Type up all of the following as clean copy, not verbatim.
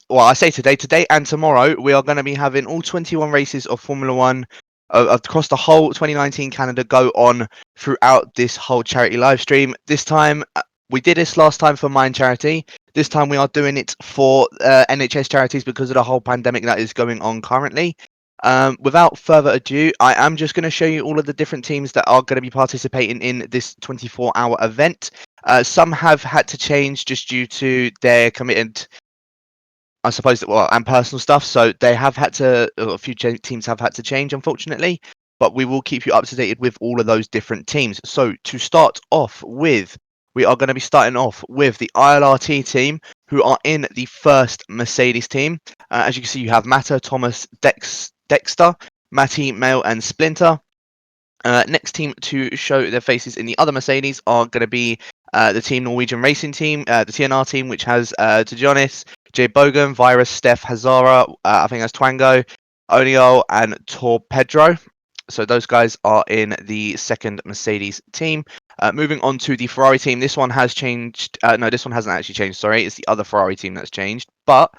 well, I say today and tomorrow, we are going to be having all 21 races of Formula One across the whole 2019 Canada go on throughout this whole charity live stream. This time, we did this last time for Mind Charity. This time, we are doing it for NHS Charities because of the whole pandemic that is going on currently. Without further ado, I am just going to show you all of the different teams that are going to be participating in this 24-hour event. Some have had to change just due to their committed, I suppose, well, and personal stuff. So they have had to, a few teams have had to change, unfortunately. But we will keep you up to date with all of those different teams. So to start off with, we are going to be starting off with the ILRT team, who are in the first Mercedes team. As you can see, you have Matta, Thomas, Dexter, Matty, Mail, and Splinter. Next team to show their faces in the other Mercedes are going to be the Team Norwegian Racing team, the TNR team, which has Tejonis, Jay Bogan, Virus, Steph, Hazara, I think that's Twango, Onio, and Tor Pedro. So those guys are in the second Mercedes team. Moving on to the Ferrari team, this one has changed. No, this one hasn't actually changed. Sorry, it's the other Ferrari team that's changed. But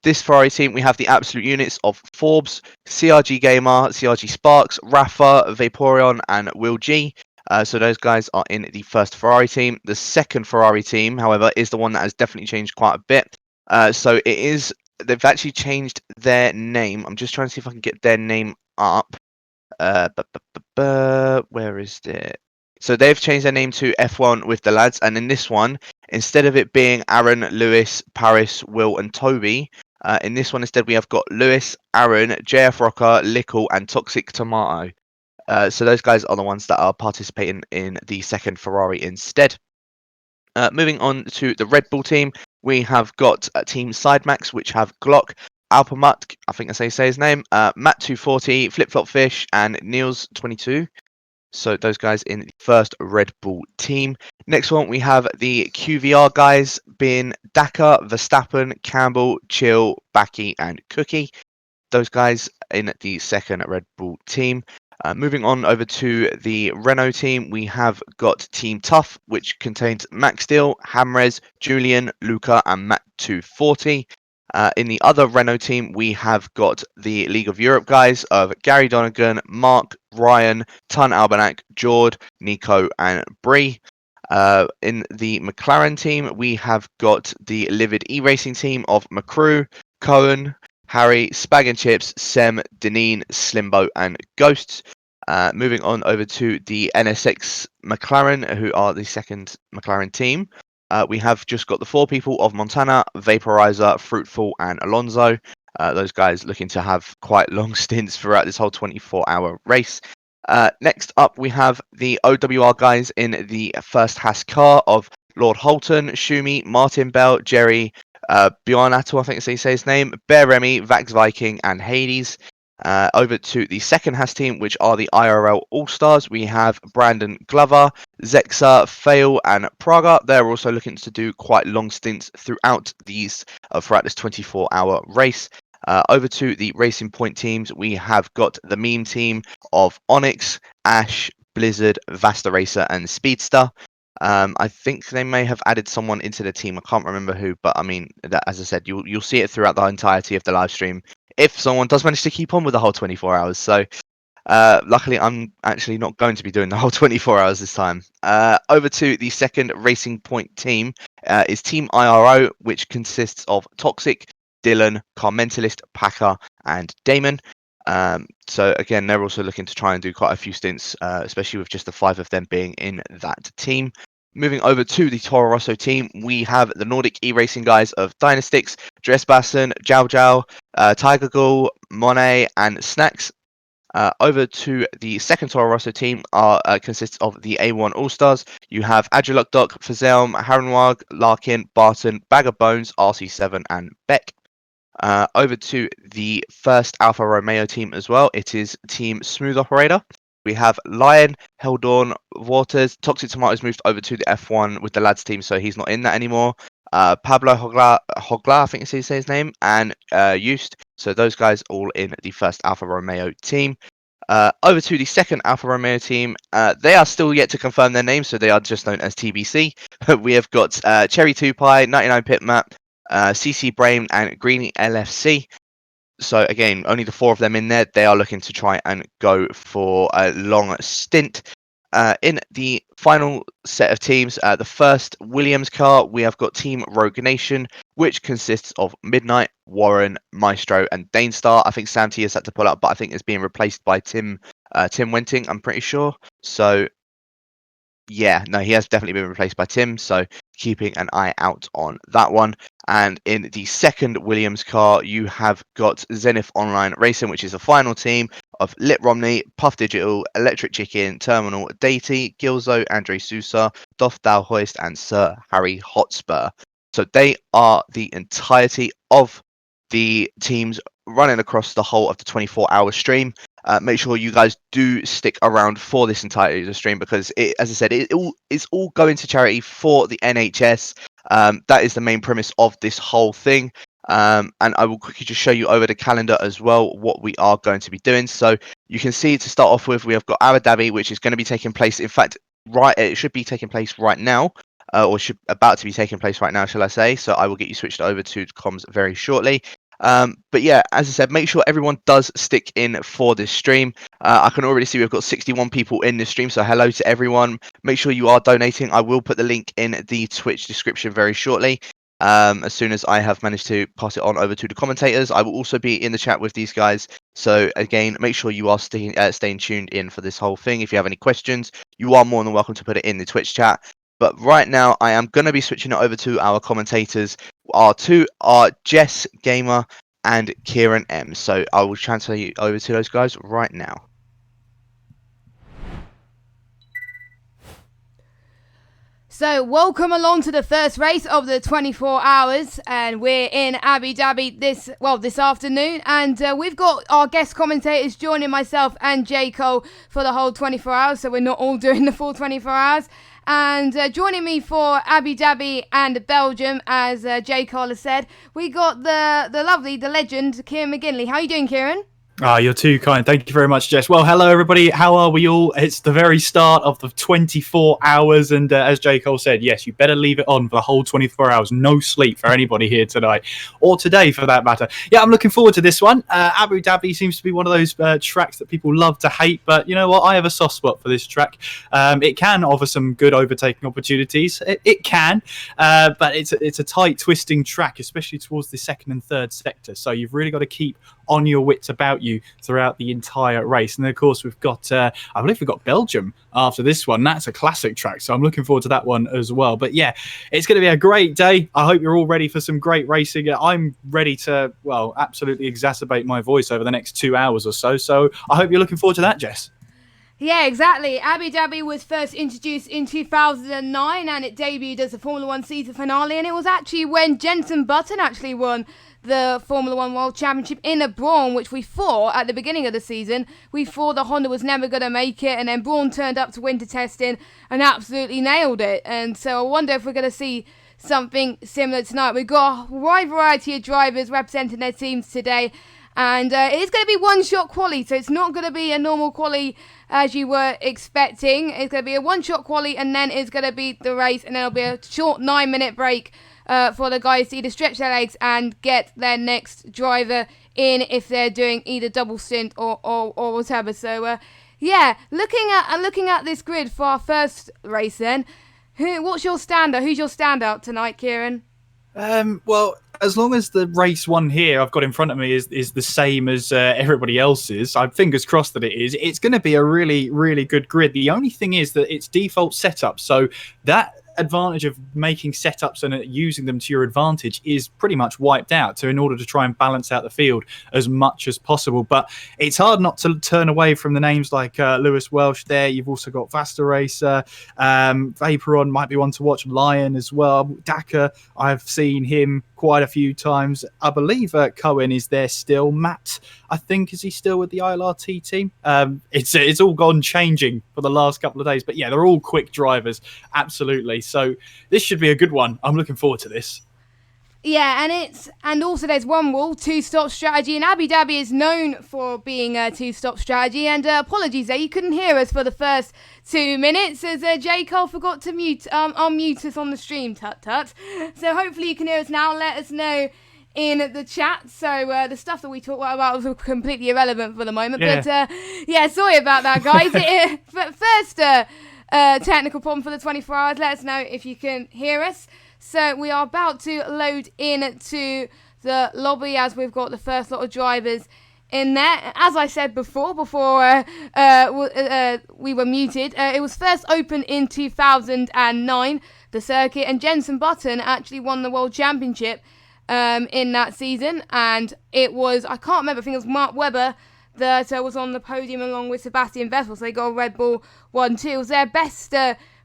this Ferrari team, we have the absolute units of Forbes, CRG Gamer, CRG Sparks, Rafa, Vaporeon, and Will G. So those guys are in the first Ferrari team. The second Ferrari team, however, is the one that has definitely changed quite a bit. So it is, they've actually changed their name. I'm just trying to see if I can get their name up. Where is it? So they've changed their name to F1 with the lads, and in this one, instead of it being Aaron, Lewis, Paris, Will, and Toby, in this one instead we have got Lewis, Aaron, JF Rocker, Lickle, and Toxic Tomato. So those guys are the ones that are participating in the second Ferrari instead. Moving on to the Red Bull team, we have got Team Sidemax, which have Glock, Alpamut, I think that's how you say his name, Matt240, Flip Flop Fish, and Niels22. So those guys in the first Red Bull team. Next one, we have the QVR guys being Dakar, Verstappen, Campbell, Chill, Backy, and Cookie. Those guys in the second Red Bull team. Moving on over to the Renault team, we have got Team Tough, which contains Max Steel, Hamrez, Julian, Luca, and Matt240. In the other Renault team, we have got the League of Europe guys of Gary Donegan, Mark, Ryan, Tun Albanak, Jord, Nico, and Bree. In the McLaren team, we have got the Livid E-Racing team of McCrew, Cohen, Harry, Spag and Chips, Sem, Deneen, Slimbo, and Ghosts. Moving on over to the Nsx Mclaren, who are the second McLaren team. We have just got the four people of Montana, Vaporizer, Fruitful, and Alonso. Those guys looking to have quite long stints throughout this whole 24-hour race. Next up, we have the OWR guys in the first Haas car of Lord Holton, Shumi, Martin Bell, Jerry, Bjornato, I think that's how you say his name, Bear Remy, Vax Viking, and Hades. Over to the second Haas team, which are the IRL All-Stars. We have Brandon Glover, Zexa, Fail, and Praga. They're also looking to do quite long stints throughout this 24-hour race. Over to the Racing Point teams, we have got the meme team of Onyx, Ash, Blizzard, Vasta Racer, and Speedster. I think they may have added someone into the team. I can't remember who, but I mean, that, as I said, you'll see it throughout the entirety of the live stream if someone does manage to keep on with the whole 24 hours. So luckily, I'm actually not going to be doing the whole 24 hours this time. Over to the second Racing Point team is Team IRO, which consists of Toxic, Dylan, Carmentalist, Packer, and Damon. So again, they're also looking to try and do quite a few stints, especially with just the 5 of them being in that team. Moving over to the Toro Rosso team, we have the Nordic E-Racing guys of Dynastix, Dressbassen, Jiao Jiao, Tiger Ghoul, Monet, and Snacks. Over to the second Toro Rosso team consists of the A1 All-Stars. You have Agiluk Doc, Fazelm, Haranwag, Larkin, Barton, Bag of Bones, RC7, and Beck. Over to the first Alfa Romeo team as well. It is Team Smooth Operator. We have Lion, Heldorn, Waters. Toxic Tomatoes moved over to the F1 with the lads team, so he's not in that anymore. Pablo Hogla, I think it's his name, and Eust. So those guys all in the first Alfa Romeo team. Over to the second Alfa Romeo team. They are still yet to confirm their name, so they are just known as TBC. We have got Cherry 2 Pie, 99 Pit Map, CC Brain, and Greeny LFC. So again, only the 4 of them in there. They are looking to try and go for a long stint. In the final set of teams, the first Williams car, we have got Team Rogue Nation, which consists of Midnight, Warren, Maestro, and Danestar. I think Sam T has had to pull up, but I think it's being replaced by Tim Wenting, I'm pretty sure. So yeah, no, he has definitely been replaced by Tim, so keeping an eye out on that one. And in the second Williams car, you have got Zenith Online Racing, which is the final team of Lit Romney, Puff Digital, Electric Chicken, Terminal, Deity, Gilzo, Andre Sousa, Doff Dalhoist, and Sir Harry Hotspur. So they are the entirety of the teams running across the whole of the 24-hour stream. Make sure you guys do stick around for this entirety of the stream because, as I said, it's all going to charity for the NHS. That is the main premise of this whole thing. And I will quickly just show you over the calendar as well what we are going to be doing. So you can see, to start off with, we have got Abu Dhabi, which is going to be taking place. In fact, it should be taking place right now. Or should about to be taking place right now, shall I say. So I will get you switched over to comms very shortly. But yeah, as I said, make sure everyone does stick in for this stream. I can already see we've got 61 people in this stream, so hello to everyone. Make sure you are donating. I will put the link in the Twitch description very shortly. As soon as I have managed to pass it on over to the commentators, I will also be in the chat with these guys. So again, make sure you are staying tuned in for this whole thing. If you have any questions, you are more than welcome to put it in the Twitch chat. But right now, I am going to be switching it over to our commentators. Our two are Jess Gamer and Kieran M. So I will transfer you over to those guys right now. So welcome along to the first race of the 24 hours, and we're in Abu Dhabi this afternoon, and we've got our guest commentators joining myself and J. Cole for the whole 24 hours, so we're not all doing the full 24 hours. And joining me for Abu Dhabi and Belgium, as J. Cole has said, we got the legend, Kieran McGinley. How are you doing, Kieran? You're too kind. Thank you very much, Jess. Well, hello, everybody. How are we all? It's the very start of the 24 hours. And as J. Cole said, yes, you better leave it on for the whole 24 hours. No sleep for anybody here tonight or today, for that matter. Yeah, I'm looking forward to this one. Abu Dhabi seems to be one of those tracks that people love to hate. But you know what? I have a soft spot for this track. It can offer some good overtaking opportunities. It can. But it's a tight, twisting track, especially towards the second and third sector. So you've really got to keep on your wits about you throughout the entire race. And then, of course, we've got I believe we've got Belgium after this one. That's a classic track, so I'm looking forward to that one as well. But yeah, it's going to be a great day. I hope you're all ready for some great racing. I'm ready to, well, absolutely exacerbate my voice over the next 2 hours or so I hope you're looking forward to that, Jess. Yeah, exactly. Abu Dhabi was first introduced in 2009, and it debuted as the Formula One season finale, and it was actually when Jenson Button actually won the Formula One World Championship in a Brawn, which we thought at the beginning of the season, we thought the Honda was never going to make it, and then Brawn turned up to winter testing and absolutely nailed it. And so I wonder if we're going to see something similar tonight. We've got a wide variety of drivers representing their teams today, and it's going to be one-shot quali, so it's not going to be a normal quali as you were expecting. It's going to be a one-shot quali, and then it's going to be the race, and then it'll be a short 9-minute break for the guys to either stretch their legs and get their next driver in if they're doing either double stint or whatever. So yeah, looking at this grid for our first race then, what's your standout? Who's your standout tonight, Kieran? Well, as long as the race one here I've got in front of me is the same as everybody else's, I'm fingers crossed that it is. It's going to be a really, really good grid. The only thing is that it's default setup, so that advantage of making setups and using them to your advantage is pretty much wiped out, so in order to try and balance out the field as much as possible. But it's hard not to turn away from the names like Lewis Welsh there. You've also got Vasta Racer, Vaporon might be one to watch, Lion as well, Dakar, I've seen him quite a few times. I believe Cohen is there still. Matt, I think, is he still with the ILRT team? It's all gone changing for the last couple of days, but yeah, they're all quick drivers, absolutely. So this should be a good one. I'm looking forward to this. Yeah, and also there's one rule, two-stop strategy, and Abu Dhabi is known for being a two-stop strategy. And apologies there, you couldn't hear us for the first 2 minutes as J. Cole forgot to unmute us on the stream. Tut. So hopefully you can hear us now. Let us know in the chat. So the stuff that we talked about was completely irrelevant for the moment. Yeah. But sorry about that, guys. First technical problem for the 24 hours. Let us know if you can hear us. So we are about to load into the lobby as we've got the first lot of drivers in there. As I said before we were muted, it was first opened in 2009, the circuit, and Jenson Button actually won the World Championship in that season, and it was, I can't remember, I think it was Mark Webber that was on the podium along with Sebastian Vettel, so they got a Red Bull 1-2. It was their best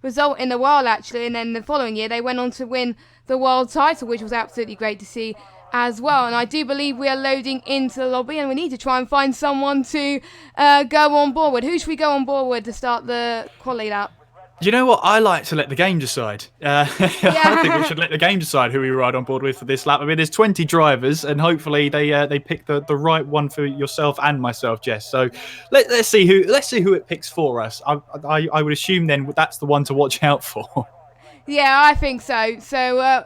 result in the world, actually, and then the following year they went on to win the world title, which was absolutely great to see as well. And I do believe we are loading into the lobby, and we need to try and find someone to go on board with. Who should we go on board with to start the quali lap? You know what? I like to let the game decide. I think we should let the game decide who we ride on board with for this lap. I mean, there's 20 drivers, and hopefully they pick the right one for yourself and myself, Jess. So let's see who it picks for us. I would assume then that's the one to watch out for. Yeah, I think so. So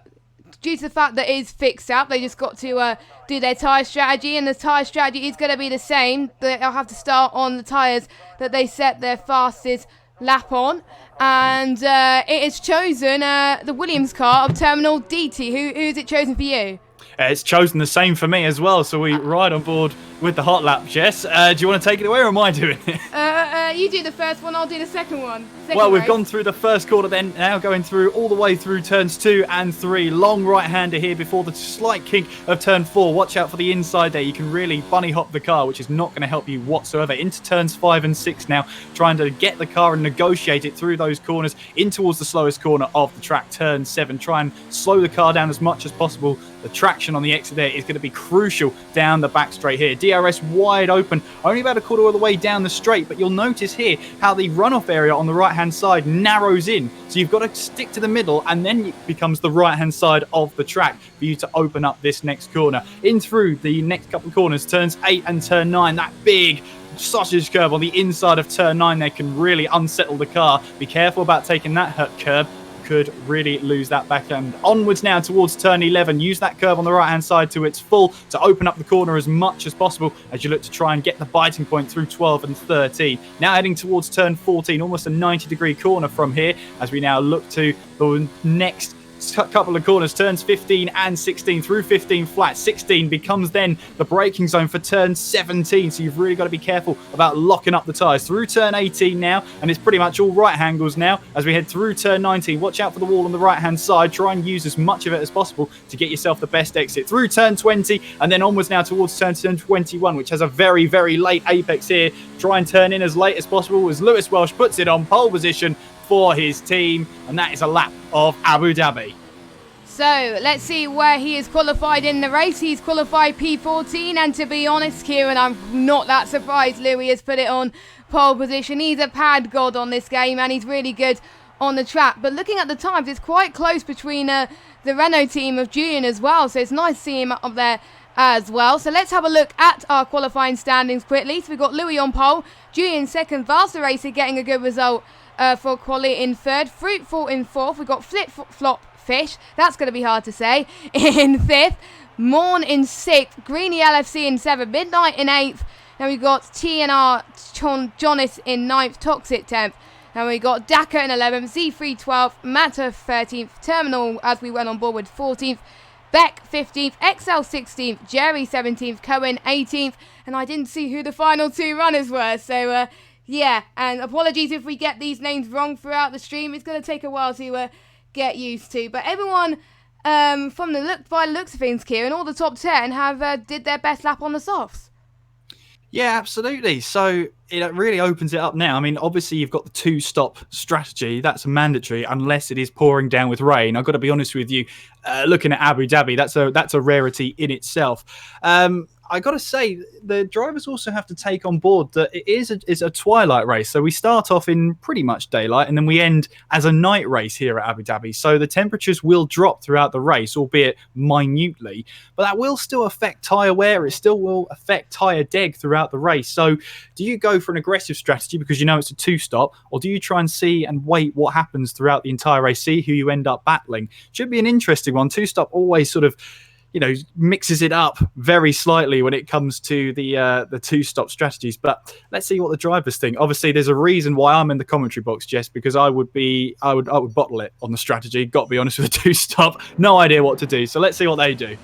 due to the fact that it is fixed up, they just got to do their tyre strategy, and the tyre strategy is going to be the same. They'll have to start on the tyres that they set their fastest lap on, and it has chosen the Williams car of Terminal DT. Who's it chosen for you? It's chosen the same for me as well, so we ride on board with the hot lap, Jess. Do you want to take it away, or am I doing it? You do the first one, I'll do the second one. We've gone through the first corner then, now going through all the way through turns 2 and 3. Long right-hander here before the slight kink of turn 4. Watch out for the inside there. You can really bunny hop the car, which is not going to help you whatsoever. Into turns 5 and 6 now, trying to get the car and negotiate it through those corners in towards the slowest corner of the track, turn 7. Try and slow the car down as much as possible. The traction on the exit there is going to be crucial down the back straight here. DRS wide open, only about a quarter of the way down the straight, but you'll notice here how the runoff area on the right-hand side narrows in. So you've got to stick to the middle, and then it becomes the right-hand side of the track for you to open up this next corner. In through the next couple of corners, turns 8 and turn 9, that big sausage curve on the inside of turn 9 there can really unsettle the car. Be careful about taking that curve. Could really lose that back end. Onwards now towards turn 11. Use that curve on the right hand side to its full to open up the corner as much as possible as you look to try and get the biting point through 12 and 13. Now heading towards turn 14, almost a 90-degree corner from here as we now look to the next couple of corners, turns 15 and 16 through 15 flat. 16 becomes then the braking zone for turn 17, so you've really got to be careful about locking up the tyres. Through turn 18 now, and it's pretty much all right angles now as we head through turn 19. Watch out for the wall on the right hand side. Try and use as much of it as possible to get yourself the best exit. Through turn 20 and then onwards now towards turn 21, which has a very, very late apex here. Try and turn in as late as possible as Lewis Welsh puts it on pole position for his team, and that is a lap of Abu Dhabi. So let's see where he is qualified in the race. He's qualified P14, and to be honest, Kieran, I'm not that surprised Louis has put it on pole position. He's a pad god on this game, and he's really good on the track. But looking at the times, it's quite close between the Renault team of Julian as well, so it's nice to see him up there as well. So let's have a look at our qualifying standings quickly. So we've got Louis on pole, Julian second, Vasta Racer getting a good result for quali in third, Fruitful in fourth, we've got Flip-Flop Fish, that's going to be hard to say, in fifth, Morn in sixth, Greeny LFC in seventh, Midnight in eighth, then we've got TNR Jonas in ninth, Toxic 10th, then we've got Dakar in 11th, Z3 12th, Matter 13th, Terminal as we went on board with 14th, Beck 15th, XL 16th, Jerry 17th, Cohen 18th, and I didn't see who the final two runners were, so yeah, and apologies if we get these names wrong throughout the stream. It's going to take a while to get used to, but everyone from by the looks of things, Kieran, all the top 10 have did their best lap on the softs. Yeah, absolutely. So it really opens it up now. I mean, obviously you've got the two-stop strategy. That's mandatory unless it is pouring down with rain. I've got to be honest with you. Looking at Abu Dhabi, that's a rarity in itself. I got to say, the drivers also have to take on board that it is a twilight race. So we start off in pretty much daylight, and then we end as a night race here at Abu Dhabi. So the temperatures will drop throughout the race, albeit minutely, but that will still affect tyre wear. It still will affect tyre deg throughout the race. So do you go for an aggressive strategy because you know it's a two-stop, or do you try and see and wait what happens throughout the entire race, see who you end up battling? Should be an interesting one. Two-stop always sort of mixes it up very slightly when it comes to the two-stop strategies. But let's see what the drivers think. Obviously, there's a reason why I'm in the commentary box, Jess, because I would bottle it on the strategy. Got to be honest with a two-stop. No idea what to do. So let's see what they do.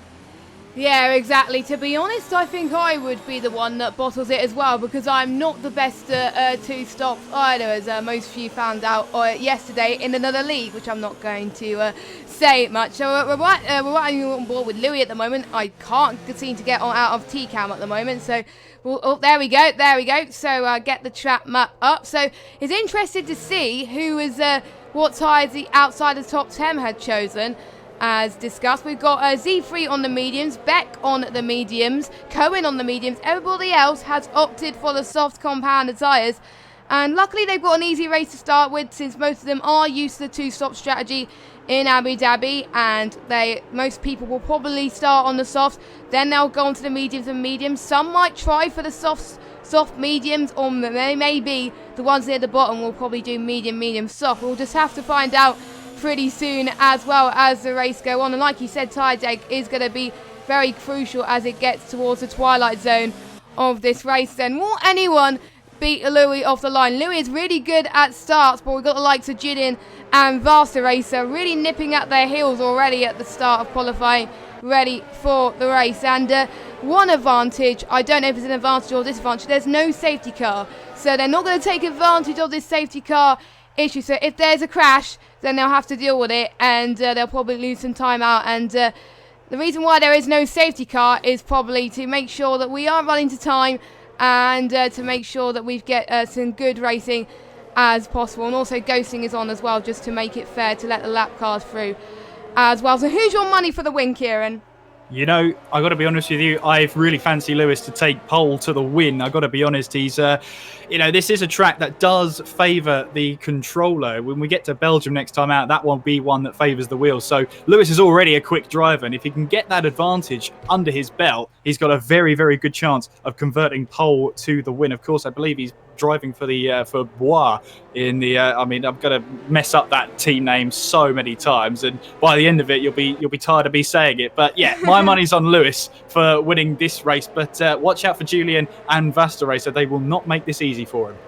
Yeah, exactly. To be honest, I think I would be the one that bottles it as well, because I'm not the best at two-stop either, as most of you found out yesterday in another league, which I'm not going to say much. So we're right on board with Louis at the moment. I can't seem to get out of T-Cam at the moment, so there we go. So get the trap map up. So it's interesting to see who is what tyres the outside of the top 10 had chosen. As discussed, we've got Z3 on the mediums, Beck on the mediums, Cohen on the mediums. Everybody else has opted for the soft compounded tyres. And luckily they've got an easy race to start with, since most of them are used to the two-stop strategy in Abu Dhabi. And most people will probably start on the softs, then they'll go on to the mediums and mediums. Some might try for the soft mediums, or maybe the ones near the bottom will probably do medium, soft. We'll just have to find out pretty soon as well as the race go on. And like you said, tyre deg is going to be very crucial as it gets towards the twilight zone of this race. Then will anyone beat Louis off the line? Louis is really good at starts, but we've got the likes of Julian and Vasa Racer really nipping at their heels already at the start of qualifying, ready for the race. And one advantage, I don't know if it's an advantage or disadvantage, there's no safety car, so they're not going to take advantage of this safety car issue. So if there's a crash, then they'll have to deal with it, and they'll probably lose some time out. And the reason why there is no safety car is probably to make sure that we are running to time, and to make sure that we get some good racing as possible. And also ghosting is on as well, just to make it fair to let the lap cars through as well. So who's your money for the win, Kieran? I got to be honest with you, I really fancy Lewis to take pole to the win. I got to be honest, he's, this is a track that does favour the controller. When we get to Belgium next time out, that won't be one that favours the wheels. So Lewis is already a quick driver, and if he can get that advantage under his belt, he's got a very, very good chance of converting pole to the win. Of course, I believe he's driving for Bois in the I'm going to mess up that team name so many times, and by the end of it you'll be tired of me saying it. But yeah, my money's on Lewis for winning this race, but watch out for Julian and Vasta Racer. They will not make this easy for him.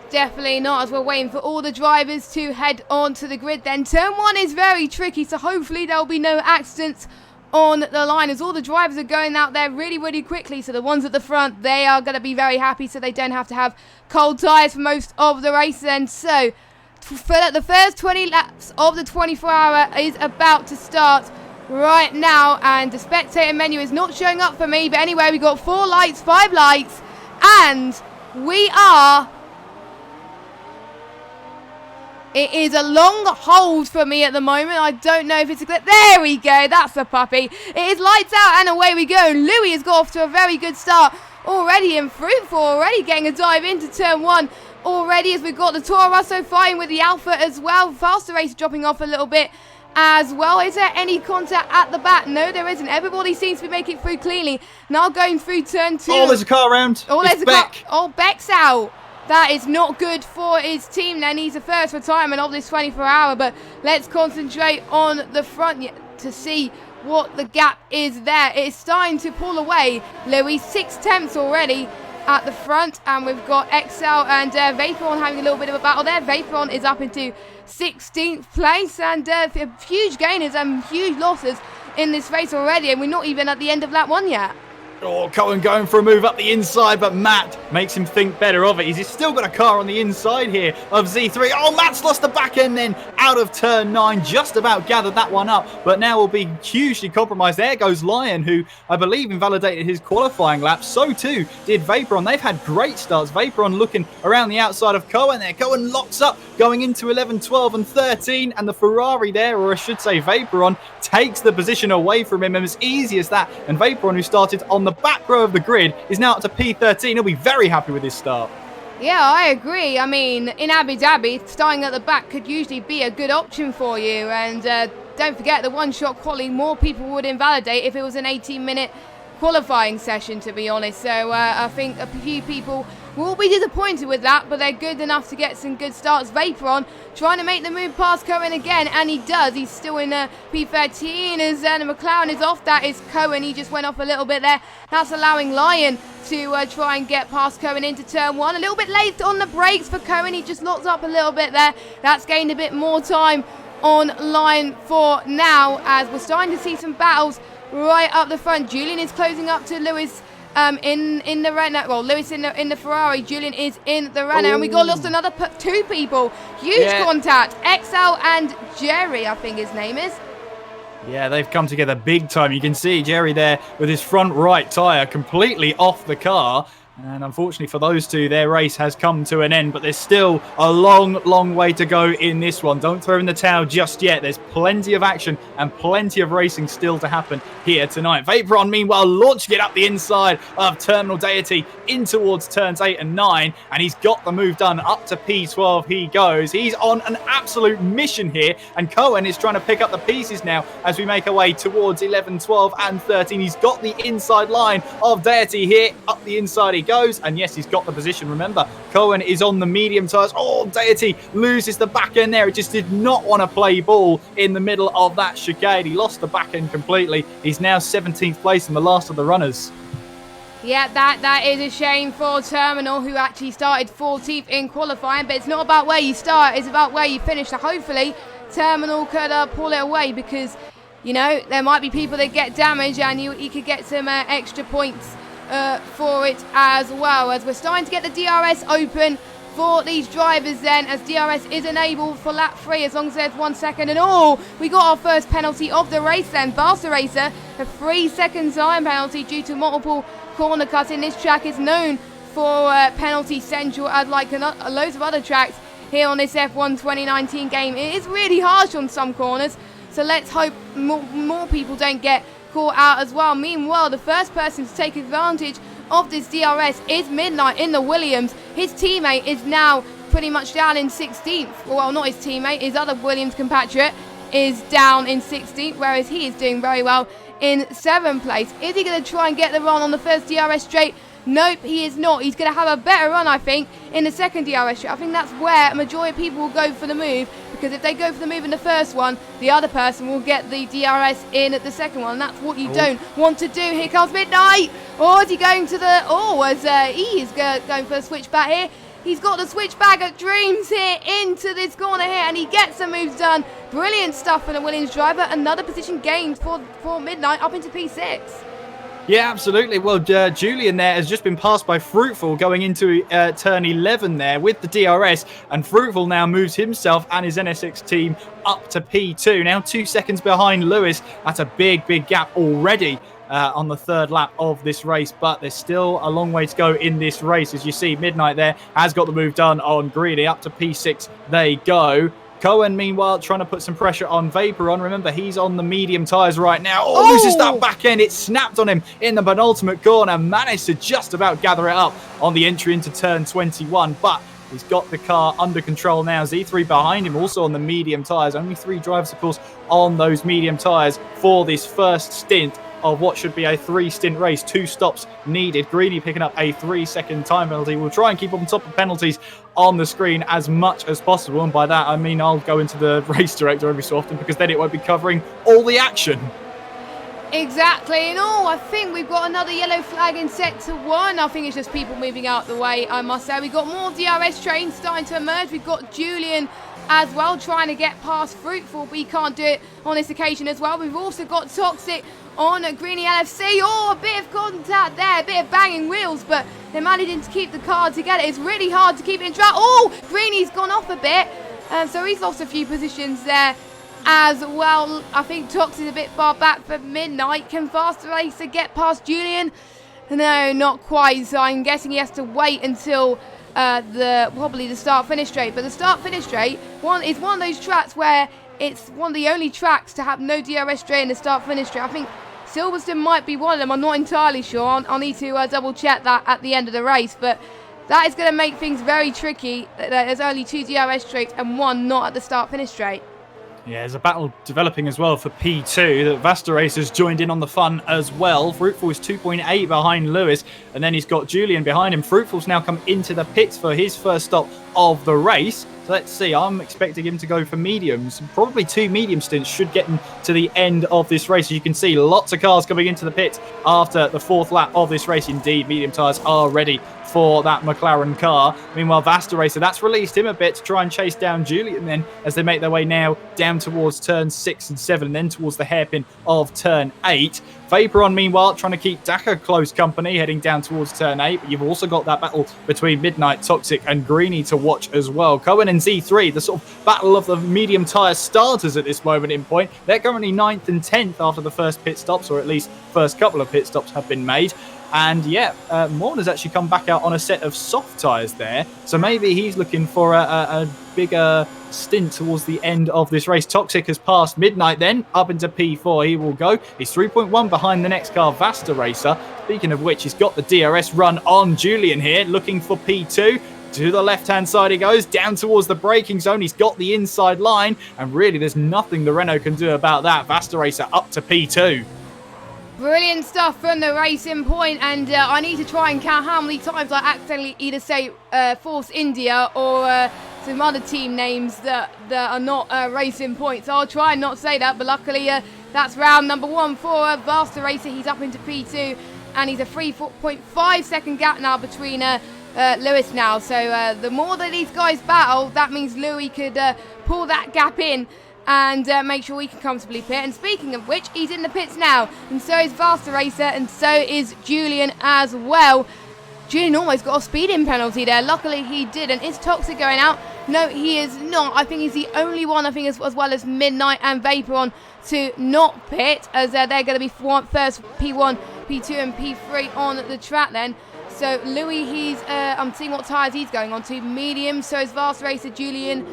Definitely not, as we're waiting for all the drivers to head on to the grid. Then turn 1 is very tricky, so hopefully there'll be no accidents on the line, as all the drivers are going out there really, really quickly. So the ones at the front, they are going to be very happy, so they don't have to have cold tyres for most of the race then. So for the first 20 laps of the 24-hour is about to start right now, and the spectator menu is not showing up for me, but anyway, we got 4 lights, 5 lights, and we are... It is a long hold for me at the moment. I don't know if it's a clip. There we go. That's the puppy. It is lights out and away we go. Louis has got off to a very good start already, and fruitful already, getting a dive into turn 1 already, as we've got the Toro Rosso fighting with the Alpha as well. Faster Race dropping off a little bit as well. Is there any contact at the back? No, there isn't. Everybody seems to be making it through cleanly. Now going through turn 2. Oh, there's a car around. Oh, there's a Beck. car. Oh, Beck's out. That is not good for his team then. He's the first retirement of this 24-hour, but let's concentrate on the front to see what the gap is there. It's starting to pull away. Louis, 6 tenths already at the front, and we've got XL and Vaporon having a little bit of a battle there. Vaporon is up into 16th place, and huge gainers and huge losses in this race already, and we're not even at the end of lap 1 yet. Oh, Cohen going for a move up the inside, but Matt makes him think better of it. He's still got a car on the inside here of Z3. Oh, Matt's lost the back end then out of turn 9. Just about gathered that one up, but now will be hugely compromised. There goes Lion, who I believe invalidated his qualifying lap. So too did Vaporon. They've had great starts. Vaporon looking around the outside of Cohen there. Cohen locks up going into 11, 12 and 13, and the Ferrari there, or I should say Vaporon, takes the position away from him, and as easy as that. And Vaporon, who started on the back row of the grid is now up to P13. He'll be very happy with his start. Yeah, I agree. I mean, in Abu Dhabi, starting at the back could usually be a good option for you. And don't forget the one-shot quali, more people would invalidate if it was an 18-minute qualifying session, to be honest. So I think a few people will be disappointed with that, but they're good enough to get some good starts. Vaporon trying to make the move past Cohen again, and he does. He's still in P13 as Mclaren is off. That is Cohen. He just went off a little bit there. That's allowing Lion to try and get past Cohen into turn one. A little bit late on the brakes for Cohen. He just locked up a little bit there. That's gained a bit more time on line for now, as we're starting to see some battles right up the front. Julian is closing up to Lewis in the Renault. Well, Lewis in the Ferrari. Julian is in the Renault. And we got lost another two people. Huge contact. XL and Jerry, I think his name is. Yeah, they've come together big time. You can see Jerry there with his front right tyre completely off the car. And unfortunately for those two, their race has come to an end, but there's still a long, long way to go in this one. Don't throw in the towel just yet. There's plenty of action and plenty of racing still to happen here tonight. Vaporon, meanwhile, launching it up the inside of Terminal Deity in towards turns 8 and 9, and he's got the move done. Up to P12 he goes. He's on an absolute mission here, and Cohen is trying to pick up the pieces now as we make our way towards 11, 12 and 13. He's got the inside line of Deity here. Up the inside he goes, and yes, he's got the position. Remember, Cohen is on the medium tyres. Oh, Deity loses the back end there. He just did not want to play ball in the middle of that chicane. He lost the back end completely. He's now 17th place in the last of the runners. Yeah, that is a shame for Terminal, who actually started 14th in qualifying, but it's not about where you start, it's about where you finish. So hopefully Terminal could pull it away, because, you know, there might be people that get damaged, and you could get some extra points for it as well, as we're starting to get the DRS open for these drivers then, as DRS is enabled for lap 3 as long as there's 1 second. And we got our first penalty of the race then. Faster Racer, a 3-second time penalty due to multiple corner cutting. This track is known for penalty central, like loads of other tracks here on this F1 2019 game. It is really harsh on some corners, so let's hope more people don't get caught out as well. Meanwhile, the first person to take advantage of this DRS is Midnight in the Williams. His teammate is now pretty much down in 16th. Well, not his teammate, his other Williams compatriot is down in 16th, whereas he is doing very well in 7th place. Is he going to try and get the run on the first DRS straight? Nope, he is not. He's going to have a better run, I think, in the second DRS straight. I think that's where a majority of people will go for the move, because if they go for the move in the first one, the other person will get the DRS in at the second one, and that's what you don't want to do. Here comes Midnight. Is he going to the... he is going for a switchback here. He's got the switchback of dreams here into this corner here, and he gets the moves done. Brilliant stuff for the Williams driver. Another position gained for Midnight up into P6. Yeah, absolutely. Well, Julian there has just been passed by Fruitful going into turn 11 there with the DRS, and Fruitful now moves himself and his NSX team up to P2. Now 2 seconds behind Lewis. That's a big, big gap already on the third lap of this race, but there's still a long way to go in this race. As you see, Midnight there has got the move done on Greedy. Up to P6 they go. Cohen, meanwhile, trying to put some pressure on Vaporon. Remember, he's on the medium tyres right now. Loses that back end. It snapped on him in the penultimate corner. Managed to just about gather it up on the entry into turn 21. But he's got the car under control now. Z3 behind him, also on the medium tyres. Only 3 drivers, of course, on those medium tyres for this first stint of what should be a 3-stint race. 2 stops needed. Greedy picking up a 3-second time penalty. We'll try and keep on top of penalties on the screen as much as possible, and by that I mean I'll go into the race director every so often, because then it won't be covering all the action. Exactly, and I think we've got another yellow flag in sector 1. I think it's just people moving out the way, I must say. We've got more DRS trains starting to emerge. We've got Julian as well trying to get past Fruitful, but he can't do it on this occasion as well. We've also got Toxic on Greeny LFC. A bit of contact there, a bit of banging wheels, but they're managing to keep the car together. It's really hard to keep it in track. Greeny's gone off a bit, so he's lost a few positions there as well. I think Toxic's a bit far back for Midnight. Can Faster Racer get past Julian? No, not quite, so I'm guessing he has to wait until probably the start-finish straight. But the start-finish straight is one of those tracks where it's one of the only tracks to have no DRS straight in the start-finish straight. I think Silverstone might be one of them. I'm not entirely sure. I'll need to double check that at the end of the race. But that is going to make things very tricky. There's only 2 DRS straights and 1 not at the start-finish straight. Yeah, there's a battle developing as well for P2. The Vasta Racers joined in on the fun as well. Fruitful is 2.8 behind Lewis, and then he's got Julian behind him. Fruitful's now come into the pits for his first stop of the race. So let's see, I'm expecting him to go for mediums. Probably 2 medium stints should get him to the end of this race. As you can see, lots of cars coming into the pits after the 4th lap of this race. Indeed, medium tyres are ready for that McLaren car. Meanwhile, Vasta Racer, that's released him a bit to try and chase down Julian then as they make their way now down towards turn 6 and 7 and then towards the hairpin of turn 8. Vaporon, meanwhile, trying to keep Dakar close company heading down towards turn 8. But you've also got that battle between Midnight, Toxic and Greeny to watch as well. Cohen and Z3, the sort of battle of the medium tyre starters at this moment in point. They're currently 9th and 10th after the first pit stops, or at least first couple of pit stops have been made. And yeah, Morn has actually come back out on a set of soft tyres there. So maybe he's looking for a bigger stint towards the end of this race. Toxic has passed Midnight then, up into P4 he will go. He's 3.1 behind the next car, Vasta Racer. Speaking of which, he's got the DRS run on Julian here, looking for P2. To the left-hand side he goes, down towards the braking zone. He's got the inside line, and really there's nothing the Renault can do about that. Vasta Racer up to P2. Brilliant stuff from the Racing Point, and I need to try and count how many times I accidentally either say Force India or some other team names that are not Racing Point. So I'll try and not say that, but luckily that's round number 1 for Vasta Racer. He's up into P2, and he's a 3.5 second gap now between Lewis now. So the more that these guys battle, that means Louis could pull that gap in and make sure he can comfortably pit. And speaking of which, he's in the pits now, and so is Vasta Racer, and so is Julian as well. Julian almost got a speeding penalty there. Luckily he didn't. Is Toxic going out? No, he is not. I think he's the only one, I think, as well as Midnight and Vaporon, to not pit, as they're going to be first P1, P2 and P3 on the track then. So Louis, I'm seeing what tyres he's going on to. Medium, so is Vasta Racer, Julian,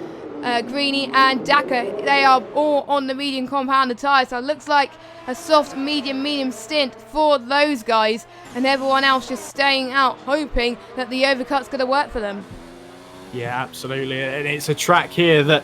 Greeny and Dakar. They are all on the medium compounded tyres, so it looks like a soft medium stint for those guys, and everyone else just staying out hoping that the overcut's going to work for them. Yeah, absolutely, and it's a track here that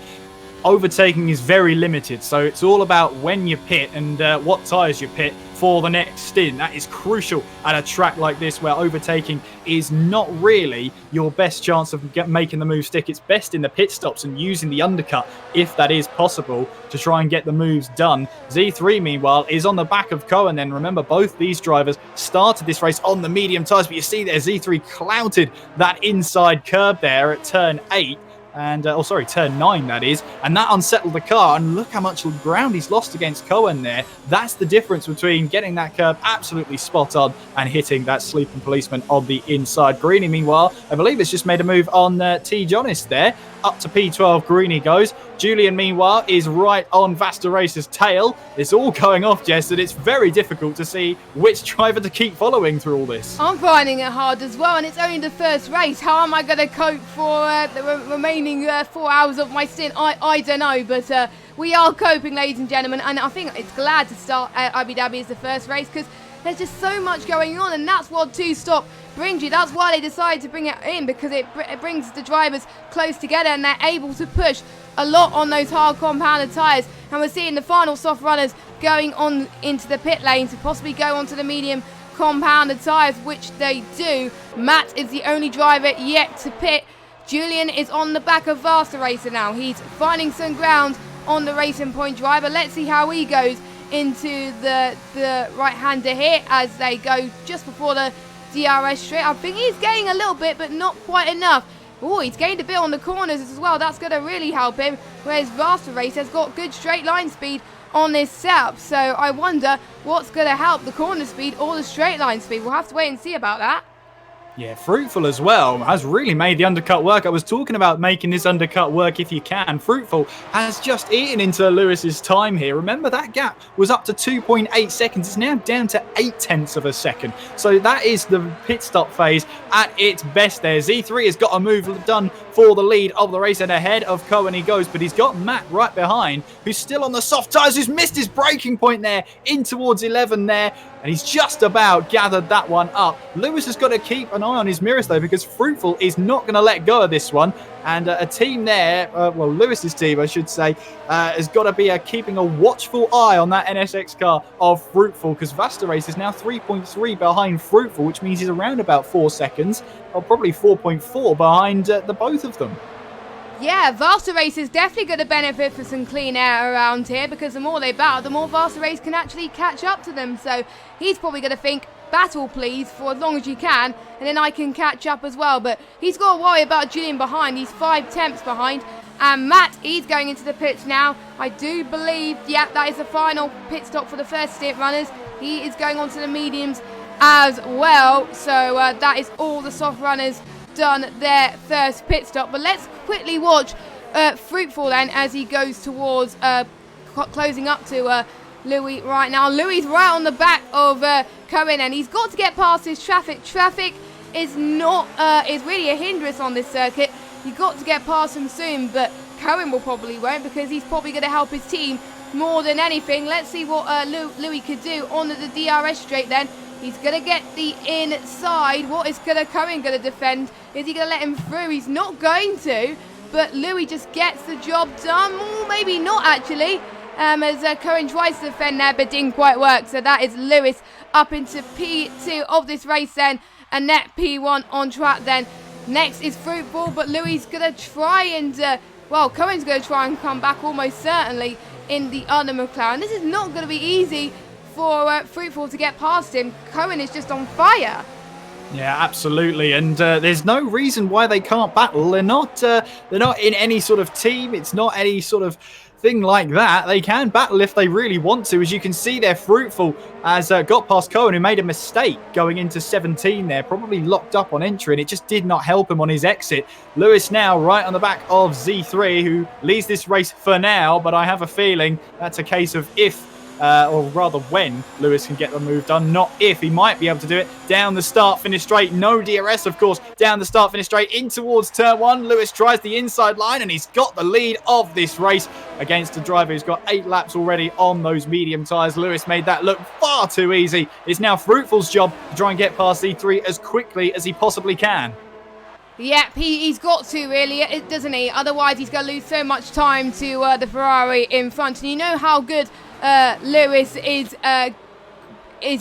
overtaking is very limited, so it's all about when you pit and what tyres you pit for the next stint. That is crucial at a track like this where overtaking is not really your best chance of making the move stick. It's best in the pit stops and using the undercut, if that is possible, to try and get the moves done. Z3, meanwhile, is on the back of Cohen then. Remember, both these drivers started this race on the medium tyres, but you see there, Z3 clouted that inside curb there at turn 8. And turn 9 that is, and that unsettled the car, and look how much ground he's lost against Cohen there. That's the difference between getting that curb absolutely spot on and hitting that sleeping policeman on the inside. Greeny, meanwhile, I believe has just made a move on T. Jonas there. Up to P12, Greeny goes. Julian, meanwhile, is right on Vasta Racer's tail. It's all going off, Jess, and it's very difficult to see which driver to keep following through all this. I'm finding it hard as well, and it's only the first race. How am I going to cope for the remaining 4 hours of my stint? I don't know, but we are coping, ladies and gentlemen, and I think it's glad to start Abu Dhabi as the first race, because there's just so much going on, and that's what two-stop brings you. That's why they decided to bring it in, because it brings the drivers close together, and they're able to push a lot on those hard compounded tyres. And we're seeing the final soft runners going on into the pit lane to possibly go onto the medium compounded tyres, which they do. Matt is the only driver yet to pit. Julian is on the back of Vasta Racer now. He's finding some ground on the Racing Point driver. Let's see how he goes into the right-hander here as they go just before the DRS straight. I think he's gaining a little bit, but not quite enough. Oh, he's gained a bit on the corners as well. That's going to really help him. Whereas Vasta Racer has got good straight line speed on this setup. So I wonder what's going to help, the corner speed or the straight line speed. We'll have to wait and see about that. Yeah, Fruitful as well has really made the undercut work. I was talking about making this undercut work if you can. Fruitful has just eaten into Lewis's time here. Remember, that gap was up to 2.8 seconds. It's now down to 0.8 of a second. So that is the pit stop phase at its best there. Z3 has got a move done for the lead of the race, and ahead of Cohen he goes, but he's got Matt right behind, who's still on the soft tyres, who's missed his braking point there, in towards 11 there, and he's just about gathered that one up. Lewis has got to keep an eye on his mirrors though, because Fruitful is not going to let go of this one, and a team there, well, Lewis's team I should say, has got to be keeping a watchful eye on that NSX car of Fruitful, because Vasta Race is now 3.3 behind Fruitful, which means he's around about 4 seconds, or probably 4.4 behind the both of them. Yeah, Vasta Race is definitely going to benefit for some clean air around here, because the more they battle, the more Vasta Race can actually catch up to them. So he's probably going to think, battle please, for as long as you can, and then I can catch up as well. But he's got to worry about Julian behind. He's 5 tenths behind. And Matt, he's going into the pits now. I do believe, yeah, that is the final pit stop for the first stint runners. He is going on to the mediums as well. So that is all the soft runners done their first pit stop. But let's quickly watch Fruitful then as he goes towards closing up to Louis right now. Louis right on the back of Cohen, and he's got to get past his traffic. Traffic is not is really a hindrance on this circuit. You've got to get past him soon, but Cohen will probably won't, because he's probably going to help his team more than anything. Let's see what Louis could do on the DRS straight then. He's going to get the inside. What is Cohen going to defend? Is he going to let him through? He's not going to, but Louis just gets the job done. Or maybe not actually, as Cohen tries to defend there, but didn't quite work. So that is Lewis up into P2 of this race then, and net P1 on track then. Next is Fruitful, but Louis is going to try and, well, Cohen's going to try and come back almost certainly in the other McLaren. This is not going to be easy for Fruitful to get past him. Cohen is just on fire. Yeah, absolutely, and there's no reason why they can't battle. They're not in any sort of team. It's not any sort of thing like that. They can battle if they really want to. As you can see there, Fruitful has got past Cohen, who made a mistake going into 17 there, probably locked up on entry, and it just did not help him on his exit. Lewis now right on the back of Z3, who leads this race for now, but I have a feeling that's a case of if, or rather when, Lewis can get the move done, not if. He might be able to do it. Down the start, finish straight. No DRS, of course. Down the start, finish straight. In towards turn 1. Lewis tries the inside line, and he's got the lead of this race against a driver who's got 8 laps already on those medium tyres. Lewis made that look far too easy. It's now Fruitful's job to try and get past E3 as quickly as he possibly can. Yep, he's got to really, doesn't he? Otherwise, he's going to lose so much time to the Ferrari in front. And you know how good Lewis is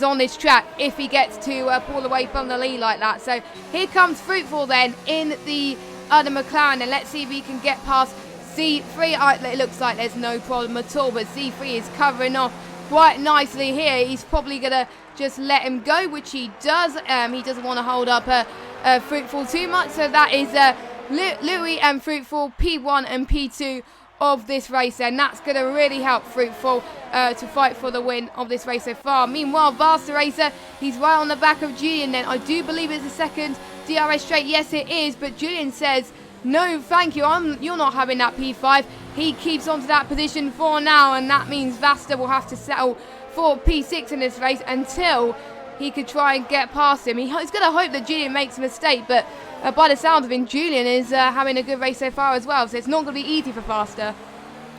on this track if he gets to pull away from the lead like that. So here comes Fruitful then in the other McLaren, and let's see if he can get past Z3. It looks like there's no problem at all, but Z3 is covering off quite nicely here. He's probably going to just let him go, which he does. He doesn't want to hold up Fruitful too much. So that is Louis and Fruitful, P1 and P2 of this race, and that's going to really help Fruitful to fight for the win of this race so far. Meanwhile, Vasta Racer, he's right on the back of Julian then. I do believe it's the second DRS straight. Yes, it is, but Julian says, no, thank you, you're not having that P5. He keeps on to that position for now, and that means Vasta will have to settle for P6 in this race until he could try and get past him. He's going to hope that Julian makes a mistake, but by the sound of him, Julian is having a good race so far as well, so it's not going to be easy for Vasta.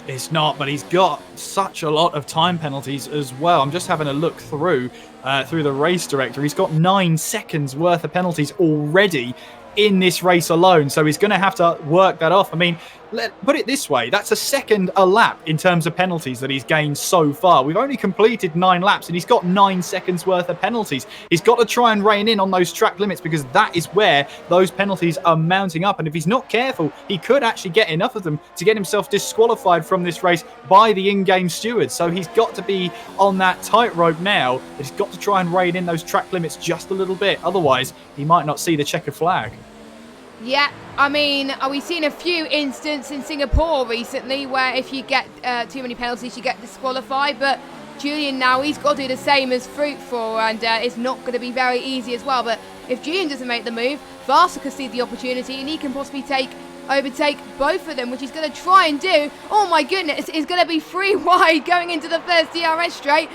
It's not, but he's got such a lot of time penalties as well. I'm just having a look through the race director. He's got 9 seconds worth of penalties already in this race alone, so he's going to have to work that off. I mean, put it this way, that's a second a lap in terms of penalties that he's gained so far. We've only completed 9 laps and he's got 9 seconds worth of penalties. He's got to try and rein in on those track limits, because that is where those penalties are mounting up, and if he's not careful, he could actually get enough of them to get himself disqualified from this race by the in-game stewards. So he's got to be on that tightrope now. He's got to try and rein in those track limits just a little bit, otherwise he might not see the checkered flag. Yeah, I mean, we've seen a few instances in Singapore recently where if you get too many penalties, you get disqualified. But Julian now, he's got to do the same as Fruitful, and it's not going to be very easy as well. But if Julian doesn't make the move, Vasa could see the opportunity and he can possibly overtake both of them, which he's going to try and do. Oh my goodness, it's going to be 3 wide going into the first DRS straight.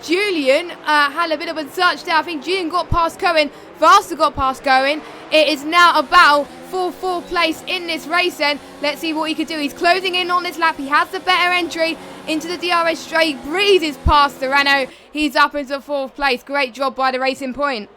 Julian had a bit of a touch there. I think Julian got past Cohen. Vasa got past Cohen. It is now a battle for 4th place in this race then. Let's see what he could do. He's closing in on this lap. He has the better entry into the DRS straight. Breezes past the Renault. He's up into 4th place. Great job by the Racing Point.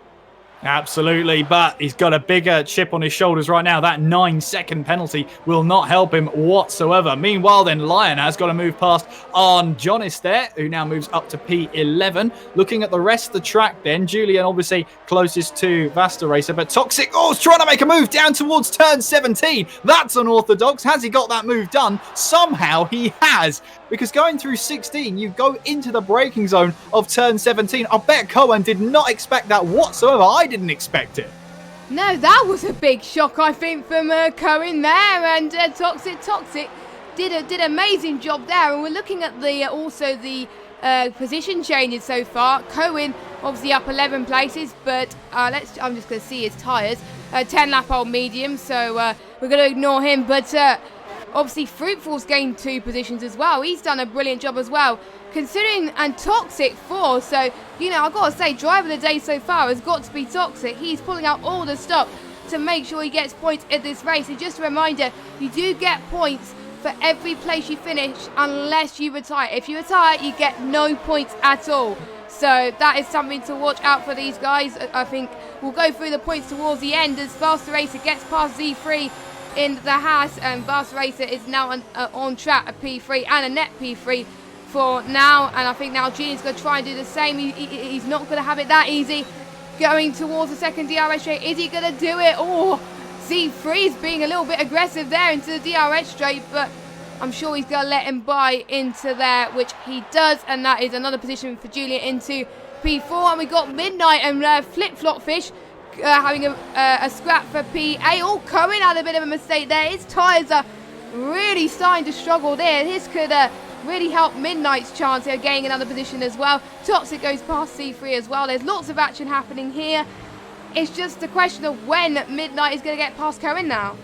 Absolutely, but he's got a bigger chip on his shoulders right now. That 9-second penalty will not help him whatsoever. Meanwhile, then, Lion has got to move past on Jonis there, who now moves up to P11. Looking at the rest of the track then, Julian obviously closest to Vasta Racer, but Toxic, is trying to make a move down towards turn 17. That's unorthodox. Has he got that move done? Somehow he has, because going through 16, you go into the braking zone of turn 17. I bet Cohen did not expect that whatsoever. I didn't expect it. No, that was a big shock, I think, from Cohen there, and Toxic did an amazing job there. And we're looking at the position changes so far. Cohen obviously up 11 places, but I'm just going to see his tyres. 10 lap old medium, so we're going to ignore him. But obviously Fruitful's gained 2 positions as well. He's done a brilliant job as well, considering, and Toxic 4. So, I've got to say, driver of the day so far has got to be Toxic. He's pulling out all the stock to make sure he gets points in this race. And just a reminder, you do get points for every place you finish unless you retire. If you retire, you get no points at all. So that is something to watch out for these guys. I think we'll go through the points towards the end as Vasta Racer gets past Z3 in the Haas, and Vasta Racer is now on track, a P3 and a net P3 for now. And I think now Julian's going to try and do the same. He's not going to have it that easy going towards the second DRS straight. Is he going to do it? Oh, Z3 is being a little bit aggressive there into the DRS straight, but I'm sure he's going to let him buy into there, which he does, and that is another position for Julian into P4. And we got Midnight and Flip-Flop Fish having a scrap for PA. Oh, Cohen had a bit of a mistake there. His tyres are really starting to struggle there. This could really help Midnight's chance of gaining another position as well. Toxic goes past C3 as well. There's lots of action happening here. It's just a question of when Midnight is going to get past Cohen now.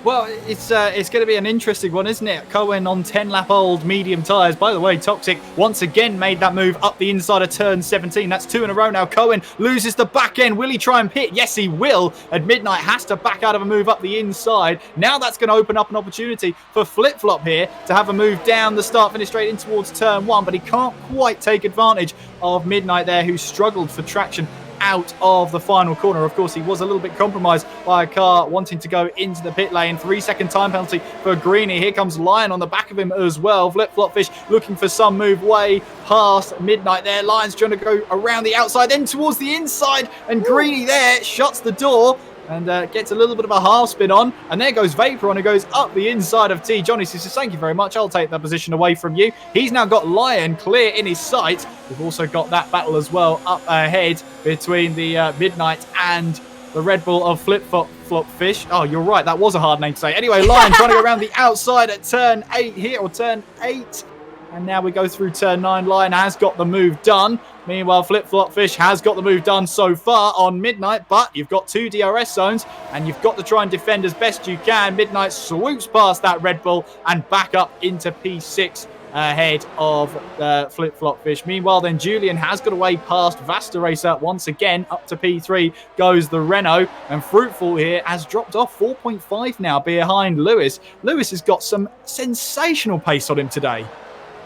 Well, it's going to be an interesting one, isn't it? Cohen on 10-lap-old medium tyres. By the way, Toxic once again made that move up the inside of turn 17. That's 2 in a row now. Cohen loses the back end. Will he try and pit? Yes, he will. And Midnight has to back out of a move up the inside. Now that's going to open up an opportunity for Flip-Flop here to have a move down the start, finish straight in towards turn 1. But he can't quite take advantage of Midnight there, who struggled for traction out of the final corner. Of course, he was a little bit compromised by a car wanting to go into the pit lane. 3-second time penalty for Greeny. Here comes Lion on the back of him as well. Flip-Flop Fish looking for some move way past Midnight there. Lion's trying to go around the outside, then towards the inside, and Greeny there shuts the door and gets a little bit of a half spin on. And there goes Vapor on, who goes up the inside of T. Johnny says, thank you very much. I'll take that position away from you. He's now got Lion clear in his sight. We've also got that battle as well up ahead between the Midnight and the Red Bull of Flip-Flop Fish. Oh, you're right. That was a hard name to say. Anyway, Lion trying to go around the outside at turn 8 here, or turn 8. And now we go through turn 9. Lion has got the move done. Meanwhile, Flip-Flop Fish has got the move done so far on Midnight, but you've got 2 DRS zones and you've got to try and defend as best you can. Midnight swoops past that Red Bull and back up into P6 ahead of Flip-Flop Fish. Meanwhile, then Julian has got away past Vasta Racer once again. Up to P3 goes the Renault, and Fruitful here has dropped off 4.5 now behind Lewis. Lewis has got some sensational pace on him today.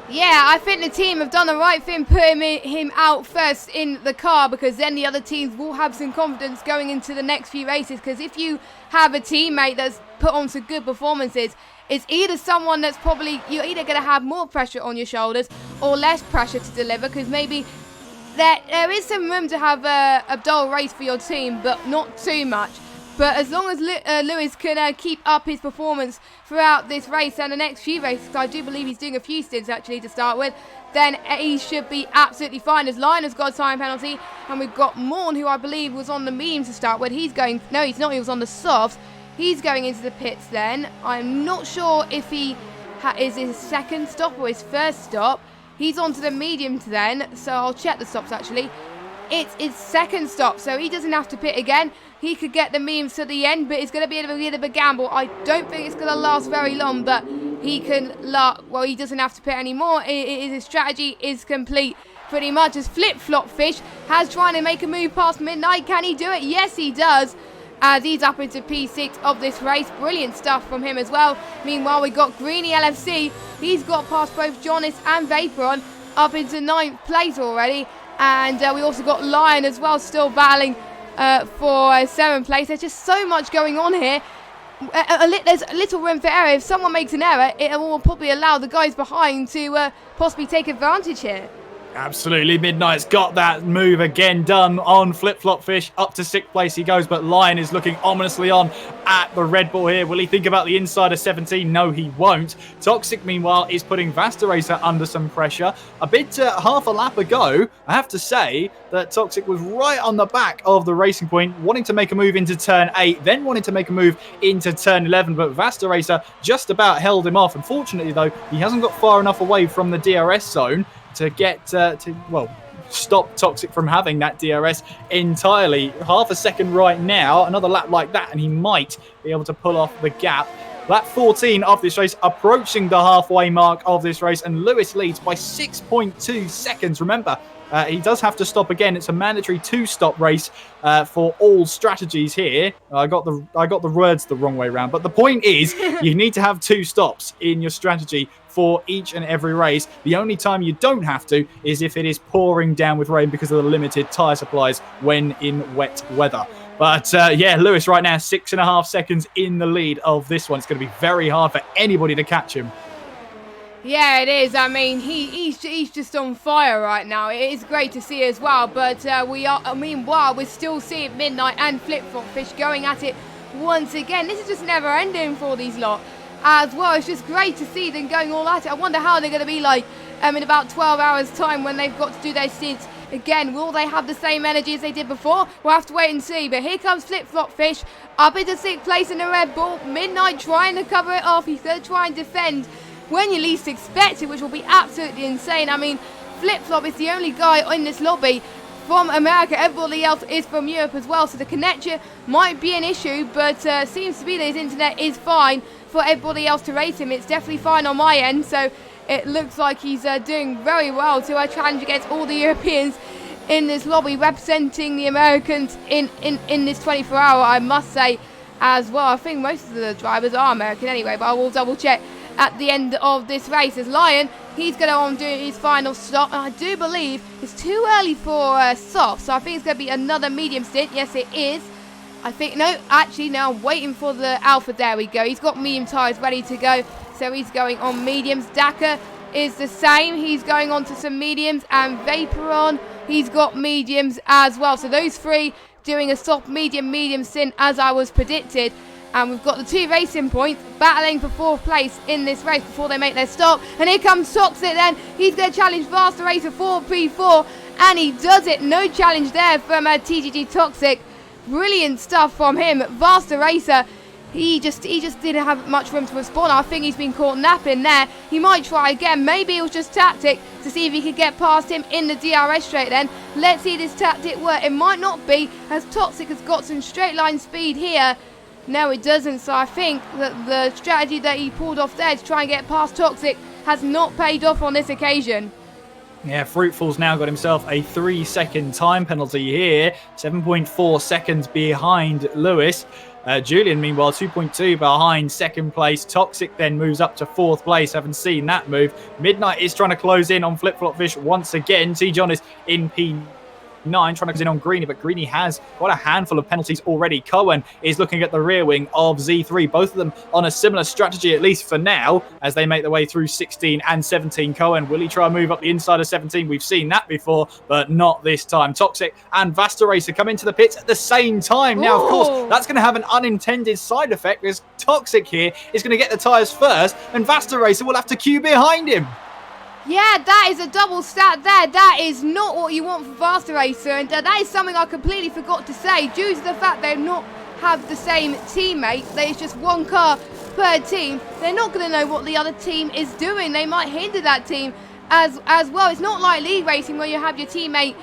Yeah, I think the team have done the right thing putting him out first in the car, because then the other teams will have some confidence going into the next few races. Because if you have a teammate that's put on some good performances, it's either someone that's you're either going to have more pressure on your shoulders or less pressure to deliver, because maybe there is some room to have a dull race for your team, but not too much. But as long as Lewis can keep up his performance throughout this race and the next few races, because I do believe he's doing a few stints actually to start with, then he should be absolutely fine. As Lion has got a time penalty, and we've got Morn, who I believe was on the medium to start with. He's going, no, he's not, he was on the softs. He's going into the pits then. I'm not sure if he is his second stop or his first stop. He's onto the mediums then, so I'll check the stops actually. It's his second stop, so he doesn't have to pit again. He could get the mediums to the end, but it's going to be a bit of a gamble. I don't think it's going to last very long, but he can, well, he doesn't have to pit anymore. His strategy is complete pretty much, as Flip-Flop Fish has trying to make a move past Midnight. Can he do it? Yes, he does, as he's up into P6 of this race. Brilliant stuff from him as well. Meanwhile, we got Greeny LFC. He's got past both Jonas and Vaporon up into 9th place already. And we also got Lion as well, still battling for 7th place. There's just so much going on here. There's a little room for error. If someone makes an error, it will probably allow the guys behind to possibly take advantage here. Absolutely, Midnight's got that move again done on Flip-Flop Fish. Up to 6th place he goes, but Lion is looking ominously on at the Red Bull here. Will he think about the inside of 17? No, he won't. Toxic, meanwhile, is putting Vasta Racer under some pressure. A bit half a lap ago, I have to say that Toxic was right on the back of the racing point, wanting to make a move into turn 8, then wanting to make a move into turn 11, but Vasta Racer just about held him off. Unfortunately, though, he hasn't got far enough away from the DRS zone to get stop Toxic from having that DRS entirely. Half a second right now, another lap like that, and he might be able to pull off the gap. Lap 14 of this race, approaching the halfway mark of this race, and Lewis leads by 6.2 seconds. Remember, he does have to stop again. It's a mandatory 2-stop race for all strategies here. I got the words the wrong way around, but the point is you need to have 2 stops in your strategy for each and every race. The only time you don't have to is if it is pouring down with rain because of the limited tyre supplies when in wet weather. But yeah, Lewis right now 6.5 seconds in the lead of this one. It's going to be very hard for anybody to catch him. Yeah, it is. I mean, he's just on fire right now. It is great to see as well. But meanwhile, we're still seeing Midnight and Flip-Flop Fish going at it once again. This is just never ending for these lot as well. It's just great to see them going all at it. I wonder how they're going to be like in about 12 hours time when they've got to do their stints again. Will they have the same energy as they did before? We'll have to wait and see. But here comes Flip-Flop Fish up into 6th place in the Red Bull. Midnight trying to cover it off. He's going to try and defend when you least expect it, which will be absolutely insane. I mean, Flip-Flop is the only guy in this lobby from America. Everybody else is from Europe as well, so the connection might be an issue, but seems to be that his internet is fine for everybody else to race him. It's definitely fine on my end, so it looks like he's doing very well to challenge against all the Europeans in this lobby, representing the Americans in this 24-hour, I must say, as well. I think most of the drivers are American anyway, but I will double check at the end of this race. As Lion, he's going to on do his final stop, and I do believe it's too early for soft, so I think it's going to be another medium stint. Yes, it is. I think, no, actually, now I'm waiting for the Alpha. There we go. He's got medium tyres ready to go, so he's going on mediums. Daka is the same. He's going on to some mediums, and Vaporon, he's got mediums as well. So those three doing a soft medium stint as I was predicted. And we've got the 2 racing points battling for 4th place in this race before they make their stop. And here comes Toxic then. He's going to challenge Vasta Racer for P4. And he does it. No challenge there from TGG Toxic. Brilliant stuff from him. Vasta Racer, he just didn't have much room to respond. I think he's been caught napping there. He might try again. Maybe it was just tactic to see if he could get past him in the DRS straight then. Let's see this tactic work. It might not be, as Toxic has got some straight line speed here. No, it doesn't, so I think that the strategy that he pulled off there to try and get past Toxic has not paid off on this occasion. Yeah, Fruitful's now got himself a 3-second time penalty here, 7.4 seconds behind Lewis. Julian, meanwhile, 2.2 behind 2nd place. Toxic then moves up to 4th place. Haven't seen that move. Midnight is trying to close in on Flip-Flop Fish once again. T-John is in P9, trying to close in on Greeny, but Greeny has quite a handful of penalties already. Cohen is looking at the rear wing of Z3, both of them on a similar strategy, at least for now, as they make their way through 16 and 17. Cohen, will he try and move up the inside of 17? We've seen that before, but not this time. Toxic and Vasta Racer come into the pits at the same time. Now, of course, that's going to have an unintended side effect, because Toxic here is going to get the tyres first, and Vasta Racer will have to queue behind him. Yeah, that is a double stat there. That is not what you want for Vasta Racer, and that is something I completely forgot to say. Due to the fact they not have the same teammate, there's just one car per team, they're not going to know what the other team is doing. They might hinder that team as well. It's not like league racing where you have your teammate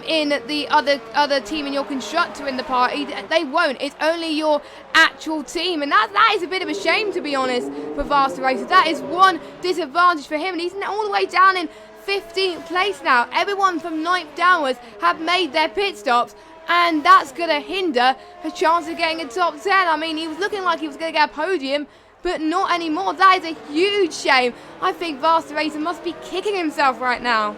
in the other team and your constructor in the party. They won't. It's only your actual team, and that is a bit of a shame, to be honest, for Faster Racer. That is one disadvantage for him, and he's all the way down in 15th place now. Everyone from 9th downwards have made their pit stops, and that's going to hinder a chance of getting a top 10. I mean, he was looking like he was going to get a podium, but not anymore. That is a huge shame. I think Faster Racer must be kicking himself right now.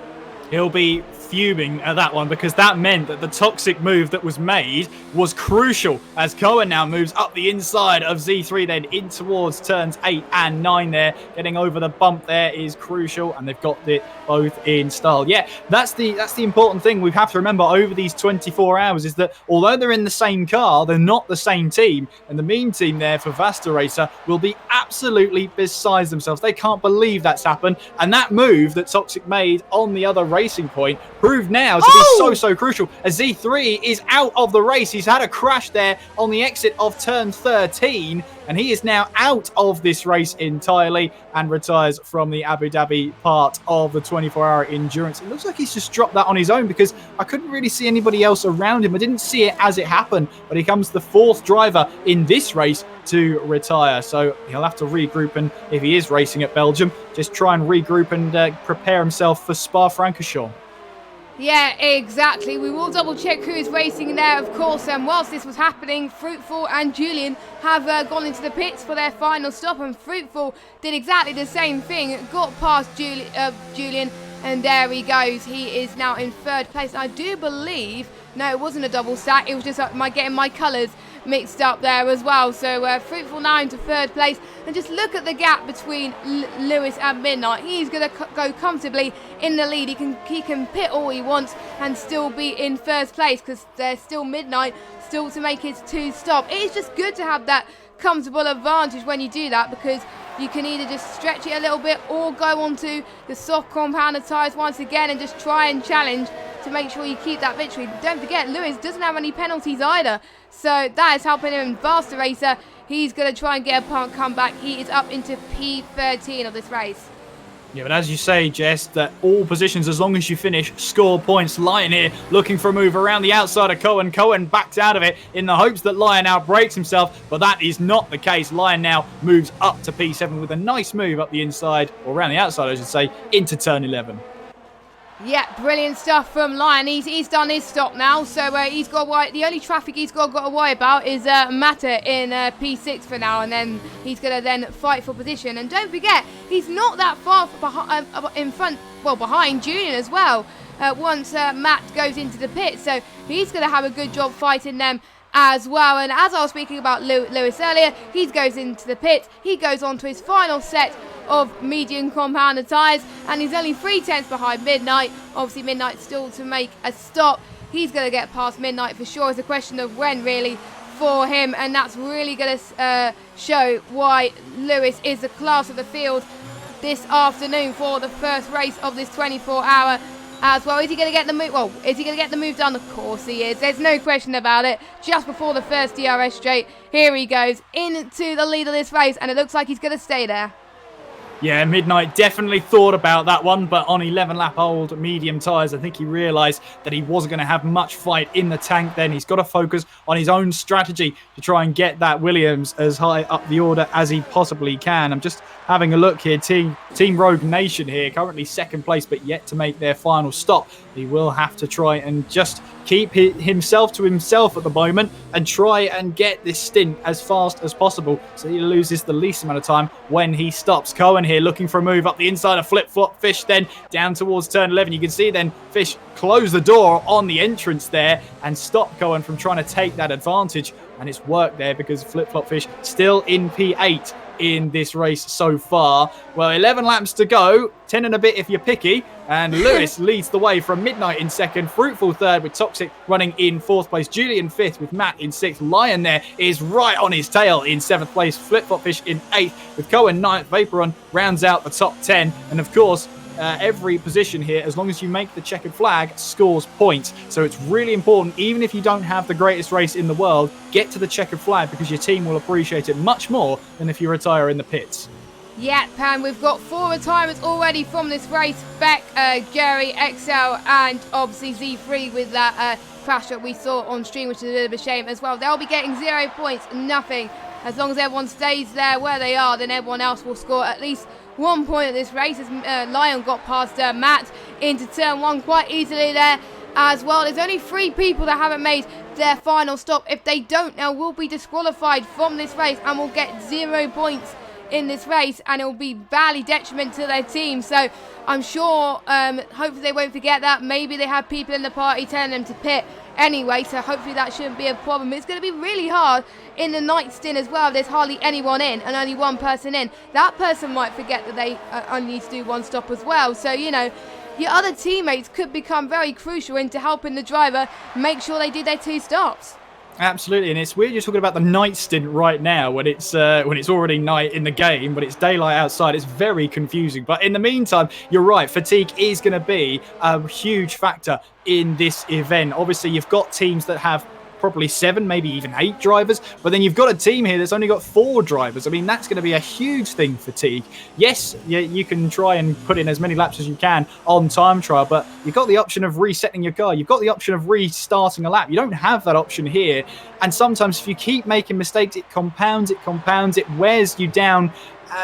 He'll be fuming at that one, because that meant that the toxic move that was made was crucial, as Cohen now moves up the inside of Z3, then in towards turns 8 and 9 there. Getting over the bump there is crucial, and they've got it both in style. Yeah, that's the important thing we have to remember over these 24 hours, is that although they're in the same car, they're not the same team, and the mean team there for Vasta Racer will be absolutely beside themselves. They can't believe that's happened, and that move that Toxic made on the other racing point proved now to be so crucial, as Z3 is out of the race. He's had a crash there on the exit of turn 13, and he is now out of this race entirely and retires from the Abu Dhabi part of the 24-hour endurance. It looks like he's just dropped that on his own, because I couldn't really see anybody else around him. I didn't see it as it happened, but he comes the 4th driver in this race to retire, so he'll have to regroup, and if he is racing at Belgium, just try and regroup and prepare himself for Spa-Francorchamps. Yeah, exactly. We will double check who is racing there, of course. And whilst this was happening, Fruitful and Julian have gone into the pits for their final stop, and Fruitful did exactly the same thing, got past Julian, and there he goes. He is now in 3rd place. I do believe, no, it wasn't a double stack, it was just getting my colours mixed up there as well. So Fruitful now into 3rd place, and just look at the gap between Lewis and Midnight. He's going to go comfortably in the lead. He can pit all he wants and still be in 1st place, because there's still Midnight still to make his 2 stop. It is just good to have that comfortable advantage when you do that, because you can either just stretch it a little bit or go onto the soft compounder tyres once again and just try and challenge to make sure you keep that victory. Don't forget, Lewis doesn't have any penalties either, so that is helping him in Faster Racer. He's going to try and get a comeback. He is up into P13 of this race. Yeah, but as you say, Jess, that all positions, as long as you finish, score points. Lion here looking for a move around the outside of Cohen. Cohen backs out of it in the hopes that Lion now breaks himself, but that is not the case. Lion now moves up to P7 with a nice move up the inside, or around the outside, I should say, into turn 11. Yeah, brilliant stuff from Lion. He's done his stop now, so he's got the only traffic he's got to worry about is Matter in P6 for now, and then he's going to then fight for position. And don't forget, he's not that far behind Julian as well. Once Matt goes into the pit, so he's going to have a good job fighting them as well. And as I was speaking about Lewis earlier, he goes into the pit. He goes on to his final set of medium compounder tyres, and he's only 3/10 behind Midnight. Obviously Midnight still to make a stop. He's going to get past Midnight for sure. It's a question of when really for him, and that's really going to show why Lewis is the class of the field this afternoon for the first race of this 24-hour as well. Is he going to get the move? Well, is he going to get the move done? Of course he is. There's no question about it. Just before the first DRS straight, here he goes into the lead of this race, and it looks like he's going to stay there. Yeah, Midnight definitely thought about that one, but on 11-lap old medium tyres, I think he realised that he wasn't going to have much fight in the tank then. He's got to focus on his own strategy to try and get that Williams as high up the order as he possibly can. I'm just having a look here. Team Rogue Nation here, currently 2nd place, but yet to make their final stop. He will have to try and just keep himself to himself at the moment and try and get this stint as fast as possible so he loses the least amount of time when he stops. Cohen here looking for a move up the inside of Flip-Flop Fish, then down towards turn 11. You can see then Fish close the door on the entrance there and stop Cohen from trying to take that advantage, and it's worked there because Flip-Flop Fish still in P8 in this race so far. Well, 11 laps to go, 10 and a bit if you're picky, and Lewis leads the way from Midnight in 2nd, Fruitful 3rd with Toxic running in 4th place, Julian 5th with Matt in 6th, Lion there is right on his tail in 7th place, Flip-Flop Fish in 8th with Cohen 9th, Vaporon rounds out the top 10, and of course every position here, as long as you make the checkered flag, scores points. So it's really important, even if you don't have the greatest race in the world, get to the checkered flag, because your team will appreciate it much more than if you retire in the pits. Yep, and we've got 4 retirements already from this race. Beck, Jerry, XL, and obviously Z3 with that crash that we saw on stream, which is a bit of a shame as well. They'll be getting 0 points, nothing. As long as everyone stays there where they are, then everyone else will score at least 1 point at this race, as Lion got past Matt into turn 1 quite easily there as well. There's only 3 people that haven't made their final stop. If they don't now, will be disqualified from this race and will get 0 points in this race, and it will be badly detriment to their team. So I'm sure, hopefully they won't forget that. Maybe they have people in the party telling them to pit anyway, so hopefully that shouldn't be a problem. It's going to be really hard in the night stint as well. There's hardly anyone in and only 1 person in. That person might forget that they only need to do 1 stop as well. So, you know, your other teammates could become very crucial into helping the driver make sure they did their 2 stops. Absolutely, and it's weird you're talking about the night stint right now when it's already night in the game, but it's daylight outside. It's very confusing. But in the meantime, you're right, fatigue is going to be a huge factor in this event. Obviously, you've got teams that have probably 7, maybe even 8 drivers, but then you've got a team here that's only got 4 drivers. I mean, that's going to be a huge thing, fatigue. Yes, you can try and put in as many laps as you can on time trial, but you've got the option of resetting your car. You've got the option of restarting a lap. You don't have that option here. And sometimes if you keep making mistakes, it compounds, it wears you down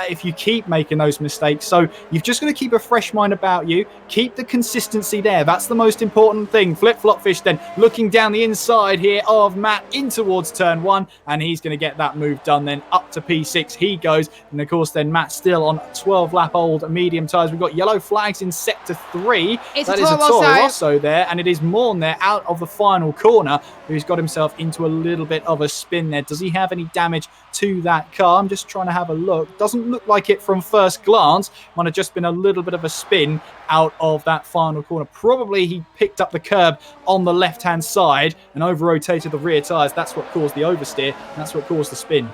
if you keep making those mistakes. So you've just got to keep a fresh mind about you. Keep the consistency there. That's the most important thing. Flip-flop fish then looking down the inside here of Matt in towards turn 1, and he's going to get that move done then up to P6 he goes. And of course then Matt still on 12 lap old medium tyres. We've got yellow flags in sector 3. That is a Toro Rosso there, and it is Morn there out of the final corner, who's got himself into a little bit of a spin there. Does he have any damage to that car? I'm just trying to have a look. Doesn't look like it from first glance. Might have just been a little bit of a spin out of that final corner. Probably he picked up the curb on the left-hand side and over-rotated the rear tyres. That's what caused the oversteer, and that's what caused the spin.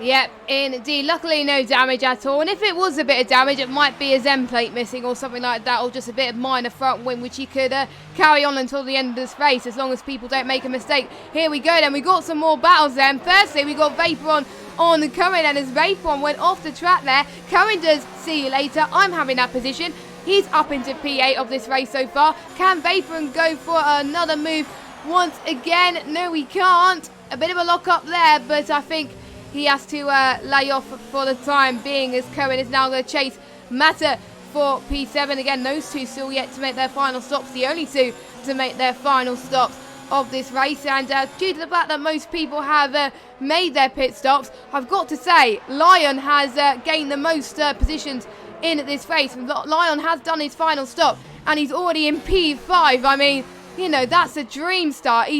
Yep, indeed. Luckily, no damage at all. And if it was a bit of damage, it might be a Zen plate missing or something like that, or just a bit of minor front wing, which he could carry on until the end of this race, as long as people don't make a mistake. Here we go then. We got some more battles then. Firstly, we got Vapor on the Kieran, and as Vapor went off the track there, Kieran does see you later. I'm having that position. He's up into P8 of this race so far. Can Vapor go for another move once again? No, he can't. A bit of a lock up there, but I think he has to lay off for the time being, as Kieran is now going to chase Matter for P7. Again, those 2 still yet to make their final stops, the only 2 to make their final stops of this race. And due to the fact that most people have made their pit stops, I've got to say Lion has gained the most positions in this race. Lion has done his final stop and he's already in P5. I mean, you know, that's a dream start.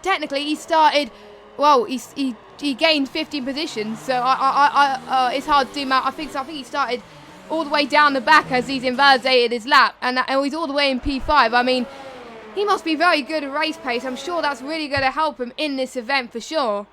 Technically he started, well, he gained 15 positions, so it's hard to do math. I think he started all the way down the back as he's invalidated his lap, and he's all the way in P5. I mean, he must be very good at race pace. I'm sure that's really going to help him in this event for sure.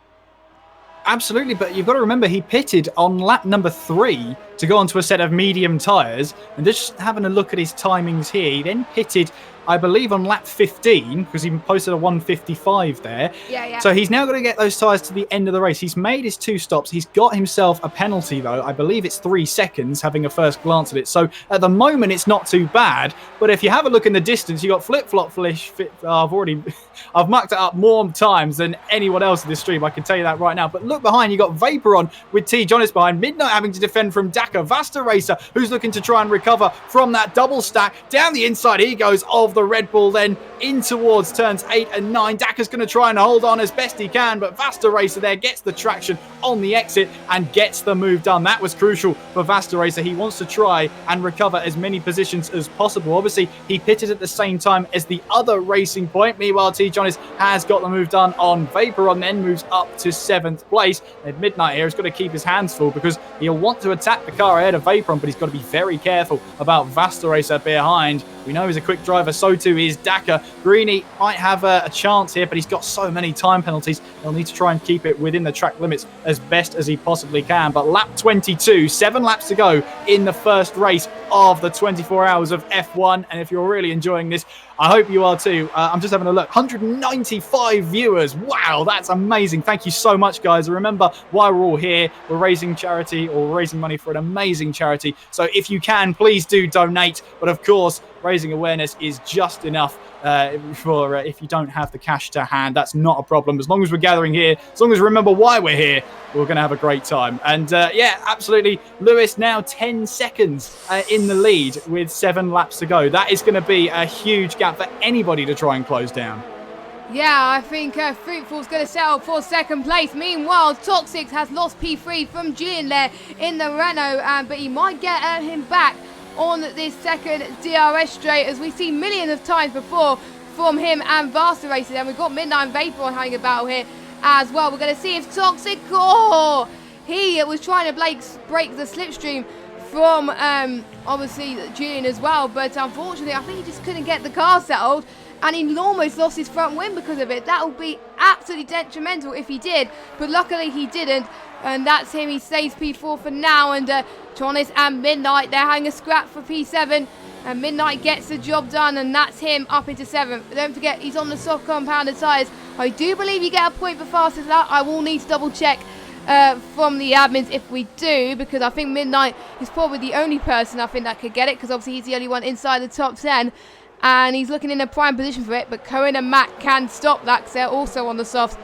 Absolutely, but you've got to remember he pitted on lap number 3 to go onto a set of medium tyres, and just having a look at his timings here, he then pitted, I believe, on lap 15, because he posted a 1:55 there. Yeah. So he's now got to get those tyres to the end of the race. He's made his 2 stops. He's got himself a penalty, though. I believe it's 3 seconds, having a first glance at it. So at the moment, it's not too bad. But if you have a look in the distance, you've got flip-flop flish. I've mucked it up more times than anyone else in this stream. I can tell you that right now. But look behind, you got Vapor on with T. Jonas behind. Midnight having to defend from Dakar. Vasta Racer, who's looking to try and recover from that double stack. Down the inside he goes of the Red Bull, then in towards turns 8 and 9. Dakar's going to try and hold on as best he can, but Vasta Racer there gets the traction on the exit and gets the move done. That was crucial for Vasta Racer. He wants to try and recover as many positions as possible. Obviously, he pitted at the same time as the other Racing Point. Meanwhile, T. Jonas has got the move done on Vaporon, then moves up to 7th place. And Midnight here has got to keep his hands full because he'll want to attack the car ahead of Vaporon, but he's got to be very careful about Vasta Racer behind. We know he's a quick driver, so too is Dakar. Greeny might have a chance here, but he's got so many time penalties. They'll need to try and keep it within the track limits as as best as he possibly can. But lap 22, 7 laps to go in the first race of the 24 hours of F1. And if you're really enjoying this, I hope you are too. I'm just having a look. 195 viewers. Wow, that's amazing. Thank you so much, guys. Remember why we're all here. We're raising charity, or we're raising money for an amazing charity. So if you can, please do donate. But of course, raising awareness is just enough for if you don't have the cash to hand. That's not a problem. As long as we're gathering here, as long as we remember why we're here, we're going to have a great time. And yeah, absolutely. Lewis now 10 seconds in the lead with 7 laps to go. That is going to be a huge gap for anybody to try and close down. Yeah, I think Fruitful's going to settle for second place. Meanwhile, Toxic has lost P3 from Julian there in the Renault, but he might get him back on this second DRS straight, as we've seen millions of times before from him and Vasta Racing. And we've got Midnight and Vapor having a battle here as well. We're going to see if Toxic, he was trying to break the slipstream from obviously Julian as well, but unfortunately I think he just couldn't get the car settled, and he almost lost his front wing because of it. That would be absolutely detrimental if he did, but luckily he didn't, and that's him. He stays P4 for now, and Tronis and Midnight, they're having a scrap for P7, and Midnight gets the job done, and that's him up into 7th. But don't forget, he's on the soft compounded tyres. I do believe you get a point for fastest lap. I will need to double check from the admins if we do, because I think Midnight is probably the only person I think that could get it, because obviously he's the only one inside the top 10, and he's looking in a prime position for it. But Cohen and Matt can stop that because they're also on the softs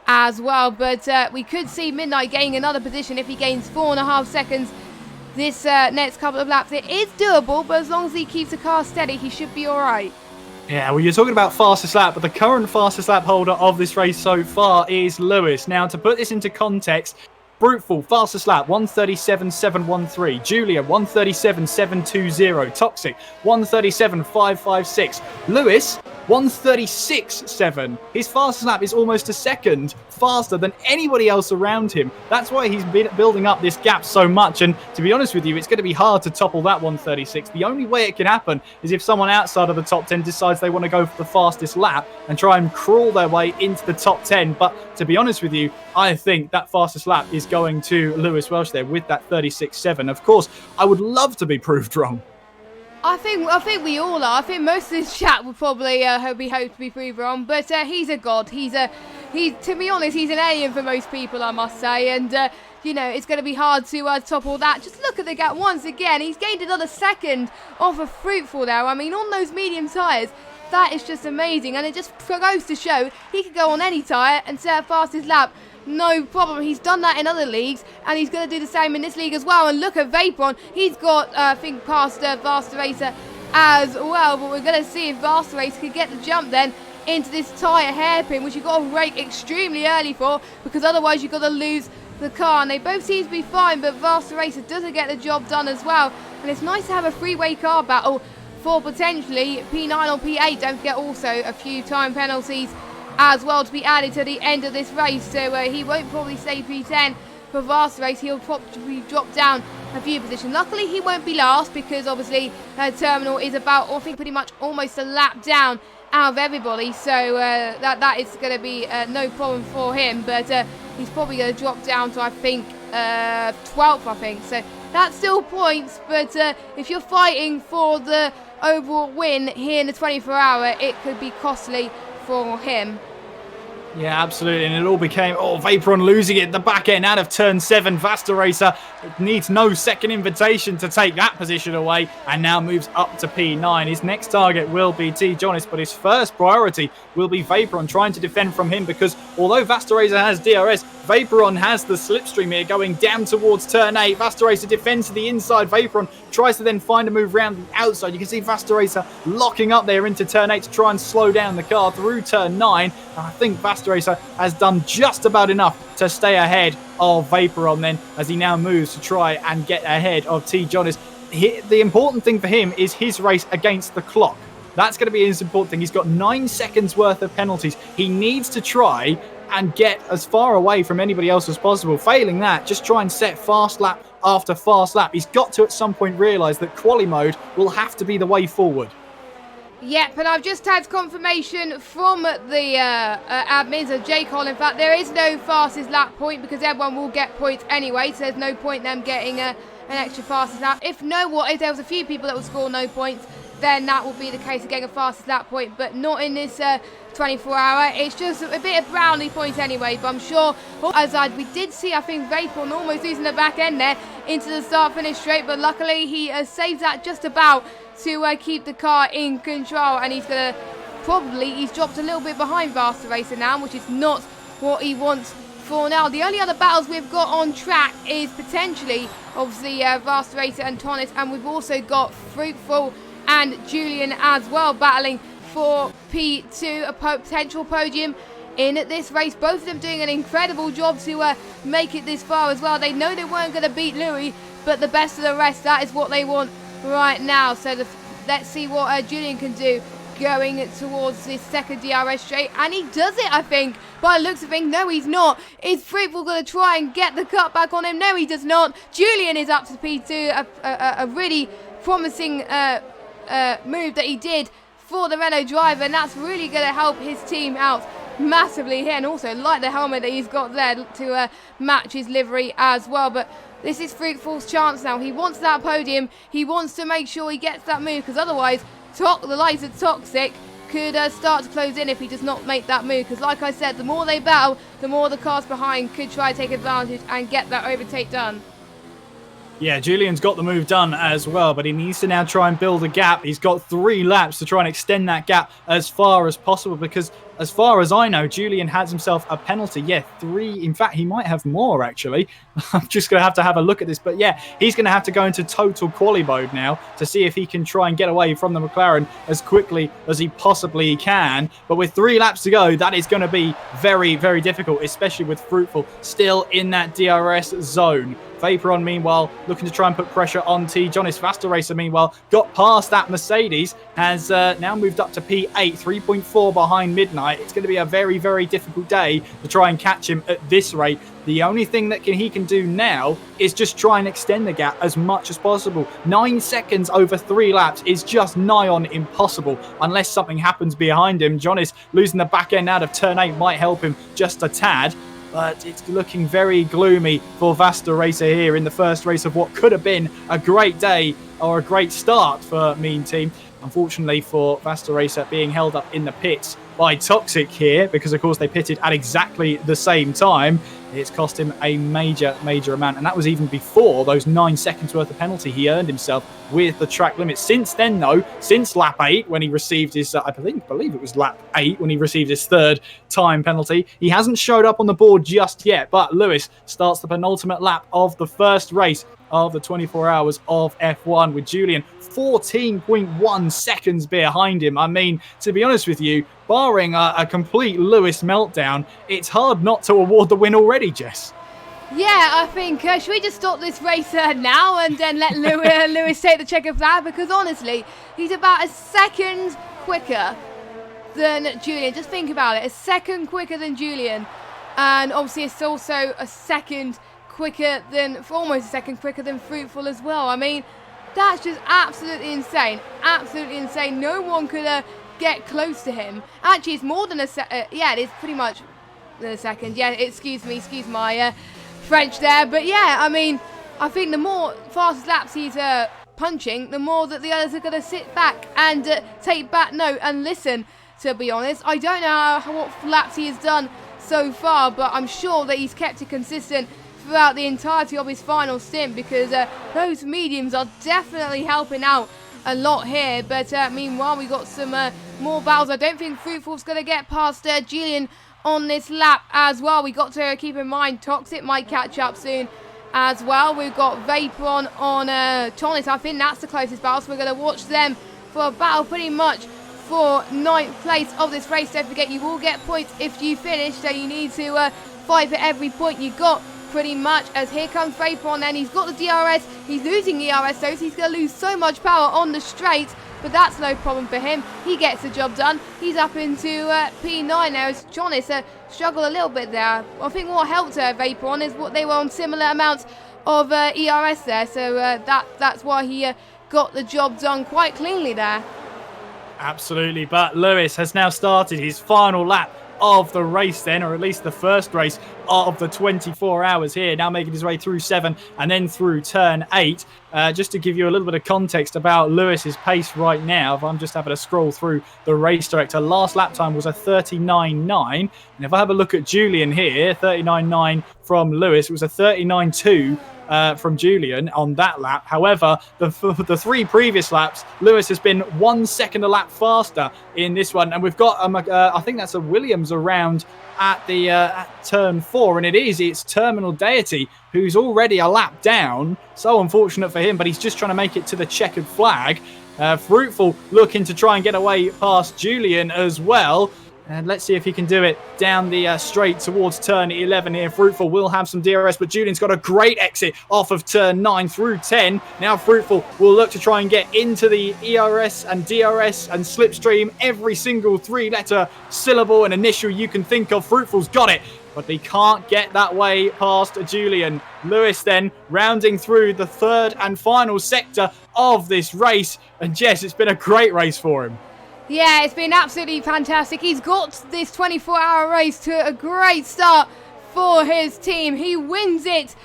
as well. But we could see Midnight gaining another position if he gains 4.5 seconds this next couple of laps. It is doable, but as long as he keeps the car steady, he should be all right. Yeah, well, you're talking about fastest lap, but the current fastest lap holder of this race so far is Lewis. Now, to put this into context, Bruteful, fastest lap, 137.713. Julia, 137.720. Toxic, 137.556. Lewis, 136.7. His fastest lap is almost a second faster than anybody else around him. That's why he's been building up this gap so much. And to be honest with you, it's going to be hard to topple that 136. The only way it can happen is if someone outside of the top 10 decides they want to go for the fastest lap and try and crawl their way into the top 10. But to be honest with you, I think that fastest lap is going to Lewis Welsh there with that 36.7. Of course, I would love to be proved wrong. I think we all are. I think most of this chat would probably hope to be proved wrong, but he's a god. To be honest, he's an alien for most people, I must say, and you know, it's going to be hard to topple that. Just look at the gap once again. He's gained another second off of Fruitful there. I mean, on those medium tyres, that is just amazing, and it just goes to show he could go on any tyre and set a fastest lap. No problem. He's done that in other leagues, and he's going to do the same in this league as well. And look at Vaporon. He's got, I think, past Vasta Racer as well. But we're going to see if Vasta Racer can get the jump then into this tyre hairpin, which you've got to rake extremely early for, because otherwise you've got to lose the car. And they both seem to be fine, but Vasta Racer doesn't get the job done as well. And it's nice to have a three-way car battle for potentially P9 or P8. Don't forget also a few time penalties as well to be added to the end of this race, so he won't probably stay P10 for Vasta Race. He'll probably drop down a few positions. Luckily he won't be last, because obviously Terminal is about, I think, pretty much almost a lap down out of everybody, so that is going to be no problem for him, but he's probably going to drop down to, I think, 12th, I think, so that's still points, but if you're fighting for the overall win here in the 24-hour, it could be costly for him. Yeah, absolutely, and it all became, Vaporon losing it at the back end out of turn 7. Vasta Racer needs no second invitation to take that position away, and now moves up to P9. His next target will be T. Jonas, but his first priority will be Vaporon, trying to defend from him, because although Vasta Racer has DRS, Vaporon has the slipstream here going down towards turn 8. Vasta Racer defends to the inside. Vaporon tries to then find a move around the outside. You can see Vasta Racer locking up there into turn 8 to try and slow down the car through turn 9. And I think Vasta Racer has done just about enough to stay ahead of Vaporon then, as he now moves to try and get ahead of T. Jonas. The important thing for him is his race against the clock. That's going to be his important thing. He's got 9 seconds worth of penalties. He needs to try and get as far away from anybody else as possible. Failing that, just try and set fast lap after fast lap. He's got to at some point realise that quali mode will have to be the way forward. Yep, and I've just had confirmation from the admins of J-Col. In fact, there is no fastest lap point because everyone will get points anyway, so there's no point them getting an extra fastest lap. If there was a few people that will score no points, then that will be the case of getting a fastest lap point, but not in this 24-hour. It's just a bit of brownie points anyway, but I'm sure, we did see, I think, Vaporn almost losing the back end there into the start-finish straight, but luckily he saves that just about to keep the car in control, and he's dropped a little bit behind Vasta Racer now, which is not what he wants for now. The only other battles we've got on track is potentially, obviously, Vasta Racer and Tonnis, and we've also got Fruitful and Julian as well battling for P2, a potential podium in this race. Both of them doing an incredible job to make it this far as well. They know they weren't going to beat Louis, but the best of the rest, that is what they want right now. So let's see what Julian can do going towards this second DRS straight, and he does it, I think, by the looks of things. No, he's not. Is Fruitful going to try and get the cut back on him? No, he does not. Julian is up to P2, a really promising move that he did for the Renault driver, and that's really going to help his team out massively here, and also like the helmet that he's got there to match his livery as well. But this is Fruitful's chance now. He wants that podium. He wants to make sure he gets that move, because otherwise the likes of Toxic could start to close in if he does not make that move, because like I said, the more they battle, the more the cars behind could try to take advantage and get that overtake done. Yeah, Julian's got the move done as well, but he needs to now try and build a gap. He's got 3 laps to try and extend that gap as far as possible, because as far as I know, Julian has himself a penalty. Yeah, 3. In fact, he might have more, actually. I'm just going to have a look at this. But yeah, he's going to have to go into total quali mode now to see if he can try and get away from the McLaren as quickly as he possibly can. But with 3 laps to go, that is going to be very, very difficult, especially with Fruitful still in that DRS zone. Vaporon, meanwhile, looking to try and put pressure on T. Jonas Vasta Racer, meanwhile, got past that Mercedes, has now moved up to P8, 3.4 behind Midnight. It's going to be a very, very difficult day to try and catch him at this rate. The only thing that he can do now is just try and extend the gap as much as possible. 9 seconds over 3 laps is just nigh on impossible unless something happens behind him. Jonas losing the back end out of turn 8 might help him just a tad, but it's looking very gloomy for Vasta Racer here in the first race of what could have been a great day or a great start for Mean Team. Unfortunately for Vasta Racer, being held up in the pits by Toxic here, because of course they pitted at exactly the same time, it's cost him a major, major amount. And that was even before those 9 seconds worth of penalty he earned himself with the track limit. Since then, though, since lap 8, when he received his, I believe it was lap 8, when he received his 3rd time penalty, he hasn't showed up on the board just yet. But Lewis starts the penultimate lap of the first race of the 24 hours of F1 with Julian 14.1 seconds behind him. I mean, to be honest with you, barring a complete Lewis meltdown, it's hard not to award the win already, Jess. Yeah, I think, should we just stop this race now and then let Lewis take the checkered flag? Because honestly, he's about a second quicker than Julian. Just think about it, a second quicker than Julian. And obviously it's also a second quicker than, almost a second quicker than Fruitful as well. I mean, that's just absolutely insane. Absolutely insane. No one could get close to him. Actually, it's more than a second. Yeah, it is pretty much than a second. Yeah, excuse my French there. But yeah, I mean, I think the more fastest laps he's punching, the more that the others are going to sit back and take back note and listen, to be honest. I don't know what laps he has done so far, but I'm sure that he's kept it consistent throughout the entirety of his final stint, because those mediums are definitely helping out a lot here. But meanwhile, we got some more battles. I don't think Fruitful's going to get past Julian on this lap as well. We got to keep in mind Toxic might catch up soon as well. We've got Vaporon on Tonnis. I think that's the closest battle, so we're going to watch them for a battle pretty much for 9th place of this race. Don't forget, you will get points if you finish, so you need to fight for every point you got, pretty much. As here comes Vaporon, and he's got the DRS. He's losing ERS, so he's going to lose so much power on the straight, but that's no problem for him. He gets the job done. He's up into P9 now, as Jonas struggled a little bit there. I think what helped Vaporon is what they were on similar amounts of ERS there, so that's why he got the job done quite cleanly there. Absolutely, but Lewis has now started his final lap of the race then, or at least the first race of the 24 hours here, now making his way through 7 and then through turn 8. Just to give you a little bit of context about Lewis's pace right now, if I'm just having a scroll through the race director, last lap time was a 39.9, and if I have a look at Julian here, 39.9 from Lewis, it was a 39.2 from Julian on that lap. However, the 3 previous laps, Lewis has been 1 second a lap faster in this one, and we've got I think that's a Williams around at the at turn 4, and it's Terminal Deity who's already a lap down. So unfortunate for him, but he's just trying to make it to the checkered flag. Fruitful looking to try and get away past Julian as well. And let's see if he can do it down the straight towards turn 11 here. Fruitful will have some DRS, but Julian's got a great exit off of turn 9 through 10. Now Fruitful will look to try and get into the ERS and DRS and slipstream. Every single 3-letter syllable and initial you can think of, Fruitful's got it. But he can't get that way past Julian. Lewis then rounding through the 3rd and final sector of this race. And Jess, it's been a great race for him. Yeah, it's been absolutely fantastic. He's got this 24-hour race to a great start for his team. He wins it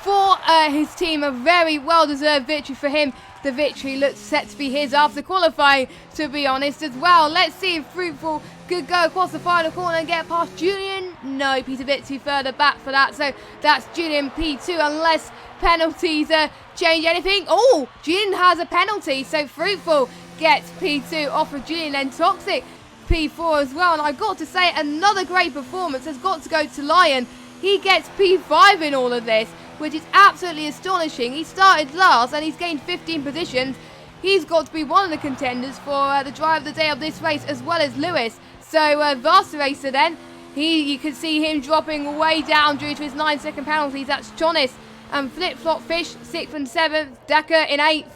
for his team. A very well-deserved victory for him. The victory looks set to be his after qualifying, to be honest, as well. Let's see if Fruitful could go across the final corner and get past Julian. Nope, he's a bit too further back for that. So that's Julian P2, unless penalties change anything. Oh, Julian has a penalty, so Fruitful gets P2 off of Julian, and Toxic P4 as well. And I've got to say, another great performance has got to go to Lion. He gets P5 in all of this, which is absolutely astonishing. He started last and he's gained 15 positions. He's got to be one of the contenders for the drive of the day of this race, as well as Lewis. So Vasta Racer then, you can see him dropping way down due to his 9-second penalties. That's Jonas and Flip Flop Fish 6th and 7th, Decker in 8th.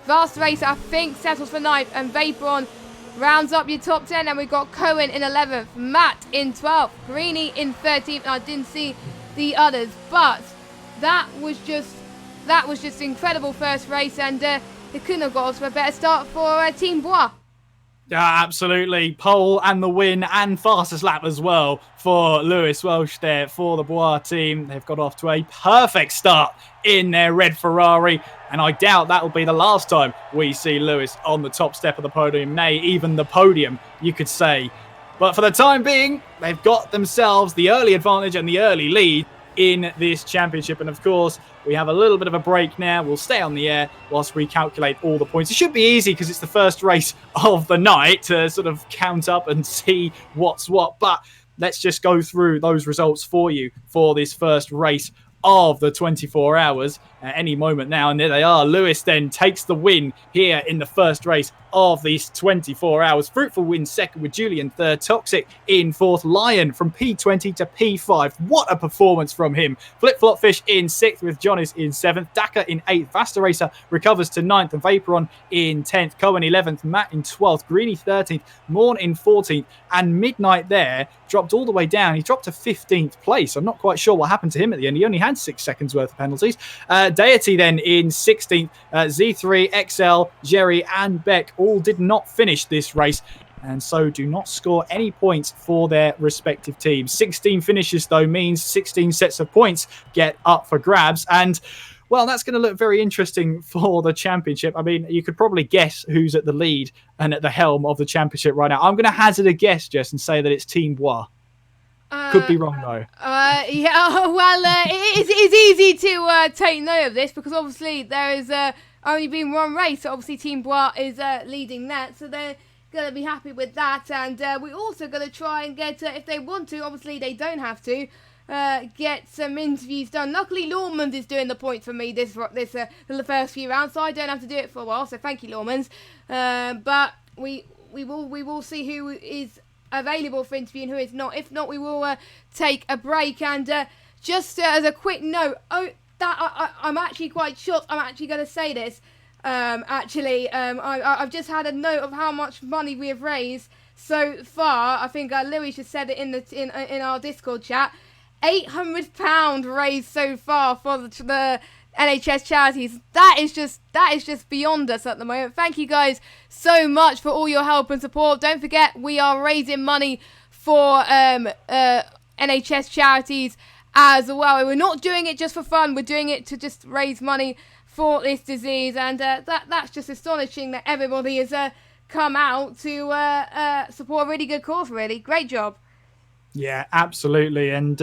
Vasta Racer, I think, settles for 9th, and Vaporon rounds up your top 10. And we've got Cohen in 11th, Matt in 12th, Greeny in 13th, and I didn't see the others. But that was just incredible first race, and it couldn't have got off to a better start for Team Bois. Yeah, absolutely. Pole and the win and fastest lap as well for Lewis Welsh there for the Bois team. They've got off to a perfect start in their red Ferrari, and I doubt that will be the last time we see Lewis on the top step of the podium, nay, even the podium, you could say. But for the time being, they've got themselves the early advantage and the early lead in this championship. And of course, we have a little bit of a break now. We'll stay on the air whilst we calculate all the points. It should be easy because it's the first race of the night to sort of count up and see what's what. But let's just go through those results for you for this first race of the 24 hours at any moment now. And there they are. Lewis then takes the win here in the first race of these 24 hours. Fruitful wins second with Julian third. Toxic in fourth. Lion from P20 to P5. What a performance from him. Flip Flop Fish in sixth with Jonas in seventh. Dakar in eighth. Vasta Racer recovers to ninth, and Vaporon in 10th. Cohen 11th. Matt in 12th. Greeny 13th. Morn in 14th. And Midnight there dropped all the way down. He dropped to 15th place. I'm not quite sure what happened to him at the end. He only had 6 seconds worth of penalties. Deity then in 16th. Z3, XL, Jerry and Beck all did not finish this race, and so do not score any points for their respective teams. 16 finishes, though, means 16 sets of points get up for grabs. And, well, that's going to look very interesting for the championship. I mean, you could probably guess who's at the lead and at the helm of the championship right now. I'm going to hazard a guess, Jess, and say that it's Team Bois. Could be wrong, though. Yeah, well, it's easy to take note of this, because obviously there is only been one race. So obviously Team Bois is leading that, so they're going to be happy with that. And we're also going to try and get, if they want to, obviously they don't have to, get some interviews done. Luckily, Lawmans is doing the points for me this the first few rounds, so I don't have to do it for a while. So thank you, Lawmans. But we will see who is available for interview and who is not. If not, we will take a break. And just as a quick note, I'm actually quite shocked. I'm actually going to say this. I've just had a note of how much money we have raised so far. I think Louis just said it in our Discord chat. £800 raised so far for the NHS Charities. That is just beyond us at the moment. Thank you guys so much for all your help and support. Don't forget, we are raising money for NHS Charities as well. We're not doing it just for fun. We're doing it to just raise money for this disease, and that's just astonishing that everybody has come out to support a really good cause. Really great job. Yeah, absolutely. And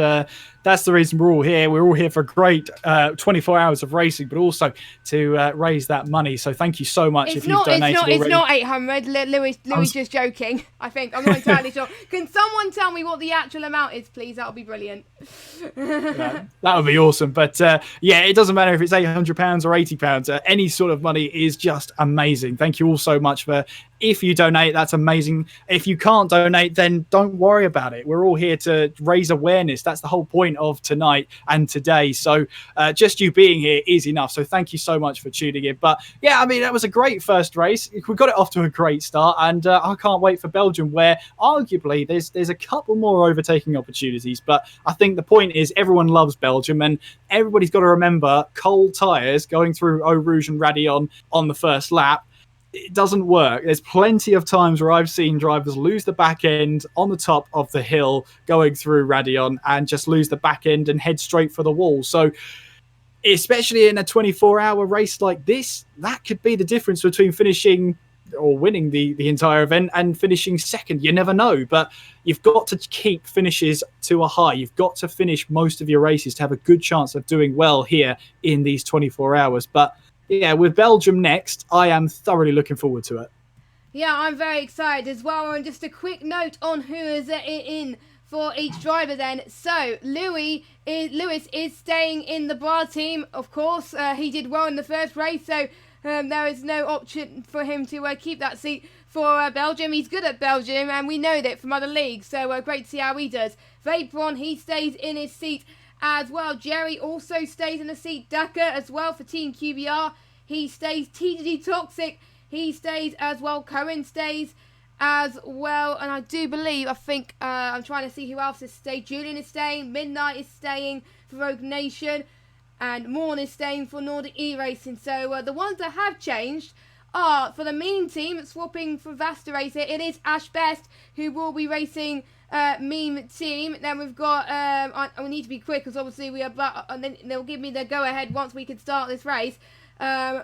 that's the reason we're all here. We're all here for a great 24 hours of racing, but also to raise that money. So thank you so much if you've donated already. It's not 800. Louis just joking. I think. I'm not entirely sure. Can someone tell me what the actual amount is, please? That would be brilliant. That would be awesome. But yeah, it doesn't matter if it's £800 or £80. Any sort of money is just amazing. Thank you all so much for. If you donate, that's amazing. If you can't donate, then don't worry about it. We're all here to raise awareness. That's the whole point of tonight and today. So just you being here is enough. So thank you so much for tuning in. But yeah, I mean, that was a great first race. We got it off to a great start. And I can't wait for Belgium, where arguably there's a couple more overtaking opportunities. But I think the point is everyone loves Belgium. And everybody's got to remember cold tyres going through Eau Rouge and Radion on the first lap. It doesn't work. There's plenty of times where I've seen drivers lose the back end on the top of the hill going through Radion and just lose the back end and head straight for the wall. So especially in a 24-hour race like this, that could be the difference between finishing or winning the entire event and finishing second. You never know, but you've got to keep finishes to a high. You've got to finish most of your races to have a good chance of doing well here in these 24 hours. But yeah, with Belgium next, I am thoroughly looking forward to it. Yeah, I'm very excited as well. And just a quick note on who is in for each driver then. So, Lewis is staying in the bar team, of course. He did well in the first race, so there is no option for him to keep that seat for Belgium. He's good at Belgium, and we know that from other leagues, so great to see how he does. Vapron, he stays in his seat as well. Jerry also stays in the seat. Dakar as well for Team QBR. He stays. TGD Toxic, he stays as well. Cohen stays as well. And I think, I'm trying to see who else is staying. Julian is staying. Midnight is staying for Rogue Nation. And Morn is staying for Nordic E-Racing. So the ones that have changed are, for the main team, swapping for Vasta Racer, it is Ash Best who will be racing meme team. Then we've got we need to be quick because obviously we are and then they'll give me the go ahead once we can start this race.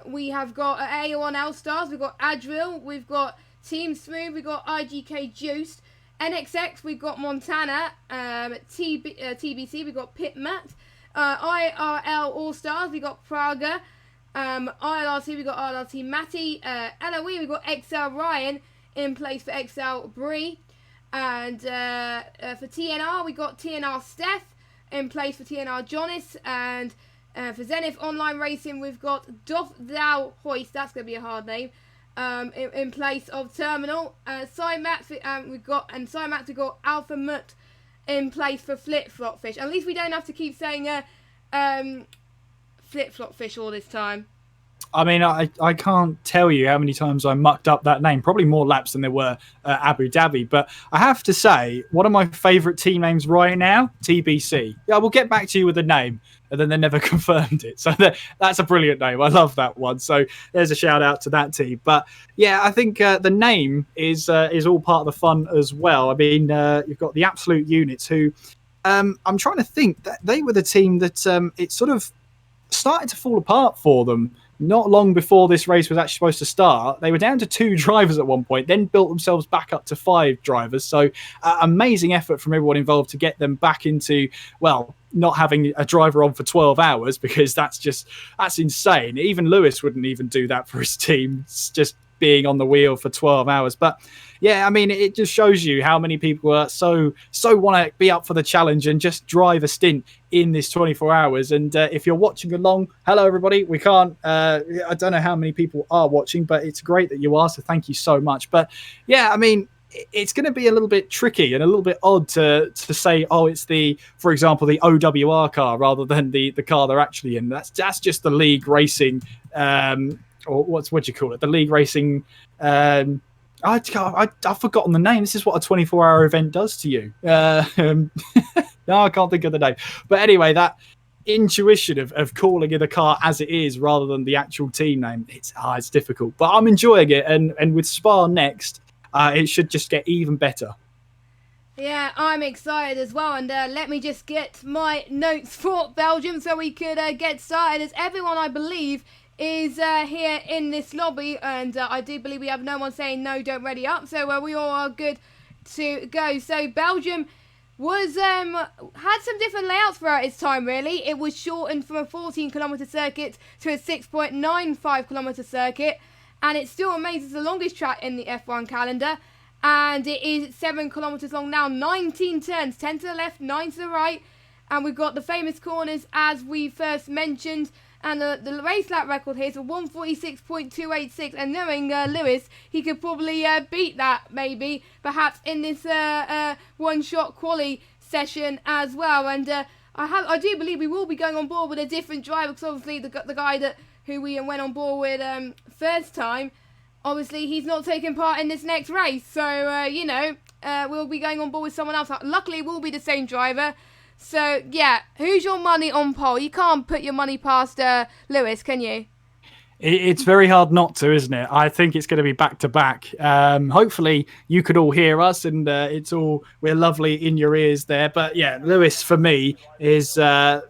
We have got AO1 L Stars, we've got Adril, we've got Team Smooth, we've got IGK Juiced, NXX, we've got Montana, TBC, we've got Pit Matt, IRL All Stars, we've got Praga, ILRT, we've got ILRT Matty, LOE, we've got XL Ryan in place for XL Bree. And for TNR, we got TNR Steph in place for TNR Jonas. And for Zenith Online Racing, we've got Doth Thou Hoist, that's going to be a hard name, in place of Terminal. Cymax, we've got Alpha Mutt in place for Flip Flop Fish. At least we don't have to keep saying Flip Flop Fish all this time. I mean, I can't tell you how many times I mucked up that name. Probably more laps than there were Abu Dhabi. But I have to say, one of my favourite team names right now, TBC. Yeah, we'll get back to you with the name. And then they never confirmed it. So that's a brilliant name. I love that one. So there's a shout out to that team. But yeah, I think the name is all part of the fun as well. I mean, you've got the Absolute Units who I'm trying to think that they were the team that it sort of started to fall apart for them. Not long before this race was actually supposed to start, they were down to 2 drivers at one point, then built themselves back up to 5 drivers. So amazing effort from everyone involved to get them back into, well, not having a driver on for 12 hours, because that's insane. Even Lewis wouldn't even do that for his team, just being on the wheel for 12 hours. But yeah, I mean, it just shows you how many people are so want to be up for the challenge and just drive a stint in this 24 hours. And if you're watching along, hello everybody. We can't I don't know how many people are watching, but it's great that you are, so thank you so much. But yeah, I mean, it's going to be a little bit tricky and a little bit odd to say, oh, it's for example, the OWR car rather than the car they're actually in. That's just the league racing, or what do you call it? The league racing. I've forgotten the name. This is what a 24-hour event does to you. No, I can't think of the name. But anyway, intuition of calling it a car as it is rather than the actual team name. It's difficult, but I'm enjoying it. And with Spa next, it should just get even better. Yeah, I'm excited as well, and let me just get my notes for Belgium so we could get started, as everyone, I believe, is here in this lobby, and I do believe we have no one saying no, don't ready up, so we all are good to go. So Belgium was had some different layouts throughout its time, really. It was shortened from a 14-kilometre circuit to a 6.95-kilometre circuit, and it still remains the longest track in the F1 calendar. And it is 7 kilometres long now, 19 turns, 10 to the left, 9 to the right. And we've got the famous corners as we first mentioned. And the race lap record here is a 146.286. And knowing Lewis, he could probably beat that maybe, perhaps in this one-shot quali session as well. And I do believe we will be going on board with a different driver, because obviously the guy who we went on board with first time, obviously, he's not taking part in this next race. So, we'll be going on board with someone else. Luckily, it will be the same driver. So, yeah, who's your money on pole? You can't put your money past Lewis, can you? It's very hard not to, isn't it? I think it's going to be back-to-back. Hopefully, you could all hear us, and we're lovely in your ears there. But, yeah, Lewis, for me, is... again,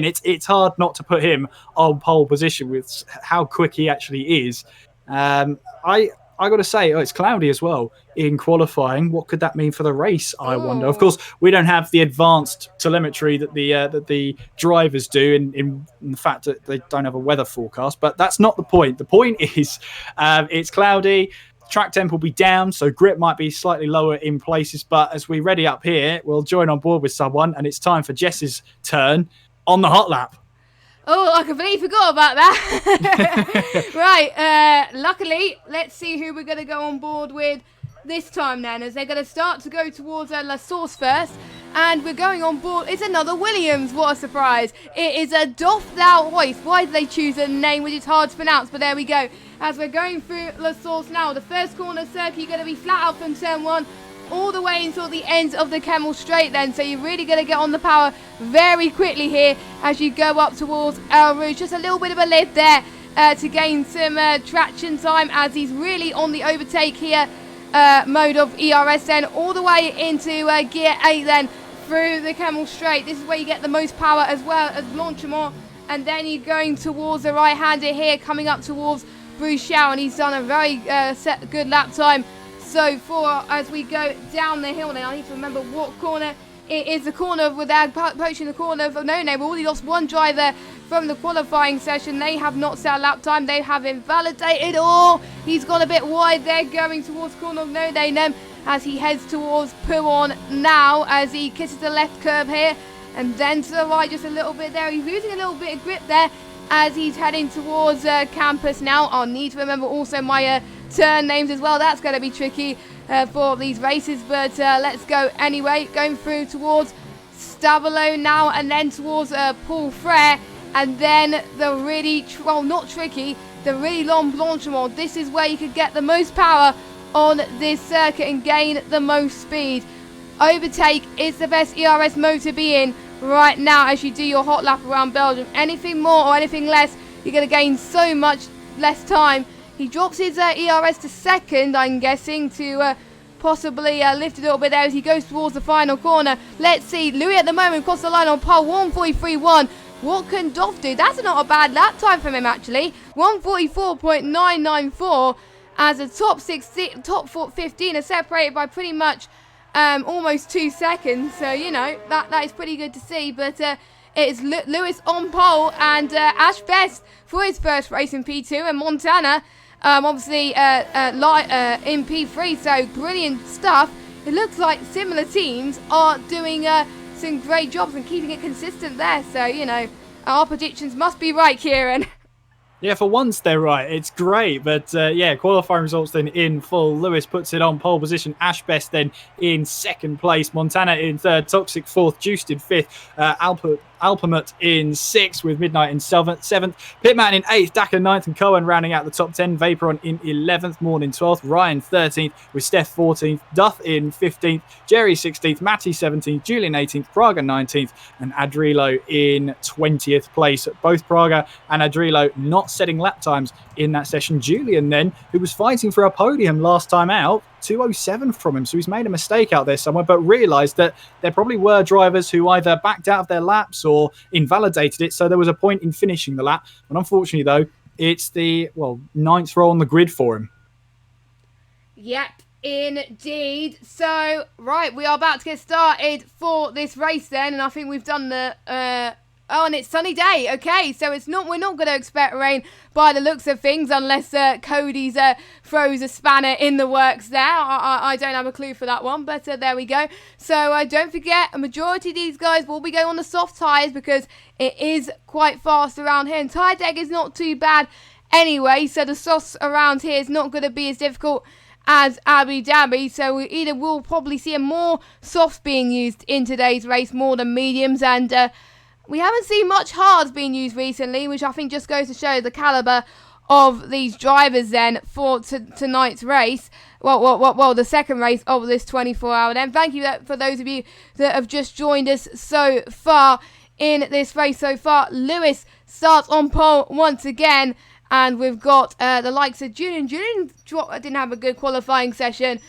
it's hard not to put him on pole position with how quick he actually is. I got to say, it's cloudy as well in qualifying. What could that mean for the race, I wonder? Of course, we don't have the advanced telemetry that the drivers do in the fact that they don't have a weather forecast, but that's not the point. The point is it's cloudy. Track temp will be down, so grip might be slightly lower in places. But as we ready up here, we'll join on board with someone, and it's time for Jess's turn on the hot lap. Oh, I completely forgot about that. Right, luckily, let's see who we're going to go on board with this time then, as they're going to start to go towards La Source first. And we're going on board. It's another Williams. What a surprise. It is a Doff Thou Hoist. Why did they choose a name which is hard to pronounce? But there we go. As we're going through La Source now, the first corner circuit, you're going to be flat out from turn 1 all the way until the end of the Camel Straight then. So you're really going to get on the power very quickly here as you go up towards El Rouge. Just a little bit of a lift there to gain some traction time, as he's really on the overtake here mode of ERS then, all the way into gear 8 then through the Camel Straight. This is where you get the most power as well as Blanchimont. And then you're going towards the right-hander here, coming up towards Bruchel, and he's done a very good lap time so far as we go down the hill. Now I need to remember what corner it is. The corner without poaching the corner of No Name. We've already lost one driver from the qualifying session. They have not set a lap time. They have invalidated. Oh, he's gone a bit wide there, going towards corner of No Name as he heads towards Pouon now, as he kisses the left curve here and then to the right just a little bit there. He's losing a little bit of grip there as he's heading towards campus now. I'll need to remember also my turn names as well. That's going to be tricky for these races, but let's go anyway. Going through towards Stavelot now, and then towards Paul Frere, and then the really not tricky, the really long Blanchimont. This is where you could get the most power on this circuit and gain the most speed. Overtake is the best ERS mode to be in right now as you do your hot lap around Belgium. Anything more or anything less, you're going to gain so much less time. He drops his ERS to second, I'm guessing, to possibly lift a little bit there as he goes towards the final corner. Let's see, Louis at the moment across the line on pole, 143.1. What can Doff do? That's not a bad lap time from him, actually. 144.994 as the top 15 are separated by pretty much almost 2 seconds. So, that is pretty good to see. But it is Lewis on pole, and Ash Best for his first race in P2, and Montana obviously in P3. So brilliant stuff. It looks like similar teams are doing some great jobs and keeping it consistent there. So, our predictions must be right, Kieran. Yeah, for once they're right. It's great. But qualifying results then in full. Lewis puts it on pole position. Ash Best then in second place. Montana in third. Toxic fourth. Juiced in fifth. Alpamut in 6th with Midnight in 7th. Pitman in 8th, Daka 9th, and Cohen rounding out the top 10. Vaporon in 11th, Morn in 12th, Ryan 13th with Steph 14th, Duff in 15th, Jerry 16th, Matty 17th, Julian 18th, Praga 19th, and Adrilo in 20th place. Both Praga and Adrilo not setting lap times in that session. Julian then, who was fighting for a podium last time out, 2:07 from him, so he's made a mistake out there somewhere, but realised that there probably were drivers who either backed out of their laps or invalidated it, so there was a point in finishing the lap. But unfortunately, though, it's the, 9th row on the grid for him. Yep, indeed. So, right, we are about to get started for this race then, and I think we've done the... Oh, and it's sunny day. Okay, so we're not going to expect rain by the looks of things, unless Cody's throws a spanner in the works there. I don't have a clue for that one, but there we go. So don't forget, a majority of these guys will be going on the soft tyres because it is quite fast around here, and tyre deck is not too bad anyway, so the softs around here is not going to be as difficult as Abu Dhabi, so we'll probably see more softs being used in today's race more than mediums, and we haven't seen much hards being used recently, which I think just goes to show the calibre of these drivers then for tonight's race. Well, the second race of this 24-hour then. Thank you for those of you that have just joined us so far in this race so far. Lewis starts on pole once again, and we've got the likes of Julian. Julian didn't have a good qualifying session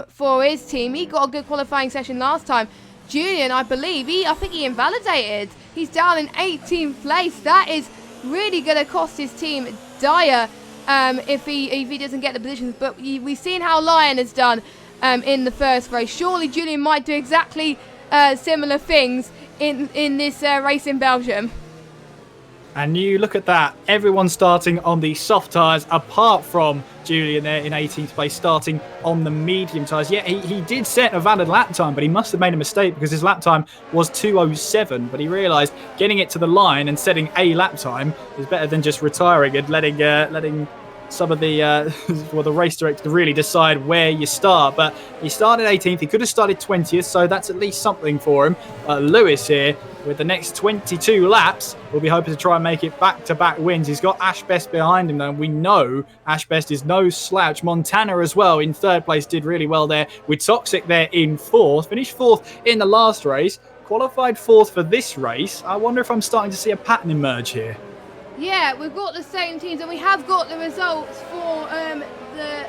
for his team. He got a good qualifying session last time. Julian, I believe, I think he invalidated. He's down in 18th place. That is really going to cost his team dire if he doesn't get the positions. But we've seen how Lion has done in the first race. Surely Julian might do exactly similar things in this race in Belgium. And you look at that, everyone starting on the soft tyres, apart from Julian there in 18th place, starting on the medium tyres. Yeah, he did set a valid lap time, but he must have made a mistake because his lap time was 2:07. But he realised getting it to the line and setting a lap time is better than just retiring and letting some of the the race director to really decide where you start. But he started 18th. He could have started 20th, so that's at least something for him. Lewis here, with the next 22 laps, will be hoping to try and make it back-to-back wins. He's got Ash Best behind him, though, and we know Ash Best is no slouch. Montana as well in 3rd place did really well there, with Toxic there in 4th. Finished 4th in the last race, qualified 4th for this race. I wonder if I'm starting to see a pattern emerge here. Yeah, we've got the same teams, and we have got the results for the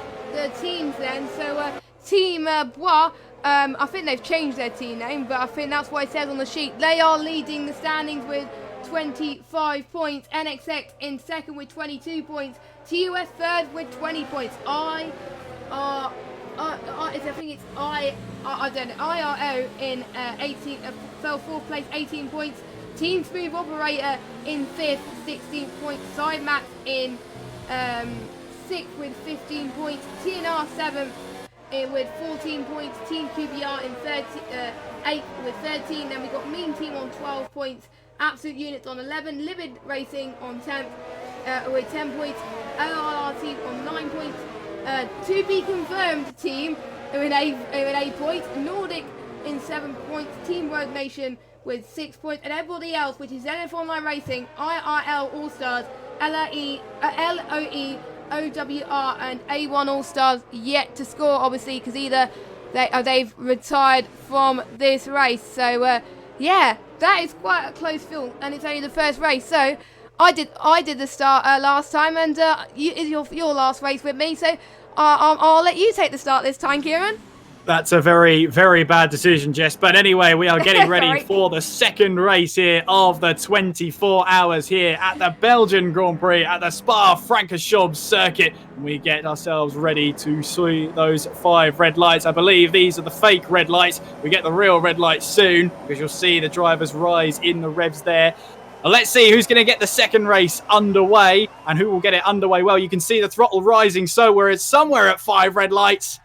teams then. So Team Bois, I think they've changed their team name, but I think that's what it says on the sheet. They are leading the standings with 25 points. NXX in 2nd with 22 points. TUS 3rd with 20 points. I think it's I don't know. IRO in 18, fell 4th place, 18 points. Team Smooth Operator in 5th, 16 points. Sidemax in 6th with 15 points. TNR 7th with 14 points. Team QBR in 8th with 13. Then we've got Mean Team on 12 points. Absolute Units on 11. Livid Racing on 10th with 10 points. ORR Team on 9 points. To be confirmed team in 8 points. Nordic in 7 points. Team Rogue Nation with 6 points, and everybody else, which is NF Online Racing, IRL All Stars, LOE, OWR, and A1 All Stars yet to score, obviously, because either they've retired from this race. So yeah, that is quite a close field, and it's only the first race. So I did the start last time, and is your last race with me. So I'll let you take the start this time, Kieran. That's a very, very bad decision, Jess. But anyway, we are getting ready for the second race here of the 24 hours here at the Belgian Grand Prix at the Spa-Francorchamps circuit. We get ourselves ready to see those 5 red lights. I believe these are the fake red lights. We get the real red lights soon because you'll see the drivers rise in the revs there. Let's see who's going to get the second race underway and who will get it underway. Well, you can see the throttle rising, so we're somewhere at 5 red lights.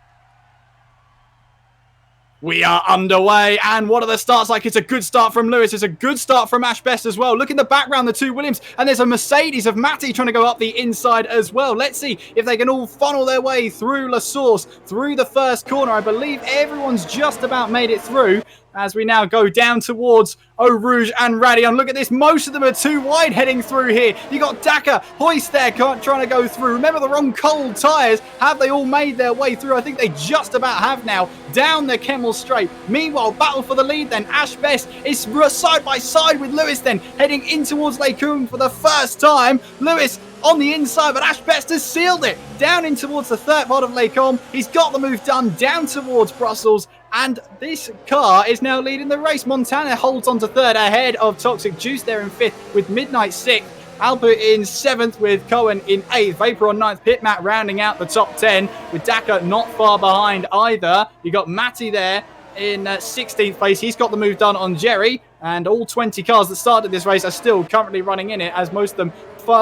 We are underway, and what are the starts like? It's a good start from Lewis. It's a good start from Ash Best as well. Look in the background, the 2 Williams, and there's a Mercedes of Matty trying to go up the inside as well. Let's see if they can all funnel their way through La Source, through the first corner. I believe everyone's just about made it through. as we now go down towards Eau Rouge and Radion. Look at this. Most of them are too wide heading through here. You got Dakar, Hoist there trying to go through. Remember, they're on cold tyres. Have they all made their way through? I think they just about have now. Down the Kemmel Straight. Meanwhile, battle for the lead then. Ash Best is side by side with Lewis then, heading in towards Lake Coombe for the first time. Lewis on the inside, but Ash Best has sealed it down in towards the third part of Lake Coombe. He's got the move done down towards Brussels, and this car is now leading the race. Montana holds on to third ahead of Toxic Juice there in fifth with Midnight sixth. Albert in 7th with Cohen in 8th. Vapor on 9th. Pitmat rounding out the top 10 with Dakar not far behind either. You got Matty there in 16th place. He's got the move done on Jerry. And all 20 cars that started this race are still currently running in it, as most of them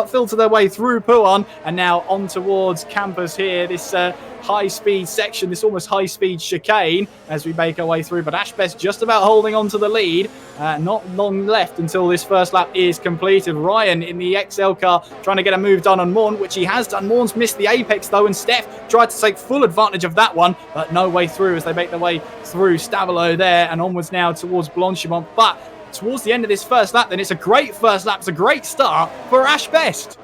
filter their way through Pouan and now on towards campus here. This high-speed section, this almost high-speed chicane as we make our way through. But Ash Best just about holding on to the lead. Not long left until this first lap is completed. Ryan in the XL car trying to get a move done on Morn, which he has done. Morn's missed the apex though, and Steph tried to take full advantage of that one, but no way through as they make their way through Stavilo there and onwards now towards Blanchimont. But towards the end of this first lap, then it's a great first lap. It's a great start for Ash Best.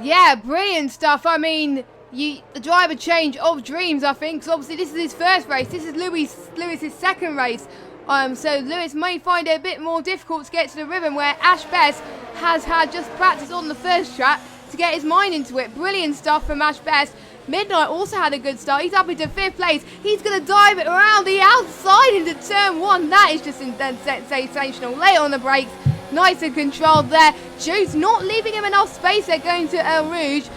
Yeah, brilliant stuff. I mean, the driver change of dreams, I think. So obviously this is his first race. This is Lewis's second race. So Lewis may find it a bit more difficult to get to the rhythm, where Ash Best has had just practice on the first track to get his mind into it. Brilliant stuff from Ash Best. Midnight also had a good start. He's up into 5th place. He's going to dive it around the outside into turn 1. That is just sensational. Late on the brakes. Nice and controlled there. Juice not leaving him enough space. They're going to El Rouge.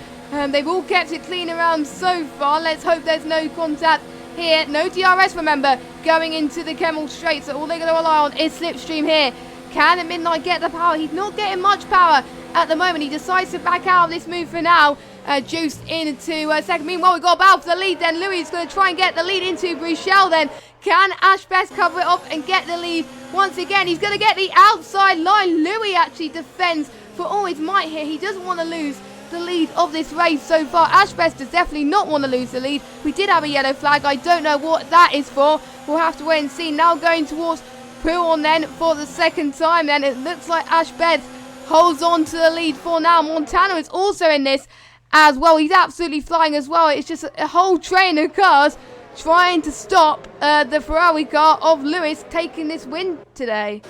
They've all kept it clean around so far. Let's hope there's no contact here. No DRS, remember, going into the Kemmel Straight. So all they're going to rely on is slipstream here. Can Midnight get the power? He's not getting much power at the moment. He decides to back out of this move for now. Juiced into second. Meanwhile, we've got a battle for the lead then. Louis is going to try and get the lead into Bruchel then. Can Ash Best cover it off and get the lead once again? He's going to get the outside line. Louis actually defends for all his might here. He doesn't want to lose the lead of this race so far. Ash Best does definitely not want to lose the lead. We did have a yellow flag. I don't know what that is for. We'll have to wait and see. Now going towards Pouan then for the second time then. It looks like Ash Best holds on to the lead for now. Montana is also in this as well. He's absolutely flying as well. It's just a whole train of cars trying to stop the Ferrari car of Lewis taking this win today.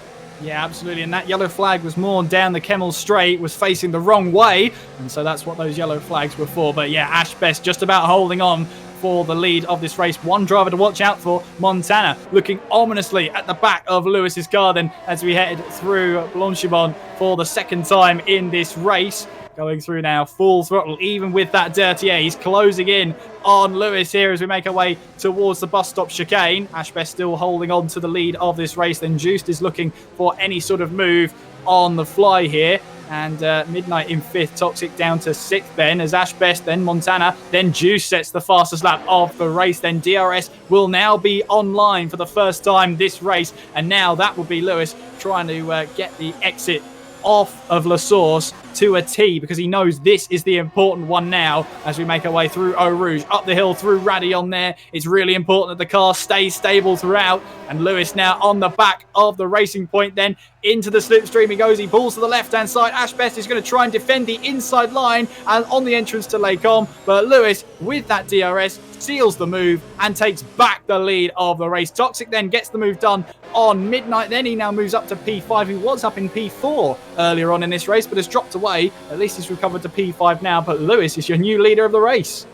Yeah, absolutely. And that yellow flag was more down the Kemmel Straight, was facing the wrong way. And so that's what those yellow flags were for. But yeah, Ash Best just about holding on for the lead of this race. One driver to watch out for, Montana, looking ominously at the back of Lewis's car then as we head through Blanchimont for the second time in this race. Going through now, full throttle, even with that dirty air. He's closing in on Lewis here as we make our way towards the bus stop chicane. Ash Best still holding on to the lead of this race. Then Juiced is looking for any sort of move on the fly here. And Midnight in 5th, Toxic down to 6th then, as Ash Best, then Montana, then Juice sets the fastest lap of the race. Then DRS will now be online for the first time this race. And now that will be Lewis trying to get the exit off of La Source to a T, because he knows this is the important one now as we make our way through Eau Rouge, up the hill through Radion there. It's really important that the car stays stable throughout, and Lewis now on the back of the Racing Point then into the slipstream he goes. He pulls to the left hand side. Ash Best is going to try and defend the inside line and on the entrance to Lake Coombe, but Lewis with that DRS seals the move and takes back the lead of the race. Toxic then gets the move done on Midnight. Then he now moves up to P5. He was up in P4 earlier on in this race, but has dropped away. At least he's recovered to P5 now. But Lewis is your new leader of the race.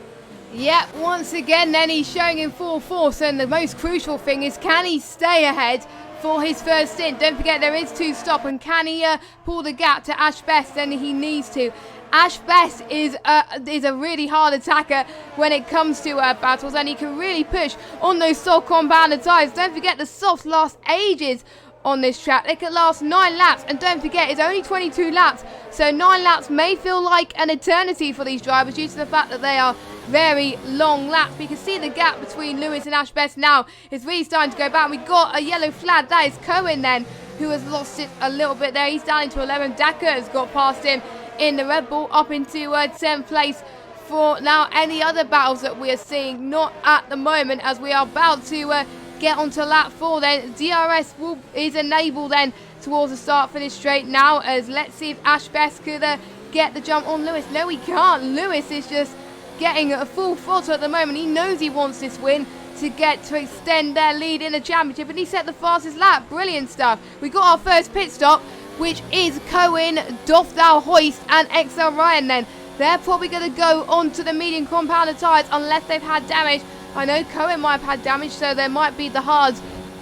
Yeah, once again, then he's showing in full force. And the most crucial thing is, can he stay ahead for his first stint? Don't forget there is 2 stop, and can he pull the gap to Ash Best? Then he needs to. Ash Best is a really hard attacker when it comes to battles, and he can really push on those soft compounder tyres. Don't forget the softs last ages on this track. They could last 9 laps, and don't forget it's only 22 laps, so 9 laps may feel like an eternity for these drivers due to the fact that they are very long laps. We can see the gap between Lewis and Ash Best now is really starting to go back. We got a yellow flag. That is Cohen then, who has lost it a little bit there. He's down into 11. Dakar has got past him in the Red Bull, up into 10th place for now. Any other battles that we are seeing? Not at the moment, as we are about to get onto lap 4 then. DRS is enabled then towards the start-finish straight now, as let's see if Ash Best could get the jump on Lewis. No, he can't. Lewis is just getting a full throttle at the moment. He knows he wants this win to extend their lead in the championship, and he set the fastest lap. Brilliant stuff. We got our first pit stop, which is Cohen, Dofdal, Hoist and XL Ryan then. They're probably going to go onto the medium compounded tyres unless they've had damage. I know Cohen might have had damage, so there might be the hards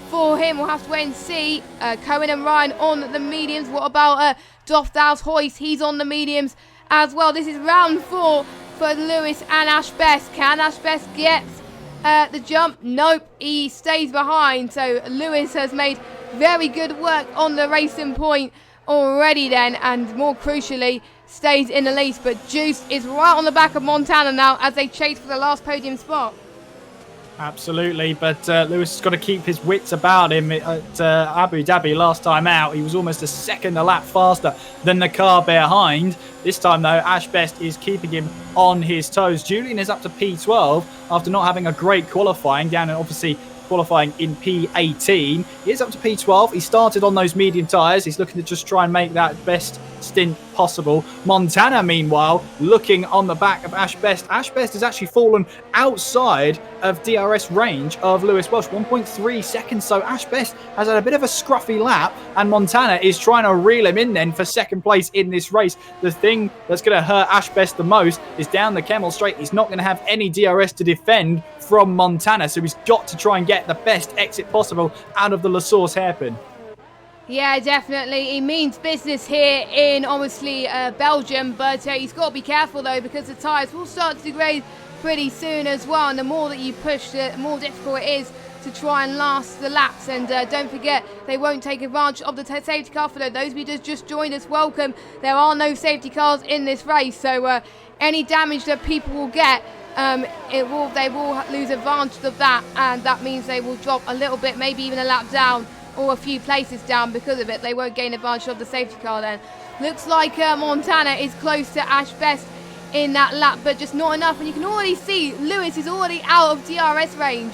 for him. We'll have to wait and see. Cohen and Ryan on the mediums. What about Dofdal's Hoist? He's on the mediums as well. This is round 4 for Lewis and Ash Best. Can Ash Best get the jump? Nope, he stays behind. So Lewis has made very good work on the racing point already then, and more crucially stays in the lead. But Juice is right on the back of Montana now as they chase for the last podium spot. Absolutely, but Lewis has got to keep his wits about him. At Abu Dhabi last time out, he was almost a lap faster than the car behind. This time, though, Ash Best is keeping him on his toes. Julian is up to P12 after not having a great qualifying, down and obviously qualifying in P18. He is up to P12. He started on those medium tyres. He's looking to just try and make that best stint possible. Montana, meanwhile, looking on the back of Ash Best. Ash Best has actually fallen outside of DRS range of Lewis Welsh, 1.3 seconds. So Ash Best has had a bit of a scruffy lap, and Montana is trying to reel him in then for second place in this race. The thing that's going to hurt Ash Best the most is down the Kemmel Straight. He's not going to have any DRS to defend from Montana, so he's got to try and get the best exit possible out of the La Source hairpin. Yeah, definitely. He means business here in, obviously, Belgium. But he's got to be careful, though, because the tyres will start to degrade pretty soon as well. And the more that you push, the more difficult it is to try and last the laps. And don't forget, they won't take advantage of the safety car. For those of you that just joined us, welcome. There are no safety cars in this race. So any damage that people will get, they will lose advantage of that. And that means they will drop a little bit, maybe even a lap down, or a few places down because of it. They won't gain advantage of the safety car then. Looks like Montana is close to Ash Best in that lap, but just not enough. And you can already see Lewis is already out of DRS range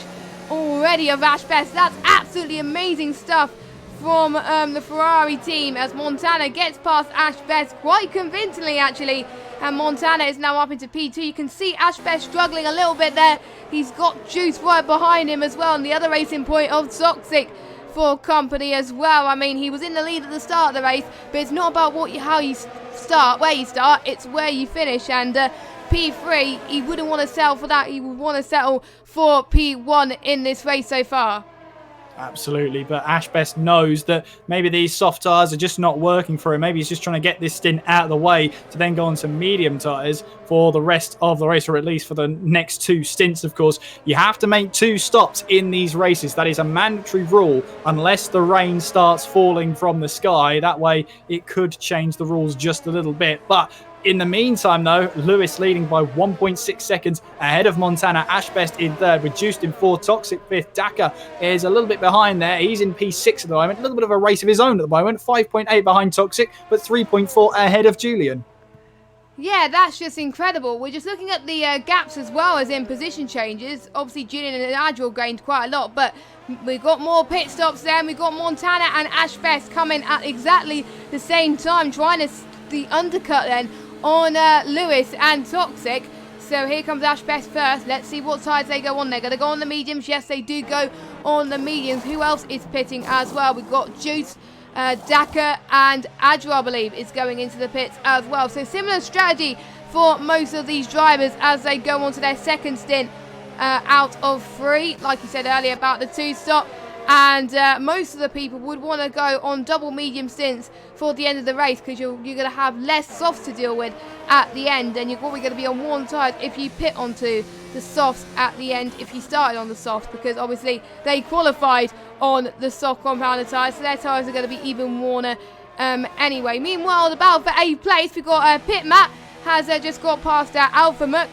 already of Ash Best. That's absolutely amazing stuff from the Ferrari team, as Montana gets past Ash Best quite convincingly actually, and Montana is now up into P2. You can see Ash Best struggling a little bit there. He's got Juice right behind him as well, and the other racing point of Toxic for company as well. I mean, he was in the lead at the start of the race, but it's not about how you start, where you start, it's where you finish. And P3, he wouldn't want to settle for that. He would want to settle for P1 in this race so far. Absolutely, but Ash Best knows that maybe these soft tyres are just not working for him. Maybe he's just trying to get this stint out of the way to then go on to medium tyres for the rest of the race, or at least for the next 2 stints, of course. You have to make 2 stops in these races. That is a mandatory rule unless the rain starts falling from the sky. That way it could change the rules just a little bit. But in the meantime, though, Lewis leading by 1.6 seconds ahead of Montana. Ash Best in third, reduced in 4th, Toxic 5th. Dakar is a little bit behind there. He's in P6 at the moment. A little bit of a race of his own at the moment. 5.8 behind Toxic, but 3.4 ahead of Julian. Yeah, that's just incredible. We're just looking at the gaps as well as in position changes. Obviously, Julian and Adriel gained quite a lot, but we've got more pit stops there. And we've got Montana and Ash Best coming at exactly the same time, trying to the undercut then on Lewis and Toxic. So here comes Ash Best first. Let's see what sides they go on. They're going to go on the mediums. Yes, they do go on the mediums. Who else is pitting as well? We've got Juice, Dakar and Adra, I believe, is going into the pits as well. So similar strategy for most of these drivers as they go on to their second stint out of 3. Like you said earlier about the 2-stop. And most of the people would want to go on double medium stints for the end of the race, because you're going to have less softs to deal with at the end, and you're probably going to be on warm tyres if you pit onto the softs at the end if you started on the softs, because obviously they qualified on the soft compounded tyres, so their tyres are going to be even worner anyway. Meanwhile, the battle for 8th place, we've got Pit Matt has just got past Alpha Muck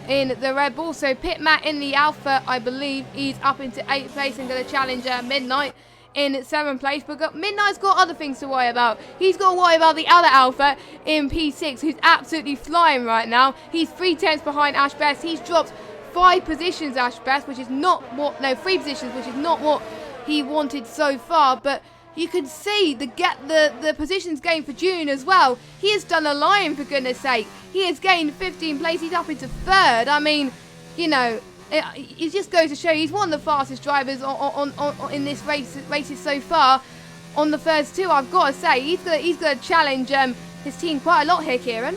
in the Red Bull. So Pit Matt in the Alpha, I believe, he's up into 8th place and going to challenge Midnight in 7th place. But Midnight's got other things to worry about. He's got to worry about the other Alpha in P6, who's absolutely flying right now. He's 3 tenths behind Ash Best. He's dropped 5 positions, Ash Best, which is not what, no, 3 positions, which is not what he wanted so far, but you can see the positions gained for June as well. He has done a lion, for goodness sake. He has gained 15 places. He's up into 3rd. I mean, you know, it just goes to show he's one of the fastest drivers on in this races so far. On the first 2, I've got to say, he's going to challenge his team quite a lot here, Kieran.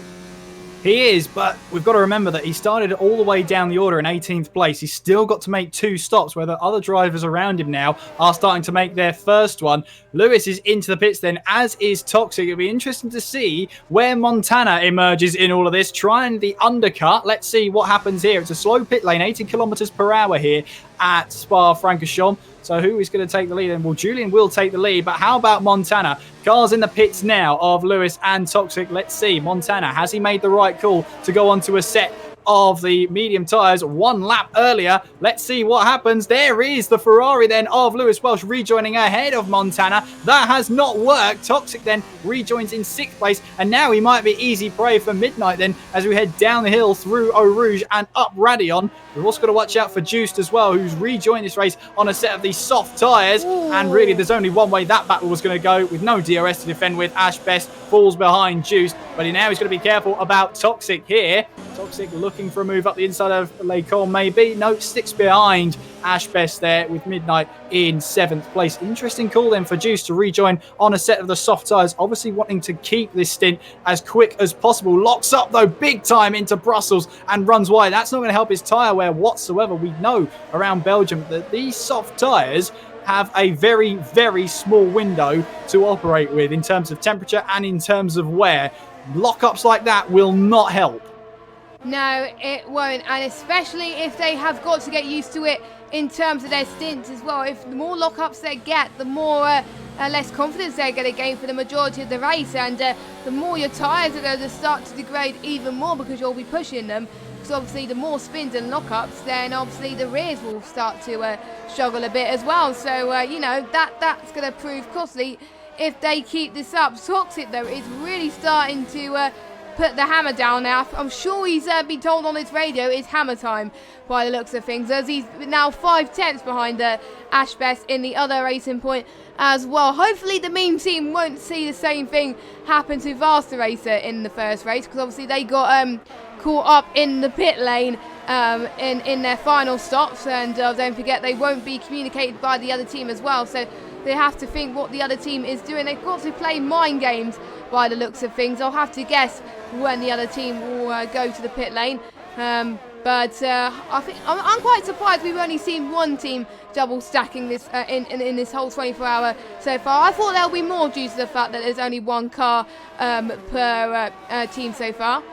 He is, but we've got to remember that he started all the way down the order in 18th place. He's still got to make 2 stops where the other drivers around him now are starting to make their first one. Lewis is into the pits then, as is Toxic. It'll be interesting to see where Montana emerges in all of this, trying the undercut. Let's see what happens here. It's a slow pit lane, 80 kilometers per hour here at Spa-Francorchamps. So who is going to take the lead? And well, Julian will take the lead, but how about Montana? Cars in the pits now of Lewis and Toxic. Let's see. Montana, has he made the right call to go onto a set of the medium tyres 1 lap earlier? Let's see what happens. There is the Ferrari then of Lewis Welsh rejoining ahead of Montana. That has not worked. Toxic then rejoins in 6th place, and now he might be easy prey for Midnight then as we head down the hill through Eau Rouge and up Radion. We've also got to watch out for Juiced as well, who's rejoined this race on a set of these soft tyres. And really, there's only one way that battle was going to go, with no DRS to defend with. Ash Best falls behind Juiced, but now he's going to be careful about Toxic here. Toxic looking for a move up the inside of Lecon, maybe. No, sticks behind Ash Best there with Midnight in 7th place. Interesting call then for Juice to rejoin on a set of the soft tyres, obviously wanting to keep this stint as quick as possible. Locks up though big time into Brussels and runs wide. That's not going to help his tyre wear whatsoever. We know around Belgium that these soft tyres have a very, very small window to operate with in terms of temperature and in terms of wear. Lockups like that will not help. No, it won't, and especially if they have got to get used to it in terms of their stints as well. If the more lockups they get, the more less confidence they're going to gain for the majority of the race, and the more your tyres are going to start to degrade even more because you'll be pushing them. Because obviously the more spins and lockups, then obviously the rears will start to struggle a bit as well. So, you know, that's going to prove costly if they keep this up. Toxic, though, is really starting to put the hammer down now. I'm sure he's been told on his radio it's hammer time by the looks of things, as he's now 5 tenths behind Ash Best in the other racing point as well. Hopefully the meme team won't see the same thing happen to Vaster Racer in the first race, because obviously they got caught up in the pit lane in their final stops, and don't forget they won't be communicated by the other team as well, so they have to think what the other team is doing. They've got to play mind games by the looks of things. I'll have to guess when the other team will go to the pit lane. But I think I'm quite surprised we've only seen one team double stacking this in this whole 24-hour so far. I thought there'll be more due to the fact that there's only one car per team so far.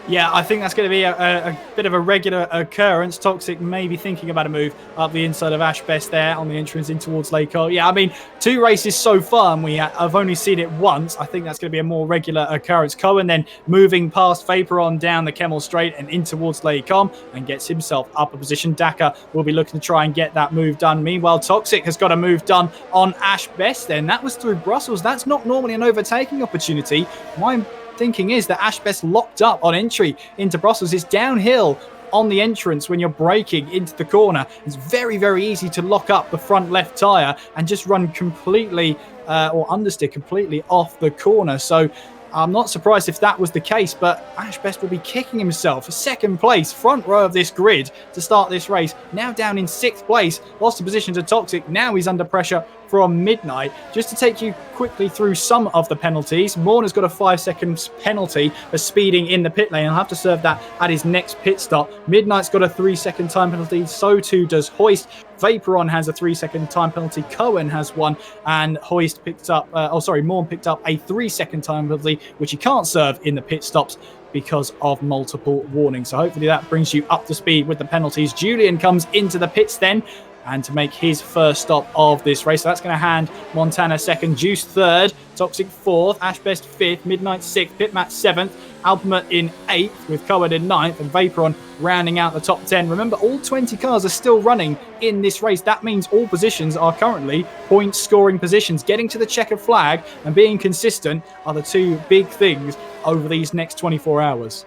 Yeah, I think that's going to be a bit of a regular occurrence. Toxic maybe thinking about a move up the inside of Ash Best there on the entrance in towards Lake Cole. Yeah, I mean, 2 races so far, and I've only seen it once. I think that's going to be a more regular occurrence. Cohen then moving past Vaporon down the Kemmel Straight and in towards Lake Cole and gets himself up a position. Dakar will be looking to try and get that move done. Meanwhile, Toxic has got a move done on Ash Best then. That was through Brussels. That's not normally an overtaking opportunity. My thinking is that Ash Best locked up on entry into Brussels. Is downhill on the entrance when you're braking into the corner. It's very, very easy to lock up the front left tyre and just run completely or understeer completely off the corner. So I'm not surprised if that was the case, but Ash Best will be kicking himself. 2nd place, front row of this grid to start this race. Now down in 6th place, lost a position to Toxic. Now he's under pressure from Midnight. Just to take you quickly through some of the penalties, Morner's got a 5 seconds penalty for speeding in the pit lane. He'll have to serve that at his next pit stop. Midnight's got a 3-second time penalty, so too does Hoist. Vaporon has a 3-second time penalty. Cohen has one, and Hoist picked up, Morn picked up a 3-second time penalty, which he can't serve in the pit stops because of multiple warnings. So hopefully that brings you up to speed with the penalties. Julian comes into the pits then, and to make his first stop of this race. So that's going to hand Montana 2nd, Juice 3rd, Toxic 4th, Ash Best 5th, Midnight 6th, Pitmat 7th, Alpama in 8th with Cohen in 9th, and Vaporon rounding out the top 10. Remember, all 20 cars are still running in this race. That means all positions are currently point scoring positions. Getting to the checkered flag and being consistent are the 2 big things over these next 24 hours.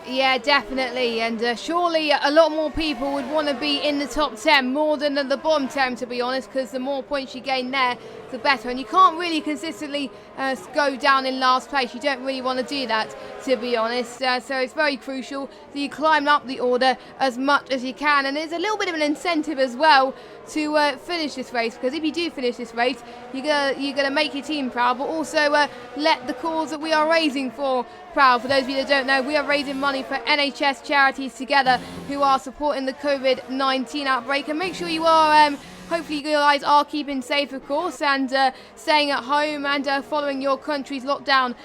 Yeah, definitely, and surely a lot more people would want to be in the top 10 more than at the bottom 10, to be honest, because the more points you gain there, the better. And you can't really consistently go down in last place. You don't really want to do that, to be honest. So it's very crucial that you climb up the order as much as you can. And there's a little bit of an incentive as well to finish this race, because if you do finish this race, you're gonna make your team proud, but also let the cause that we are raising for proud. For those of you that don't know, we are raising money for NHS Charities together, who are supporting the COVID-19 outbreak. And make sure you are hopefully you guys are keeping safe, of course, and staying at home and following your country's lockdown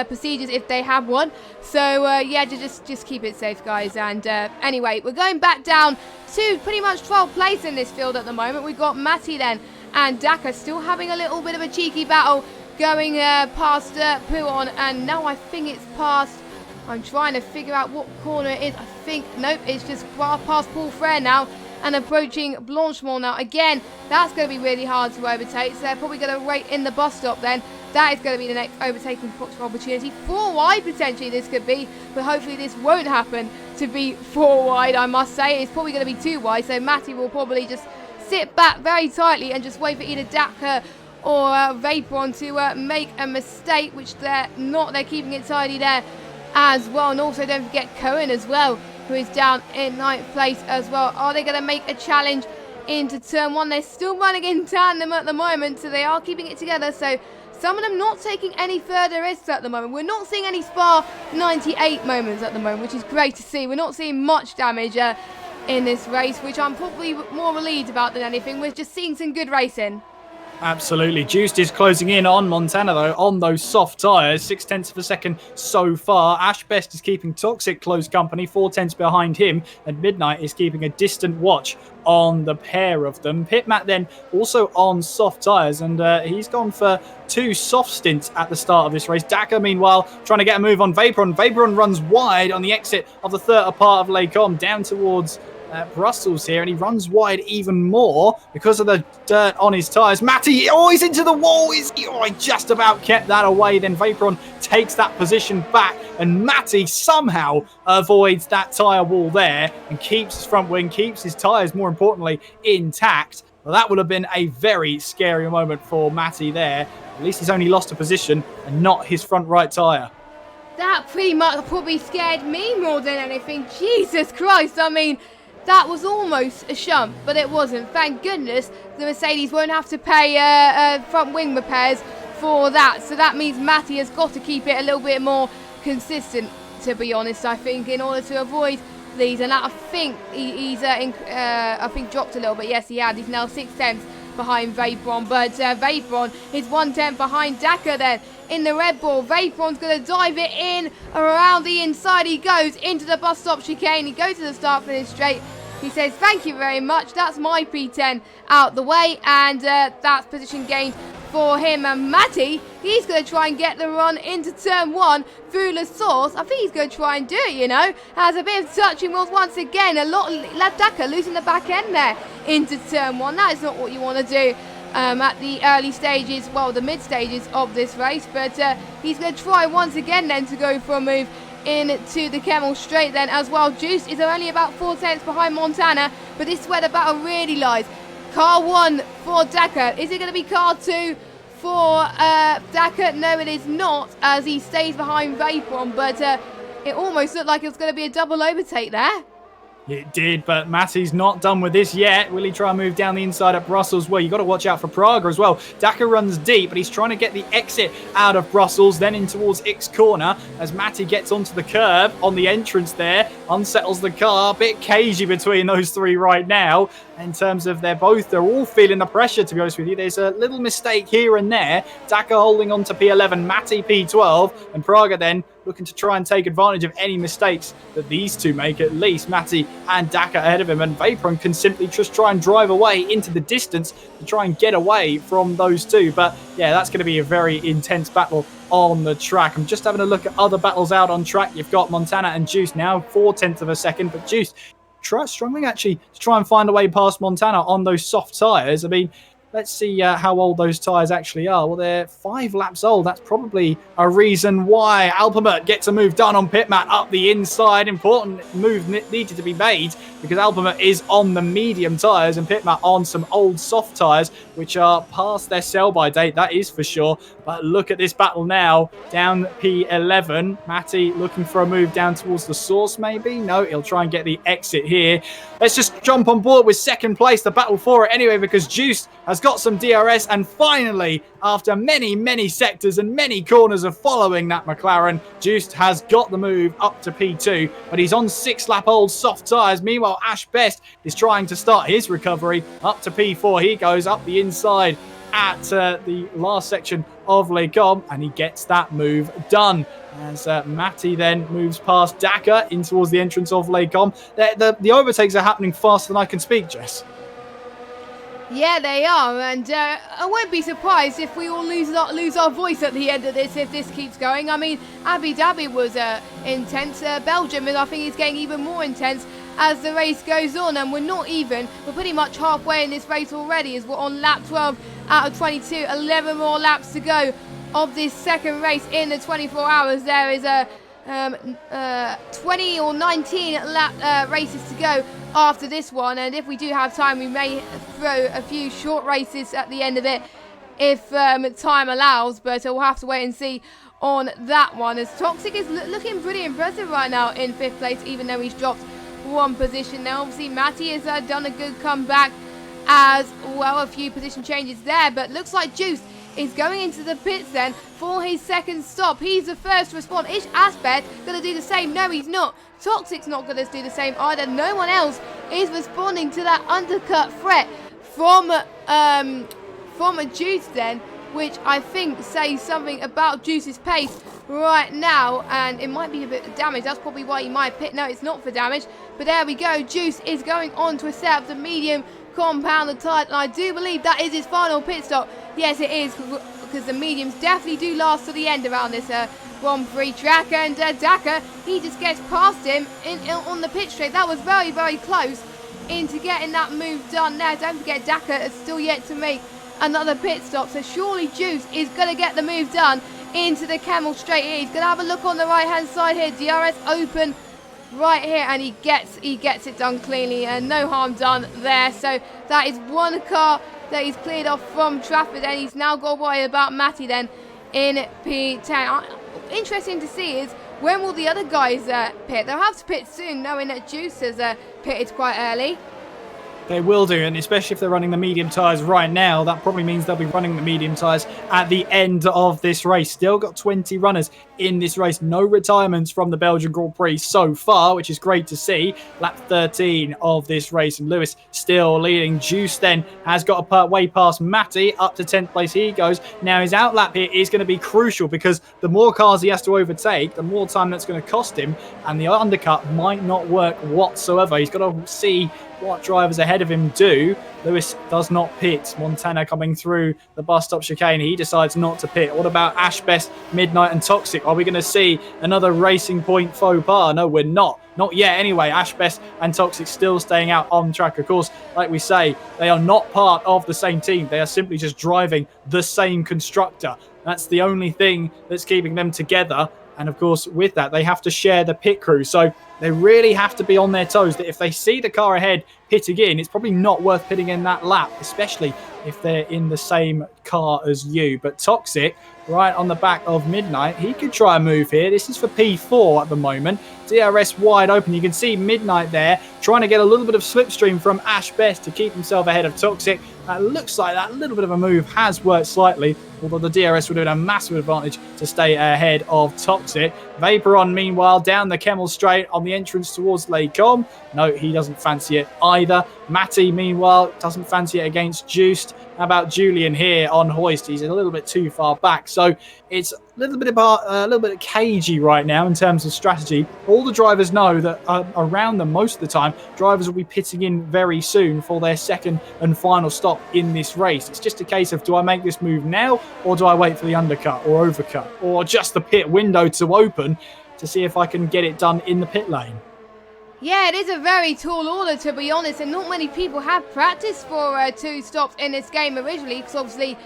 procedures if they have one. So yeah, just keep it safe, guys. And anyway, we're going back down to pretty much 12th place in this field at the moment. We've got Matty then and Daka still having a little bit of a cheeky battle, going past Puon, and now I think it's past. I'm trying to figure out what corner it is. I think, nope, it's just past Paul Frere now, and approaching Blanchemont now. Again, that's going to be really hard to overtake, so they're probably going to wait in the bus stop then. That is going to be the next overtaking opportunity. 4 wide potentially this could be, but hopefully this won't happen to be 4 wide, I must say. It's probably going to be 2 wide, so Matty will probably just sit back very tightly and just wait for either Daka or Vaporon to make a mistake, which they're not. They're keeping it tidy there as well. And also don't forget Cohen as well, who is down in 9th place as well. Are they going to make a challenge into turn 1? They're still running in tandem at the moment, so they are keeping it together. So some of them not taking any further risks at the moment. We're not seeing any Spa 98 moments at the moment, which is great to see. We're not seeing much damage in this race, which I'm probably more relieved about than anything. We're just seeing some good racing. Absolutely. Juiced is closing in on Montana, though, on those soft tyres. 0.6 of a second so far. Ash Best is keeping Toxic close company, 0.4 behind him. And Midnight is keeping a distant watch on the pair of them. Pitmat then also on soft tyres, and he's gone for 2 soft stints at the start of this race. Daka, meanwhile, trying to get a move on Vaporon. Vaporon runs wide on the exit of the third part of Lake Com, down towards Brussels here, and he runs wide even more because of the dirt on his tyres. Matty, he's into the wall. He just about kept that away. Then Vaporon takes that position back, and Matty somehow avoids that tyre wall there and keeps his front wing, keeps his tyres, more importantly, intact. Well, that would have been a very scary moment for Matty there. At least he's only lost a position and not his front right tyre. That pretty much probably scared me more than anything. Jesus Christ, I mean, that was almost a shunt, but it wasn't. Thank goodness the Mercedes won't have to pay front wing repairs for that. So that means Matty has got to keep it a little bit more consistent, to be honest, I think, in order to avoid these. And I think he's I think dropped a little bit. Yes, he had. He's now 0.6 behind Vaporon, but Vaporon is 1/10 behind Daka then in the Red Bull. Vaporon's going to dive it in around the inside. He goes into the bus stop chicane. He goes to the start finish straight. He says, thank you very much. That's my P10 out the way, and that's position gained for him. And Matty, he's going to try and get the run into turn 1 through the source. I think he's going to try and do it, you know. Has a bit of touching wheels once again. A lot of Daka losing the back end there into turn 1. That is not what you want to do at the early stages, well, the mid stages of this race. But he's going to try once again then to go for a move into the Camel Straight then as well. Juice is only about 0.4 behind Montana, but this is where the battle really lies. Car 1 for Daka. Is it going to be car 2 for Daka? No, it is not, as he stays behind Vaporon, but it almost looked like it was going to be a double overtake there. It did, but Matty's not done with this yet. Will he try and move down the inside at Brussels? Well, you've got to watch out for Praga as well. Daka runs deep, but he's trying to get the exit out of Brussels, then in towards X corner as Matty gets onto the curb on the entrance there, unsettles the car. A bit cagey between those three right now in terms of they're all feeling the pressure, to be honest with you. There's a little mistake here and there. Daka holding on to P11, Matty P12, and Praga then looking to try and take advantage of any mistakes that these two make. At least Matty and Daka ahead of him, and Vaporon can simply just try and drive away into the distance to try and get away from those two. But yeah, that's going to be a very intense battle on the track. I'm just having a look at other battles out on track. You've got Montana and Juice now 0.4 of a second, but Juice struggling actually to try and find a way past Montana on those soft tyres. I mean, let's see how old those tyres actually are. Well, they're 5 laps old. That's probably a reason why Alpamert gets a move done on pit mat up the inside. Important move needed to be made because Alpamert is on the medium tyres and pit mat on some old soft tyres, which are past their sell-by date, that is for sure. But look at this battle now, down P11. Matty looking for a move down towards the source, maybe? No, he'll try and get the exit here. Let's just jump on board with second place, the battle for it anyway, because Juice has got some DRS, and finally, after many sectors and many corners of following that McLaren, Juice has got the move up to P2, but he's on 6-lap-old soft tyres. Meanwhile, Ash Best is trying to start his recovery up to P4. He goes up the inside at the last section of Les Combes, and he gets that move done. As Matty then moves past Dakar in towards the entrance of Les Combes. The overtakes are happening faster than I can speak, Jess. Yeah, they are, and I won't be surprised if we all lose our voice at the end of this if this keeps going. I mean, Abu Dhabi was intense. Belgium, I think, is getting even more intense as the race goes on, and we're pretty much halfway in this race already, as we're on lap 12 out of 22. 11 more laps to go of this second race in the 24 hours. There is a 20 or 19 lap races to go after this one, and if we do have time, we may throw a few short races at the end of it if time allows, but we'll have to wait and see on that one, as Toxic is looking pretty impressive right now in 5th place, even though he's dropped 1 position. Now obviously Matty has done a good comeback as well, a few position changes there, but looks like Juice is going into the pits then for his second stop. He's the first to respond. Is Asbeth going to do the same? No, he's not. Toxic's not going to do the same either. No one else is responding to that undercut threat from a Juice then, which I think says something about Juice's pace right now, and it might be a bit of damage. That's probably why he might pit. No, it's not for damage, but there we go. Juice is going on to a set of the medium compound tyre, and I do believe that is his final pit stop. Yes, it is, because the mediums definitely do last to the end around this Grand Prix track, and Dakar, he just gets past him on the pit straight. That was very close into getting that move done there. Don't forget, Dakar is still yet to make another pit stop, so surely Juice is going to get the move done into the Camel straight here. He's going to have a look on the right hand side here. DRS open right here, and he gets it done cleanly, and no harm done there. So that is one car that he's cleared off from Trafford, and he's now got to worry about Matty then in P10. Interesting to see is when will the other guys pit. They'll have to pit soon, knowing that Juice has pitted quite early. They will do, and especially if they're running the medium tyres right now, that probably means they'll be running the medium tyres at the end of this race. Still got 20 runners in this race. No retirements from the Belgian Grand Prix so far, which is great to see. Lap 13 of this race, and Lewis still leading. Juice then has got a way past Matty, up to 10th place he goes. Now his outlap here is going to be crucial, because the more cars he has to overtake, the more time that's going to cost him, and the undercut might not work whatsoever. He's got to see what drivers ahead of him do. Lewis does not pit. Montana coming through the bus stop chicane. He decides not to pit. What about Ashbest, Midnight and Toxic? Are we going to see another Racing Point faux pas? No, we're not. Not yet anyway. Ashbest and Toxic still staying out on track. Of course, like we say, they are not part of the same team. They are simply just driving the same constructor. That's the only thing that's keeping them together. And of course, with that, they have to share the pit crew. So they really have to be on their toes, that if they see the car ahead pitting in, it's probably not worth pitting in that lap, especially if they're in the same car as you. But Toxic, right on the back of Midnight, he could try a move here. This is for P4 at the moment. DRS wide open. You can see Midnight there trying to get a little bit of slipstream from Ash Best to keep himself ahead of Toxic. It looks like that little bit of a move has worked slightly, although the DRS would have a massive advantage to stay ahead of Toxic. Vaporon, meanwhile, down the Kemmel straight on the entrance towards Les Combes. No, he doesn't fancy it either. Matty, meanwhile, doesn't fancy it against Juiced. How about Julian here on Hoist? He's a little bit too far back. So it's a little bit cagey right now in terms of strategy. All the drivers know that around them most of the time, drivers will be pitting in very soon for their second and final stop in this race. It's just a case of, do I make this move now, or do I wait for the undercut or overcut, or just the pit window to open to see if I can get it done in the pit lane? Yeah, it is a very tall order, to be honest, and not many people have practiced for 2 stops in this game originally, because obviously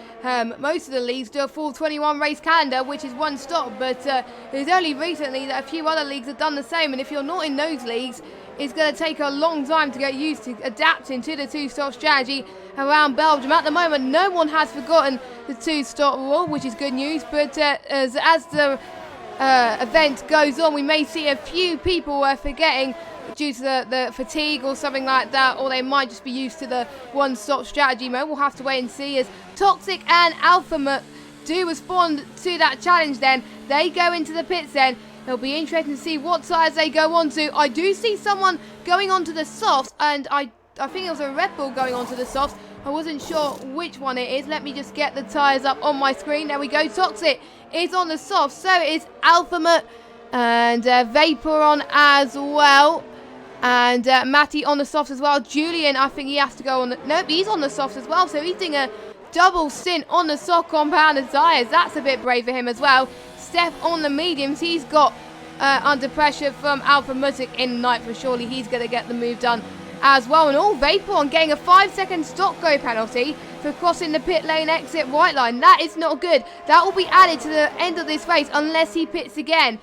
most of the leagues do a full 21 race calendar, which is 1 stop, but it's only recently that a few other leagues have done the same, and if you're not in those leagues, it's going to take a long time to get used to adapting to the 2-stop strategy around Belgium. At the moment, no one has forgotten the 2-stop rule, which is good news, but as the event goes on, we may see a few people forgetting due to the fatigue or something like that, or they might just be used to the 1-stop strategy mode. We'll have to wait and see as Toxic and Alpha do respond to that challenge then. They go into the pits then. It'll be interesting to see what tyres they go on to. I do see someone going onto the softs, and I think it was a Red Bull going onto the softs. I wasn't sure which one it is. Let me just get the tyres up on my screen. There we go. Toxic is on the softs. So it is Alpha and Vaporon as well. And Matty on the softs as well. Julian, I think he has to go on nope, he's on the softs as well. So he's doing a double stint on the soft compounded tyres. That's a bit brave for him as well. Steph on the mediums. He's got under pressure from Alpha Muzik in night for surely he's going to get the move done as well. And all Vaporon getting a 5-second stop go penalty for crossing the pit lane exit white line. That is not good. That will be added to the end of this race unless he pits again,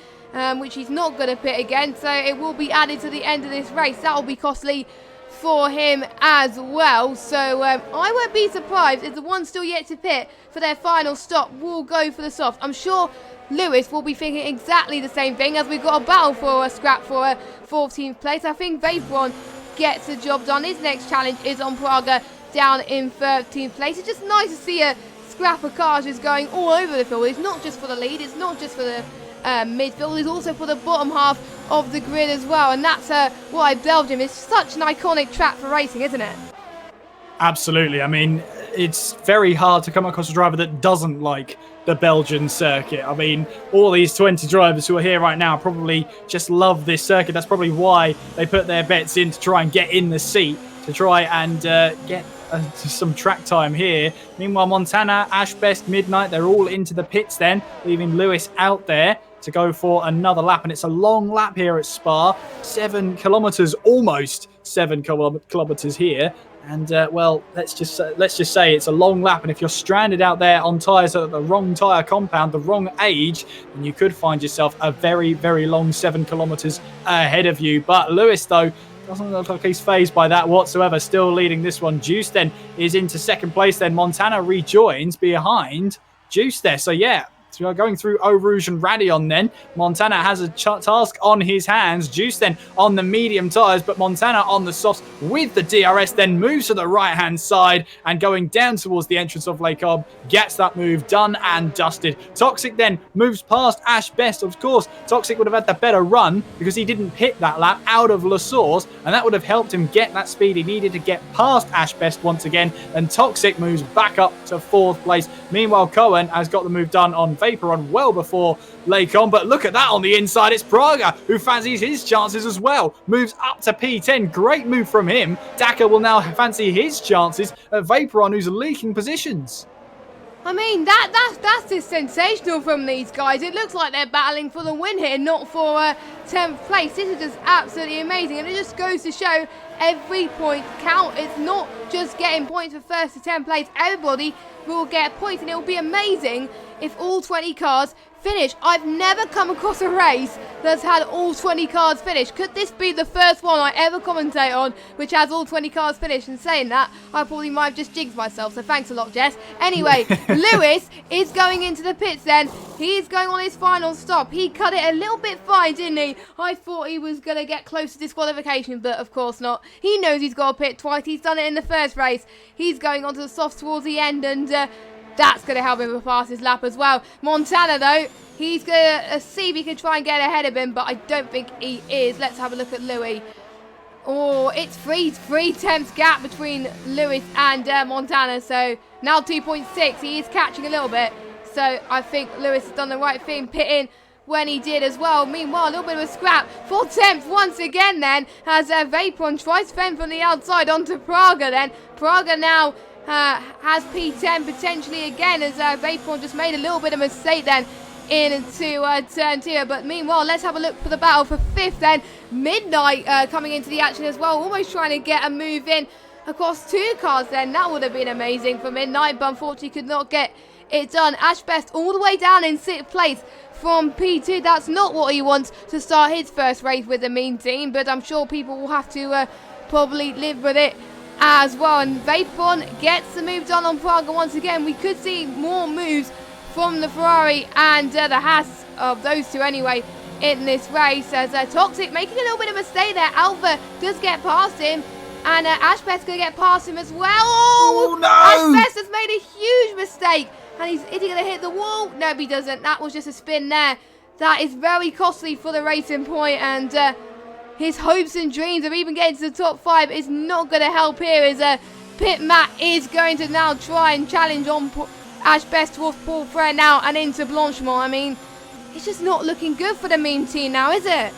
which he's not going to pit again. So it will be added to the end of this race. That will be costly for him as well. So I won't be surprised if the one still yet to pit for their final stop will go for the soft. I'm sure Lewis will be thinking exactly the same thing, as we've got a battle for a scrap for a 14th place. I think Vaporon gets the job done. His next challenge is on Praga down in 13th place. It's just nice to see a scrap of cars just going all over the field. It's not just for the lead, it's not just for the midfield, it's also for the bottom half of the grid as well. And that's why Belgium is such an iconic track for racing, isn't it? Absolutely. I mean, it's very hard to come across a driver that doesn't like the Belgian circuit. I mean, all these 20 drivers who are here right now probably just love this circuit. That's probably why they put their bets in to try and get in the seat, to try and get some track time here. Meanwhile, Montana, Ashbest, Midnight, they're all into the pits then, leaving Lewis out there to go for another lap. And it's a long lap here at Spa, 7 kilometers, almost 7 kilometers here. And well, let's just say it's a long lap, and if you're stranded out there on tyres at the wrong tyre compound, the wrong age, then you could find yourself a very, very long 7 kilometres ahead of you. But Lewis, though, doesn't look like he's fazed by that whatsoever, still leading this one. Juice then is into 2nd place, then Montana rejoins behind Juice there. So yeah, so going through Eau Rouge and Radion then. Montana has a task on his hands. Juice then on the medium tyres, but Montana on the softs with the DRS then moves to the right-hand side and going down towards the entrance of Les Combes, gets that move done and dusted. Toxic then moves past Ash Best. Of course, Toxic would have had the better run because he didn't pit that lap out of La Source, and that would have helped him get that speed he needed to get past Ash Best once again, and Toxic moves back up to 4th place. Meanwhile, Cohen has got the move done on Vaporon well before Les Combes, but look at that on the inside. It's Praga who fancies his chances as well. Moves up to P10. Great move from him. Daka will now fancy his chances at Vaporon, who's leaking positions. I mean, that's just sensational from these guys. It looks like they're battling for the win here, not for 10th place. This is just absolutely amazing, and it just goes to show every point counts. It's not just getting points for 1st to 10th place. Everybody will get points, and it will be amazing if all 20 cars finish. I've never come across a race that's had all 20 cars finish. Could this be the first one I ever commentate on which has all 20 cars finished? And saying that, I probably might have just jinxed myself, so thanks a lot, Jess. Anyway, Lewis is going into the pits then. He's going on his final stop. He cut it a little bit fine, didn't he? I thought he was going to get close to disqualification, but of course not. He knows he's got to pit twice. He's done it in the first race. He's going onto the softs towards the end, and that's going to help him pass his lap as well. Montana, though, he's going to see if he can try and get ahead of him, but I don't think he is. Let's have a look at Louis. Oh, it's three tenths gap between Lewis and Montana, so now 2.6. He is catching a little bit, so I think Lewis has done the right thing, pitting when he did as well. Meanwhile, a little bit of a scrap for 10th once again then, as Vaporon tries to fend from the outside onto Praga then. Praga now has P10 potentially again, as Vaporon just made a little bit of a mistake then. into turn 2. But meanwhile, let's have a look for the battle for 5th then. Midnight coming into the action as well, almost trying to get a move in across 2 cars then. That would have been amazing for Midnight, but unfortunately could not get it done. Ash Best all the way down in 6th place from P2. That's not what he wants to start his first race with the mean team, but I'm sure people will have to probably live with it as well. And Vapon gets the move done on Praga once again. We could see more moves from the Ferrari and the Haas, of those two anyway, in this race, as Toxic making a little bit of a mistake there. Alpha does get past him, and Ash Best going to get past him as well. Oh no! Ash Best has made a huge mistake, and is he going to hit the wall? No, he doesn't. That was just a spin there. That is very costly for the Racing Point, and his hopes and dreams of even getting to the top 5 is not going to help here, as Pit Matt is going to now try and challenge on Ash Best towards Paul Frere now and into Blanchemont. I mean, it's just not looking good for the meme team now, is it?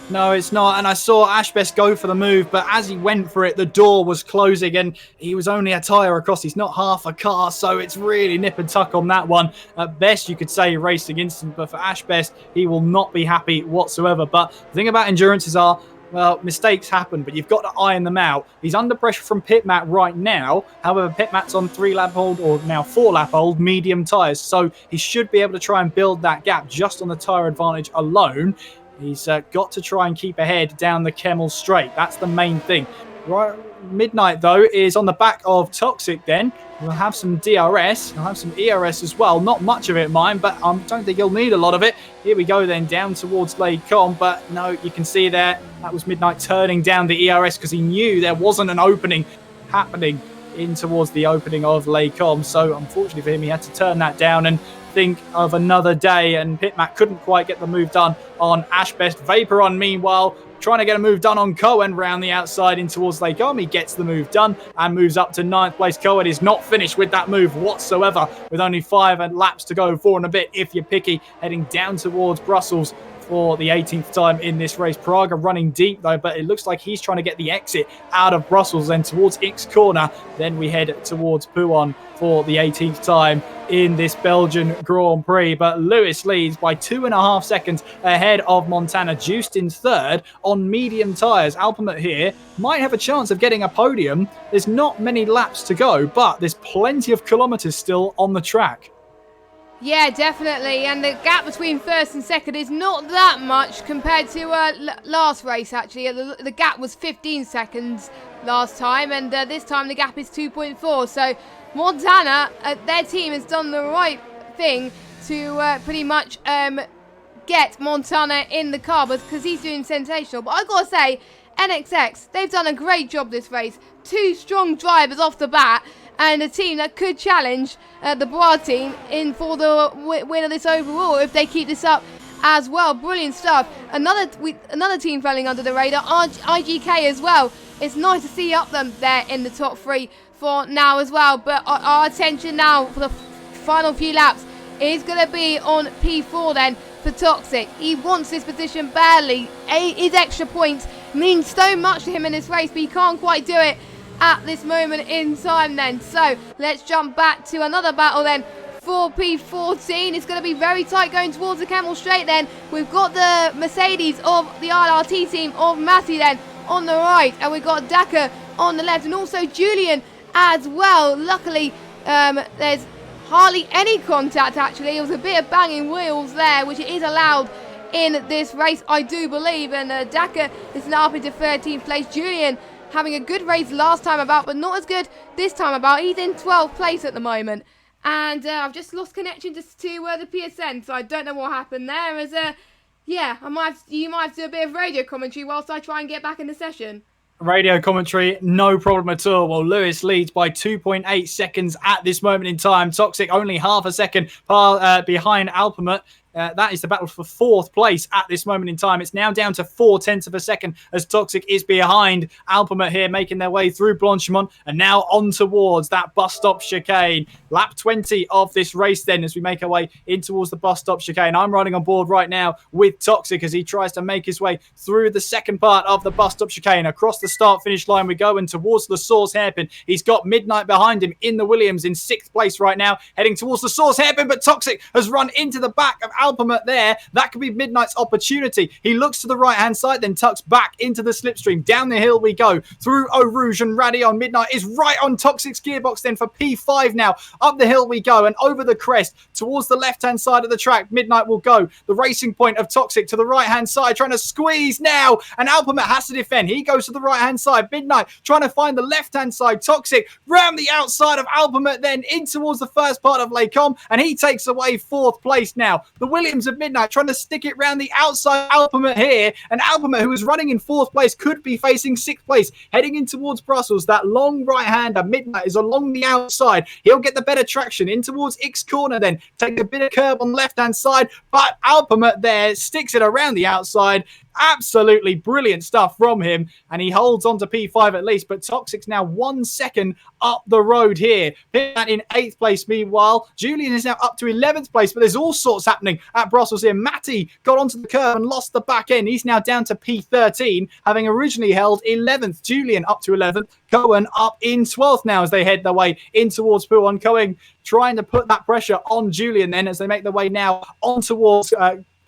No, it's not. And I saw Ash Best go for the move, but as he went for it, the door was closing and he was only a tyre across. He's not half a car, so it's really nip and tuck on that one. At best, you could say racing instant, but for Ash Best, he will not be happy whatsoever. But the thing about endurances are, well, mistakes happen, but you've got to iron them out. He's under pressure from Pit Matt right now. However, Pit Matt's on 3-lap-old, or now 4-lap-old, medium tyres, so he should be able to try and build that gap just on the tyre advantage alone. He's got to try and keep ahead down the Kemmel Straight. That's the main thing. Right, Midnight, though, is on the back of Toxic then. We'll have some DRS. We'll have some ERS as well. Not much of it, mine, but I don't think he'll need a lot of it. Here we go then, down towards Lake-Com. But no, you can see there, that was Midnight turning down the ERS because he knew there wasn't an opening happening in towards the opening of Lake-Com. So unfortunately for him, he had to turn that down and think of another day, and Pitmac couldn't quite get the move done on Ash Best. Vaporon, meanwhile, trying to get a move done on Cohen round the outside in towards Lake-Com. He gets the move done and moves up to 9th place. Cohen is not finished with that move whatsoever, with only 5 laps to go, 4 and a bit if you're picky, heading down towards Brussels for the 18th time in this race. Praga running deep though, but it looks like he's trying to get the exit out of Brussels, then towards X corner. Then we head towards Pouon for the 18th time in this Belgian Grand Prix. But Lewis leads by 2.5 seconds ahead of Montana, juiced in 3rd on medium tyres. Alpamut here might have a chance of getting a podium. There's not many laps to go, but there's plenty of kilometres still on the track. Yeah, definitely, and the gap between 1st and 2nd is not that much compared to last race, actually. The gap was 15 seconds last time, and this time the gap is 2.4, so Montana, their team has done the right thing to pretty much get Montana in the car, because he's doing sensational. But I've got to say, NXX, they've done a great job this race. 2 strong drivers off the bat, and a team that could challenge the Bois team in for the win of this overall if they keep this up as well. Brilliant stuff. Another team falling under the radar, IGK as well. It's nice to see up them there in the top 3 for now as well. But our attention now for the final few laps is going to be on P4 then for Toxic. He wants this position badly. His extra points mean so much to him in this race, but he can't quite do it at this moment in time then. So let's jump back to another battle then for P14. It's going to be very tight going towards the Kemmel Straight then. We've got the Mercedes of the RRT team of Matty then on the right, and we've got Daka on the left, and also Julian as well. Luckily there's hardly any contact actually. It was a bit of banging wheels there, which is allowed in this race, I do believe, and Daka is now up into 13th place. Julian having a good race last time about, but not as good this time about. He's in 12th place at the moment. And I've just lost connection to the PSN, so I don't know what happened there. As yeah, you might have to do a bit of radio commentary whilst I try and get back in the session. Radio commentary, no problem at all. Well, Lewis leads by 2.8 seconds at this moment in time. Toxic only half a second behind Alpamut. That is the battle for 4th place at this moment in time. It's now down to 0.4 of a second as Toxic is behind Alpamut here, making their way through Blanchimont and now on towards that bus stop chicane. Lap 20 of this race then as we make our way in towards the bus stop chicane. I'm riding on board right now with Toxic as he tries to make his way through the second part of the bus stop chicane. Across the start-finish line we go and towards the Source Hairpin. He's got Midnight behind him in the Williams in 6th place right now, heading towards the Source Hairpin, but Toxic has run into the back of Alpamut there. That could be Midnight's opportunity. He looks to the right-hand side, then tucks back into the slipstream. Down the hill we go, through Eau Rouge and Radion. Midnight is right on Toxic's gearbox then for P5 now. Up the hill we go and over the crest towards the left-hand side of the track. Midnight will go. The racing point of Toxic to the right-hand side, trying to squeeze now, and Alpamut has to defend. He goes to the right-hand side. Midnight trying to find the left-hand side. Toxic round the outside of Alpamut then in towards the first part of Lake Com, and he takes away 4th place now. The Williams of Midnight trying to stick it round the outside of Alpamut here, and Alpamut, who is running in 4th place, could be facing 6th place, heading in towards Brussels. That long right-hander, Midnight, is along the outside. He'll get the better traction in towards X corner then, take a bit of curb on the left-hand side, but Alpamut there sticks it around the outside. Absolutely brilliant stuff from him, and he holds on to P5 at least, but Toxic's now 1 second up the road here. That in 8th place. Meanwhile, Julian is now up to 11th place, but there's all sorts happening at Brussels here. Matty got onto the curve and lost the back end. He's now down to P13, having originally held 11th. Julian up to 11th. Cohen up in 12th now as they head their way in towards Pouan. Cohen trying to put that pressure on Julian then as they make their way now on towards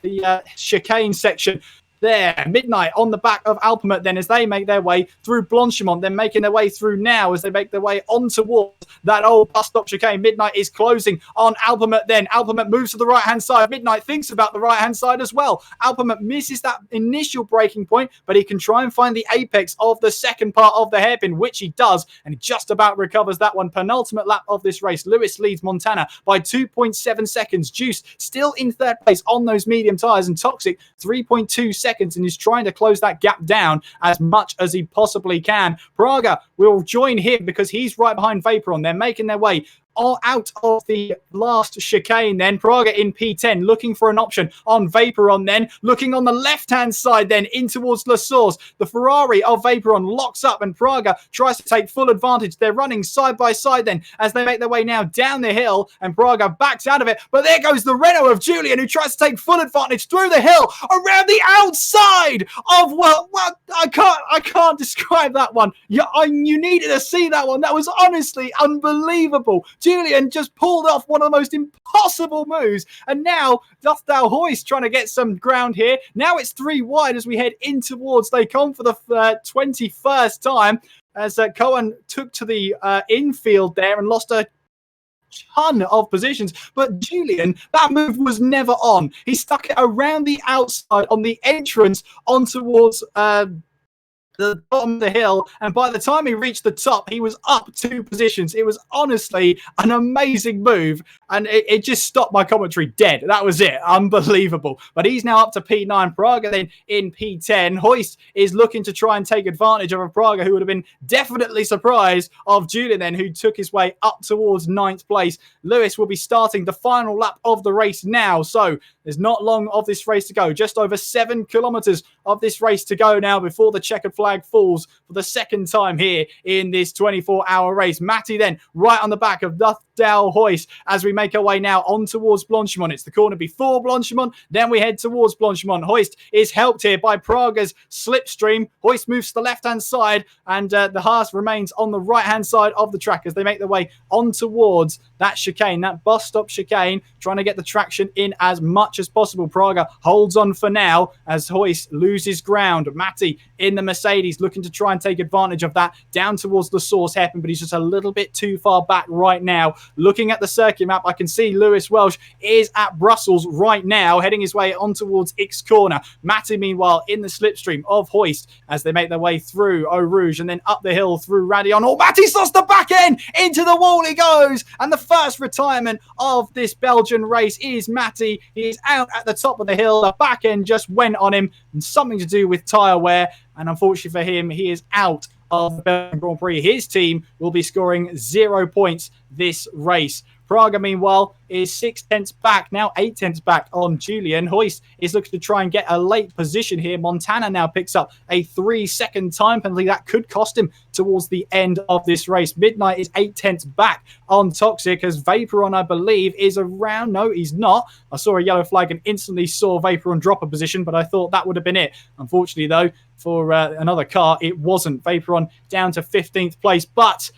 the chicane section. There, Midnight on the back of Alpamut then as they make their way through Blanchimont, then making their way through now as they make their way on towards that old bus stop chicane. Midnight is closing on Alpamut then. Alpamut moves to the right-hand side. Midnight thinks about the right-hand side as well. Alpamut misses that initial breaking point, but he can try and find the apex of the second part of the hairpin, which he does, and he just about recovers that one. Penultimate lap of this race. Lewis leads Montana by 2.7 seconds. Juice still in 3rd place on those medium tyres, and Toxic 3.2 seconds, and he's trying to close that gap down as much as he possibly can. Praga will join him because he's right behind Vaporon. They're making their way out of the last chicane then. Praga in P10 looking for an option on Vaporon then, looking on the left hand side then in towards La Source. The Ferrari of Vaporon locks up and Praga tries to take full advantage. They're running side by side then as they make their way now down the hill, and Praga backs out of it, but there goes the Renault of Julian, who tries to take full advantage through the hill around the outside of I can't describe that one. You needed to see that one. That was honestly unbelievable. Julian just pulled off one of the most impossible moves, and now Duthdale Hoist trying to get some ground here. Now it's 3 wide as we head in towards Lake Com for the 21st time, as Cohen took to the infield there and lost a ton of positions. But Julian, that move was never on. He stuck it around the outside on the entrance on towards the bottom of the hill, and by the time he reached the top, he was up 2 positions. It was honestly an amazing move, and it just stopped my commentary dead. That was it. Unbelievable. But he's now up to P9. Praga then in P10. Hoist is looking to try and take advantage of a Praga who would have been definitely surprised of Julian then, who took his way up towards 9th place. Lewis will be starting the final lap of the race now, so there's not long of this race to go. Just over 7 kilometers of this race to go now before the checkered flag falls for the second time here in this 24-hour race. Matty then right on the back of Duthdale Hoist as we make our way now on towards Blanchimont. It's the corner before Blanchimont, then we head towards Blanchimont. Hoist is helped here by Praga's slipstream. Hoist moves to the left-hand side, and the Haas remains on the right-hand side of the track as they make their way on towards that chicane, that bus stop chicane, trying to get the traction in as much as possible. Praga holds on for now as Hoist loses ground. Matty in the Mercedes looking to try and take advantage of that down towards the Source hairpin, but he's just a little bit too far back right now. Looking at the circuit map, I can see Lewis Welsh is at Brussels right now, heading his way on towards X corner. Matty, meanwhile, in the slipstream of Hoist as they make their way through Eau Rouge and then up the hill through Radion. Oh, Matty's lost the back end! Into the wall he goes! And the first retirement of this Belgian race is Matty. He is out at the top of the hill. The back end just went on him, and something to do with tyre wear. And unfortunately for him, he is out of the Belgian Grand Prix. His team will be scoring 0 points this race. Praga, meanwhile, is 6/10 back, now 8/10 back on Julian. Hoist is looking to try and get a late position here. Montana now picks up a 3-second time penalty. That could cost him towards the end of this race. Midnight is 8/10 back on Toxic, as Vaporon, I believe, is around. No, he's not. I saw a yellow flag and instantly saw Vaporon drop a position, but I thought that would have been it. Unfortunately, though, for another car, it wasn't. Vaporon down to 15th place, but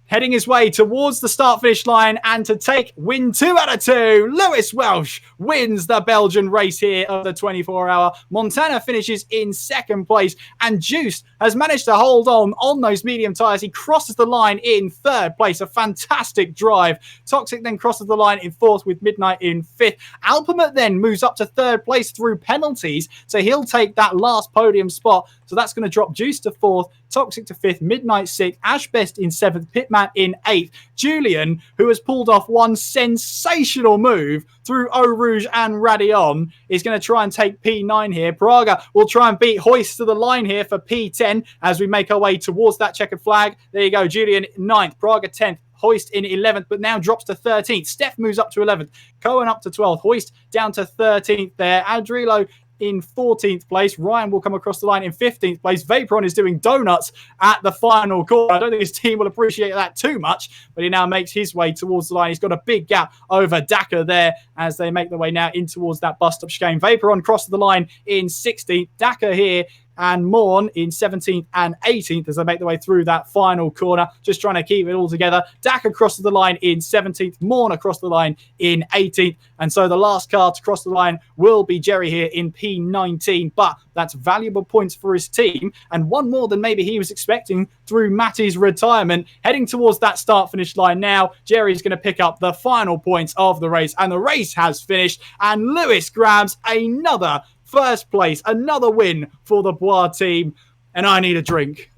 heading his way towards the start-finish line and to take win 2 out of 2. Lewis Welsh wins the Belgian race here of the 24-hour. Montana finishes in 2nd place, and Juiced has managed to hold on those medium tyres. He crosses the line in 3rd place. A fantastic drive. Toxic then crosses the line in 4th with Midnight in 5th. Alpamet then moves up to 3rd place through penalties, so he'll take that last podium spot. So that's going to drop Juice to 4th, Toxic to 5th, Midnight 6th, Ashbest in 7th, Pitman in 8th. Julian, who has pulled off one sensational move through Eau Rouge and Radion, is going to try and take P9 here. Praga will try and beat Hoist to the line here for P10 as we make our way towards that checkered flag. There you go, Julian 9th, Praga 10th. Hoist in 11th, but now drops to 13th. Steph moves up to 11th. Cohen up to 12th. Hoist down to 13th there. Adrilo in 14th place. Ryan will come across the line in 15th place. Vaporon is doing donuts at the final corner. I don't think his team will appreciate that too much, but he now makes his way towards the line. He's got a big gap over Dakar there as they make their way now in towards that bus-stop chicane. Vaporon crosses the line in 16th. Dakar here and Morn in 17th and 18th as they make their way through that final corner, just trying to keep it all together. Dakar crosses the line in 17th, Morn across the line in 18th, and so the last car to cross the line will be Jerry here in P19, but that's valuable points for his team, and one more than maybe he was expecting through Matty's retirement. Heading towards that start-finish line now, Jerry's going to pick up the final points of the race, and the race has finished, and Lewis grabs another 1st place, another win for the Bois team, and I need a drink.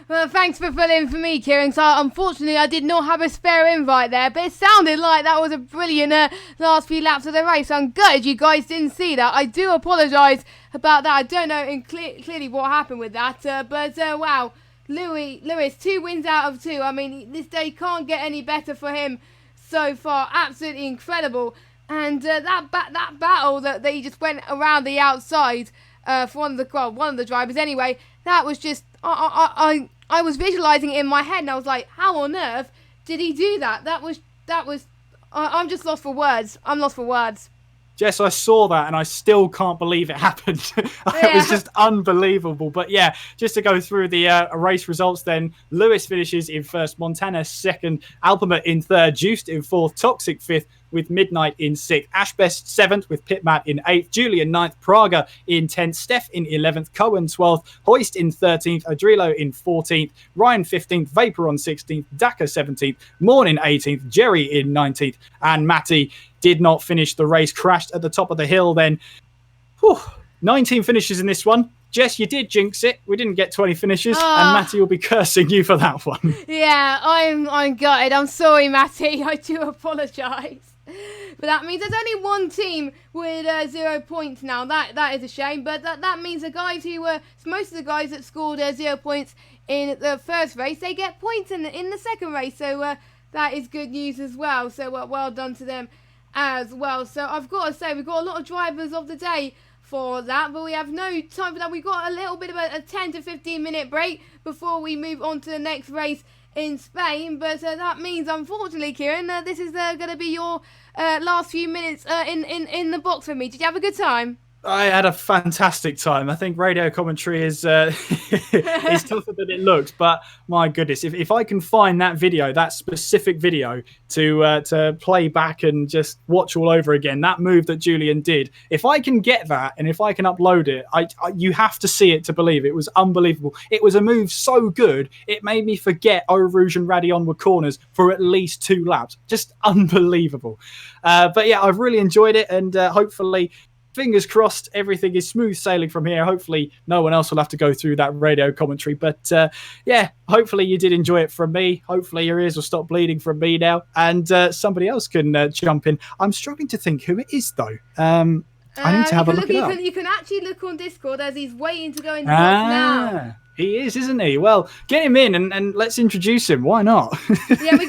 Well, thanks for filling in for me, Kieran. So, unfortunately, I did not have a spare invite there, but it sounded like that was a brilliant last few laps of the race. I'm gutted you guys didn't see that. I do apologise about that. I don't know clearly what happened with that, but wow, Lewis, 2 wins out of 2. I mean, this day can't get any better for him so far. Absolutely incredible. And that battle that he just went around the outside for one of the drivers anyway, that was just, I was visualising it in my head and I was like, how on earth did he do that? I'm just lost for words. I'm lost for words. Jess, I saw that and I still can't believe it happened. It was just unbelievable. But yeah, just to go through the race results then, Lewis finishes in 1st, Montana 2nd, Alpamet in 3rd, Juiced in 4th, Toxic 5th, with Midnight in 6th, Ashbest 7th with Pitmat in 8th, Julian 9th, Praga in 10th, Steph in 11th, Cohen 12th, Hoist in 13th, Adrilo in 14th, Ryan 15th, Vaporon 16th, Dakar 17th, Morn in 18th, Jerry in 19th, and Matty did not finish the race, crashed at the top of the hill then. 19 finishes in this one. Jess, you did jinx it. We didn't get 20 finishes, and Matty will be cursing you for that one. Yeah, I'm gutted. I'm sorry, Matty. I do apologise. But that means there's only one team with 0 points now. That is a shame. But that means the guys who were most of the guys that scored 0 points in the first race, they get points in the second race. So that is good news as well. So well done to them as well. So I've got to say we've got a lot of drivers of the day for that, but we have no time for that. We've got a little bit of a 10 to 15 minute break before we move on to the next race in Spain, but that means, unfortunately, Kieran, this is going to be your last few minutes in the box for me. Did you have a good time? I had a fantastic time. I think radio commentary is tougher than it looks, but my goodness, if I can find that video, that specific video to play back and just watch all over again, that move that Julian did, if I can get that and if I can upload it, you have to see it to believe it. It was unbelievable. It was a move so good, it made me forget Eau Rouge and Radion were corners for at least 2 laps. Just unbelievable. But yeah, I've really enjoyed it, and hopefully, fingers crossed, everything is smooth sailing from here. Hopefully no one else will have to go through that radio commentary. But yeah, hopefully you did enjoy it from me. Hopefully your ears will stop bleeding from me now, and somebody else can jump in. I'm struggling to think who it is, though. I need to have a look at it up. You can actually look on Discord as he's waiting to go into the box now. He is, isn't he? Well, get him in and let's introduce him. Why not? Yeah, we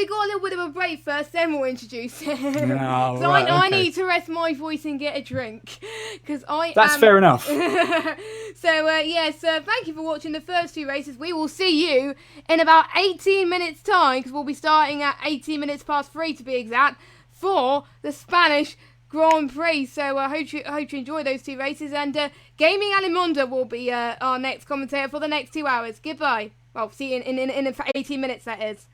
got a little bit of a break first, then we'll introduce him. Oh, So right, I okay. need to rest my voice and get a drink. That's fair enough. So thank you for watching the first 2 races. We will see you in about 18 minutes time, because we'll be starting at 18 minutes past 3 to be exact, for the Spanish Grand Prix. So I hope you enjoy those 2 races, and Gaming Alimonda will be our next commentator for the next 2 hours. Goodbye. Well, see you in 18 minutes, that is.